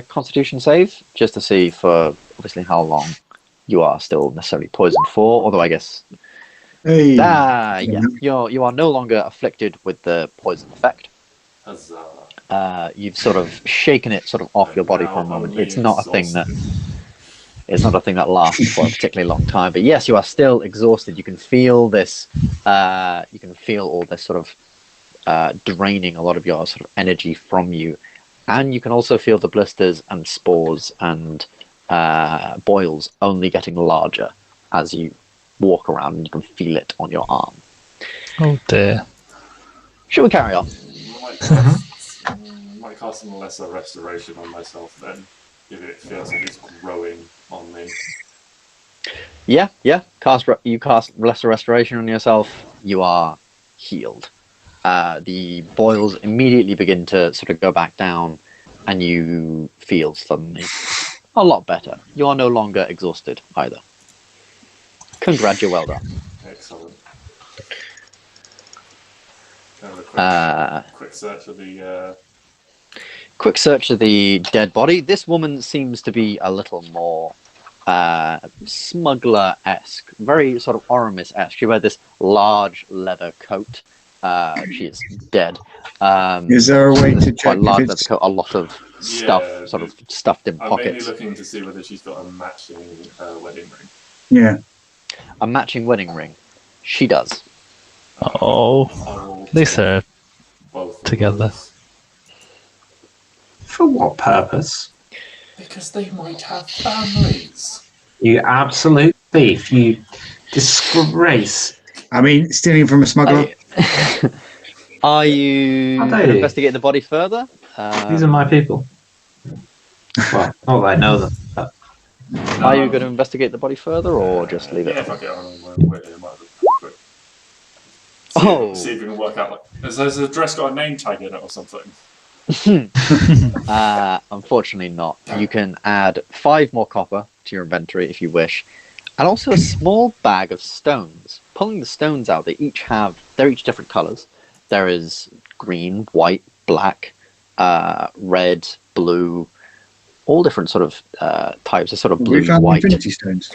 Constitution save, just to see for obviously how long you are still necessarily poisoned for. Although I guess, Hey. yeah, you are no longer afflicted with the poison effect. Huzzah. You've sort of shaken it sort of off your body for a moment. It's not a thing that lasts for a particularly long time. But yes, you are still exhausted. You can feel this. You can feel all this sort of draining a lot of your sort of energy from you, and you can also feel the blisters and spores and boils only getting larger as you walk around, and you can feel it on your arm. Oh dear. Should we carry on? Might cast some lesser restoration on myself then, if it feels like it's growing on me. Yeah. You cast lesser restoration on yourself. You are healed. The boils immediately begin to sort of go back down, and you feel suddenly a lot better. You are no longer exhausted either. Well done. Excellent. Kind of a quick search of the. Quick search of the dead body. This woman seems to be a little more smuggler-esque, very sort of Oramis-esque. She wears this large leather coat. She is dead. Is there a way to check quite large if leather it's... coat, a lot of stuff, sort of stuffed in I'm pockets. mainly looking to see whether she's got a matching wedding ring. Yeah. A matching wedding ring. She does. Oh, they are Both together. For what purpose? Because they might have families. You absolute thief! You disgrace! I mean, stealing from a smuggler. Are you Are going to they? investigate the body further? These are my people. Well, not that I know them. But Are you going to investigate the body further, or just leave it? Yeah, fuck it. It might be quick. See if we can work out. Like, has the dress got a name tag in it or something? Unfortunately not. You can add 5 more copper to your inventory if you wish, and also a small bag of stones. Pulling the stones out, they're each different colours. There is green, white, black, red, blue, all different sort of types of sort of blue, We found white, infinity stones.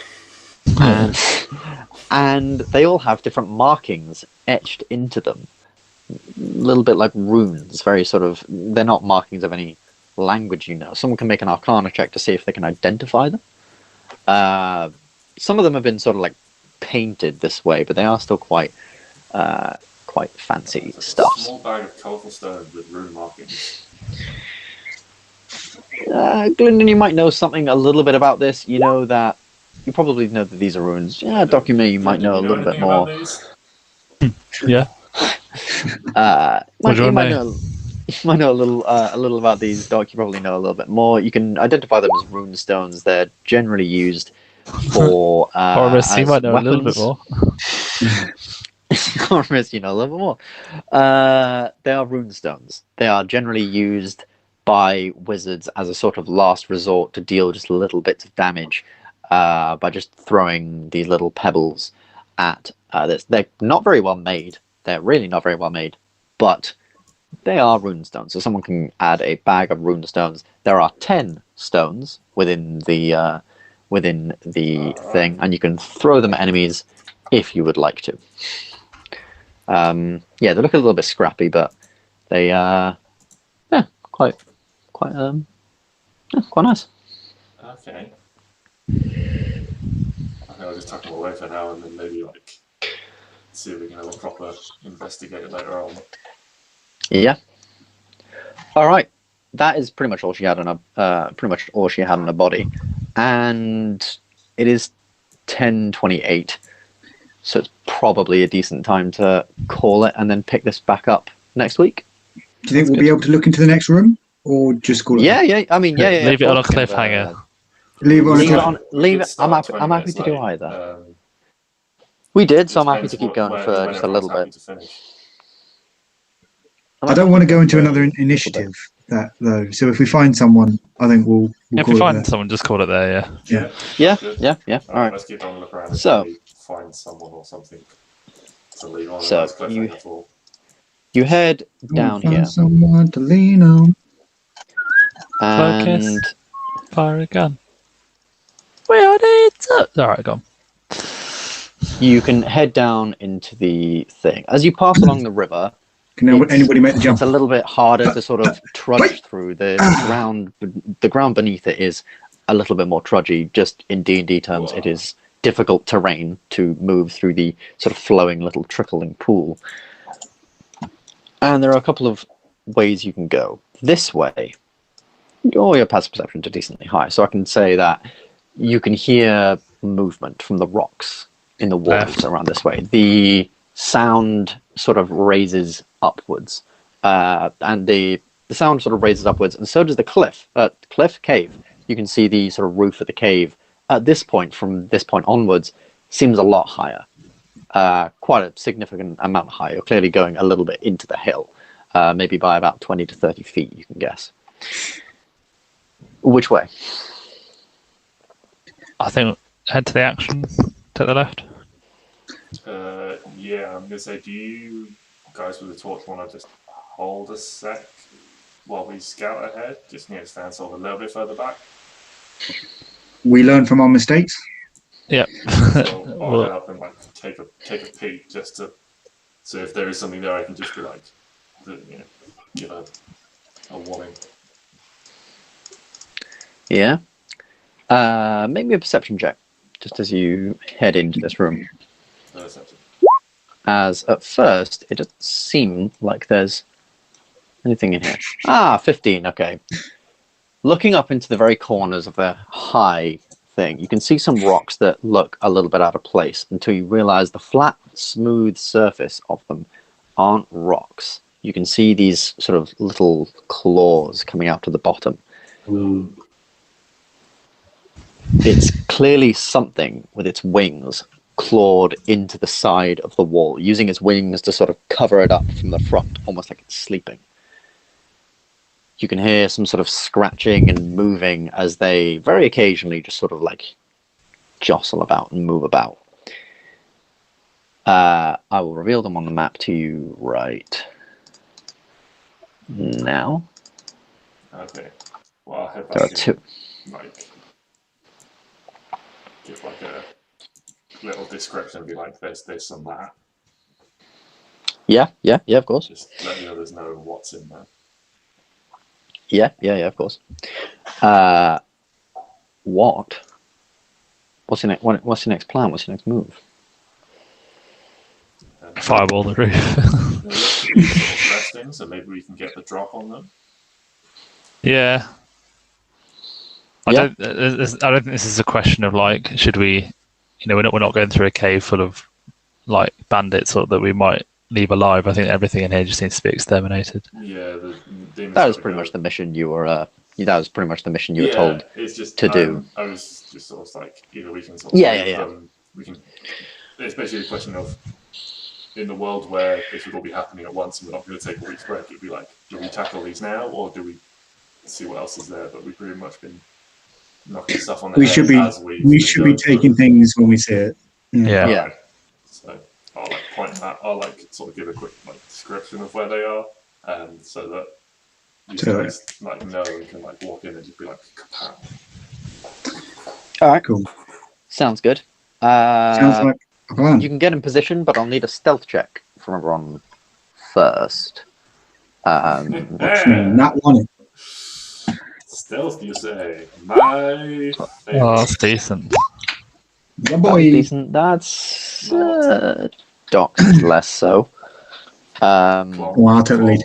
and they all have different markings etched into them. A little bit like runes, very sort of, they're not markings of any language you know. Someone can make an arcana check to see if they can identify them. Some of them have been sort of like painted this way, but they are still quite fancy stuff. A small bag of colourful stones with rune markings. Gylndan, you might know something a little bit about this. You know that, you probably know that these are runes. Yeah, Dokrumir, you might know a little bit more. Yeah. You might know a little about these. Doc, you probably know a little bit more. You can identify them as rune stones. They're generally used for Oramis, you might know weapons. a little bit more. Oramis, you know a little bit more. They are rune stones. They are generally used by wizards as a sort of last resort to deal just little bits of damage by just throwing these little pebbles at this. They're not very well made. They're really not very well made, but they are rune stones. So someone can add a bag of rune stones. There are 10 stones within the thing, and you can throw them at enemies if you would like to. Yeah, they look a little bit scrappy, but they quite nice. Okay. I'll just tuck them away for now, and then maybe see if we can have a proper investigate later on. Yeah. All right. That is pretty much all she had on her body, and it is 10:28. So it's probably a decent time to call it and then pick this back up next week. Do you think we'll be able to look into the next room, or just call it? Yeah. I mean, yeah. Leave it on a cliffhanger. Leave it on. Leave it. I'm happy to do either. We did, so I'm happy to keep going for just a little bit. I don't want to go into another initiative though. So if we find someone, I think we'll If call we it find there. someone, just call it there. Yeah. Yeah. All right. Let's keep on looking around. So- And find someone or something to lean on. So Nice cliffhanger for. You head down Find here, someone to lean on. and Focus. Fire a gun. We are it. All right, go on. you can head down into the thing. As you pass along the river, Can anybody make the jump? it's a little bit harder to sort of trudge through. The ground. The ground beneath it is a little bit more trudgy. Just in D&D terms, it is difficult terrain to move through the sort of flowing little trickling pool. And there are a couple of ways you can go. This way, your passive perception is decently high, so I can say that you can hear movement from the rocks in the walls around this way. The sound sort of raises upwards, and the sound sort of raises upwards, and so does the cliff cave. You can see the sort of roof of the cave at this point, from this point onwards, seems a lot higher. Quite a significant amount higher. You're clearly going a little bit into the hill, maybe by about 20 to 30 feet, you can guess. Which way? I think head to the action. Take the left. Yeah, I'm gonna say, do you guys with the torch want to just hold a sec while we scout ahead? Just stand sort of a little bit further back. We learn from our mistakes. Yep. So I'll head up and take a peek just to see if there is something there. I can just be give a warning. Yeah. Make me a perception check, just as you head into this room. Perception. As at first, it doesn't seem like there's anything in here. 15, okay. Looking up into the very corners of the high thing, you can see some rocks that look a little bit out of place until you realize the flat, smooth surface of them aren't rocks. You can see these sort of little claws coming out to the bottom. It's clearly something with its wings clawed into the side of the wall, using its wings to sort of cover it up from the front, almost like it's sleeping. You can hear some sort of scratching and moving as they very occasionally just sort of jostle about and move about. I will reveal them on the map to you right now. Okay. Well, I'll head back There are two. Give a little description and be there's this and that. Yeah, of course. Just let the others know what's in there. Yeah, of course. What's your next plan? What's your next move? Fireball the roof. Resting, so maybe we can get the drop on them. Yeah. I don't think this is a question of should we, we're not going through a cave full of bandits or that we might leave alive. I think everything in here just needs to be exterminated. Yeah, that was pretty much the mission you were. That was pretty much the mission you were told to do. I was just sort of either we can we can. It's basically a question of in the world where this would all be happening at once and we're not going to take a week's break. It'd be do we tackle these now or do we see what else is there? But we've pretty much been knocking stuff on the head as we should be taking things when we see it. Yeah. So I'll point that. I'll sort of give a quick description of where they are, so that you guys know and can walk in and just be kapow. All right, cool. Sounds good. Sounds like a plan. You can get in position, but I'll need a stealth check from everyone first. That one. Stealth, you say? My Oh, that's decent. Yeah, boy. Decent. That's Doc less so. I'll take the lead.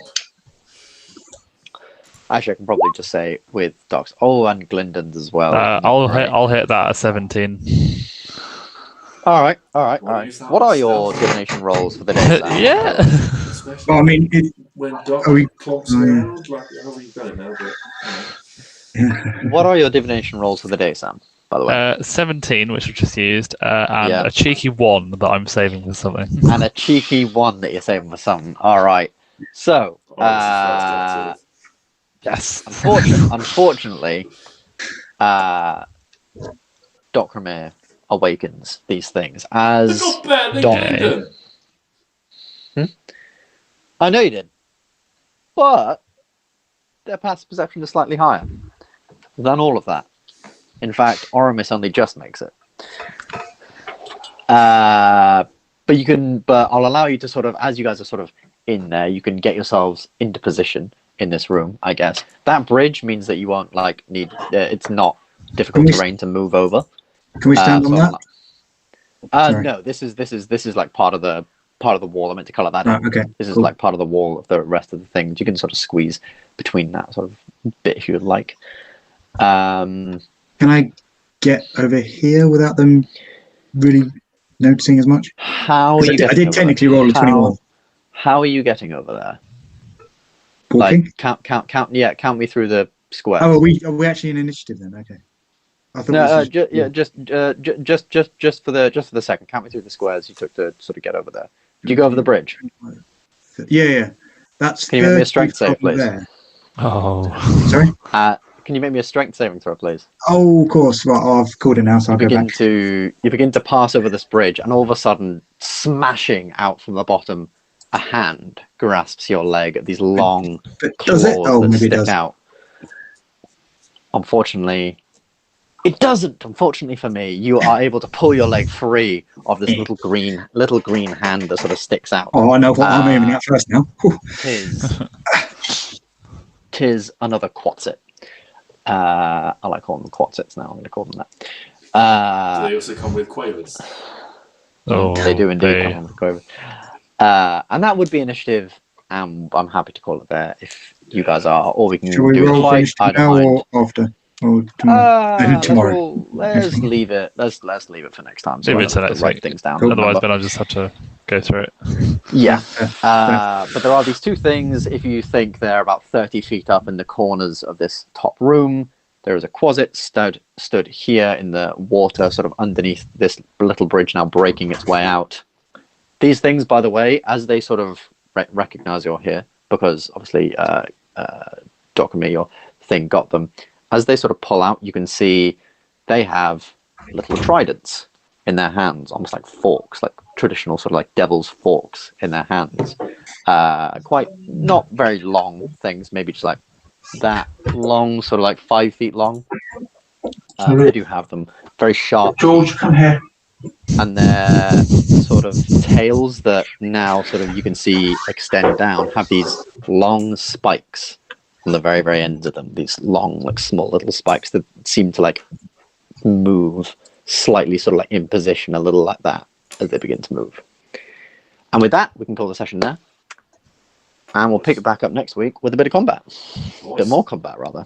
Actually, I can probably just say with Doc's. Oh, and Gylndan's as well. I'll hit that at 17. All right. What are your divination rolls for the day? Yeah. Well, I mean, when Doc clocks around, how are you going now? But what are your divination rolls for the day, Sam? By the way, 17, which I've just used, and a cheeky 1 that I'm saving for something. And a cheeky 1 that you're saving for something. All right. So, yes. Unfortunately, Dokrumir awakens these things as Doc. I know you did, but their passive perception is slightly higher than all of that. In fact, Oramis only just makes it. But I'll allow you to sort of, as you guys are sort of in there, you can get yourselves into position in this room, I guess. That bridge means that you won't need. It's not difficult terrain to move over. Can we stand on that? No, this is part of the wall. I meant to colour that in. Okay. This is part of the wall of the rest of the things. You can sort of squeeze between that sort of bit if you would like. Can I get over here without them really noticing as much? How are you I did technically roll a 21. How are you getting over there? Walking? Count me through the square. Oh, are we actually in initiative then? Okay. I thought just for the second. Count me through the squares you took to sort of get over there. Did you go over the bridge? Yeah. That's. Can you make me a strength save, please? There. Oh. Sorry. Can you make me a strength saving throw, please? Oh, of course. Well, I've called it now, so I'll go back. You begin to pass over this bridge, and all of a sudden, smashing out from the bottom a hand grasps your leg. These long But claws does it? Oh, that maybe it stick does. out. Unfortunately, it doesn't. Unfortunately for me, you are able to pull your leg free of this little green hand that sort of sticks out. Oh, I know what I'm aiming at first now. Whew. Tis another quatsit. I like calling them quatsits now. I'm going to call them that. Do they also come with quavers? Oh, They do indeed come on the quaver. And that would be initiative, and I'm happy to call it there if you guys are, or we can Shall we do it roll twice. finish I now don't mind. or after? Or tomorrow? Tomorrow. Let's leave it. Let's leave it for next time. So Leave I it to don't have next to write week. things down. Cool. Otherwise, remember. then I'll just have to go through it. Yeah. But there are these two things. If you think they're about 30 feet up in the corners of this top room, there is a quasit stood here in the water, sort of underneath this little bridge now breaking its way out. These things, by the way, as they sort of recognize you're here, because obviously Dokrumir, your thing, got them, as they sort of pull out, you can see they have little tridents in their hands, almost like forks, like traditional sort of like devil's forks in their hands. Quite not very long things, maybe just like that long, sort of like 5 feet long. They do have them, very sharp. George, come here. And they're sort of tails that now sort of you can see extend down have these long spikes on the very, very ends of them. These long, like small little spikes that seem to like move slightly, sort of like in position, a little like that as they begin to move. And with that, we can call the session there. And we'll pick it back up next week with a bit of combat. A bit more combat, rather.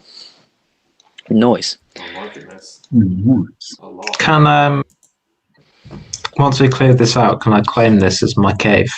Noise. Oh my goodness. Nice. A lot. Can once we clear this out, can I claim this as my cave?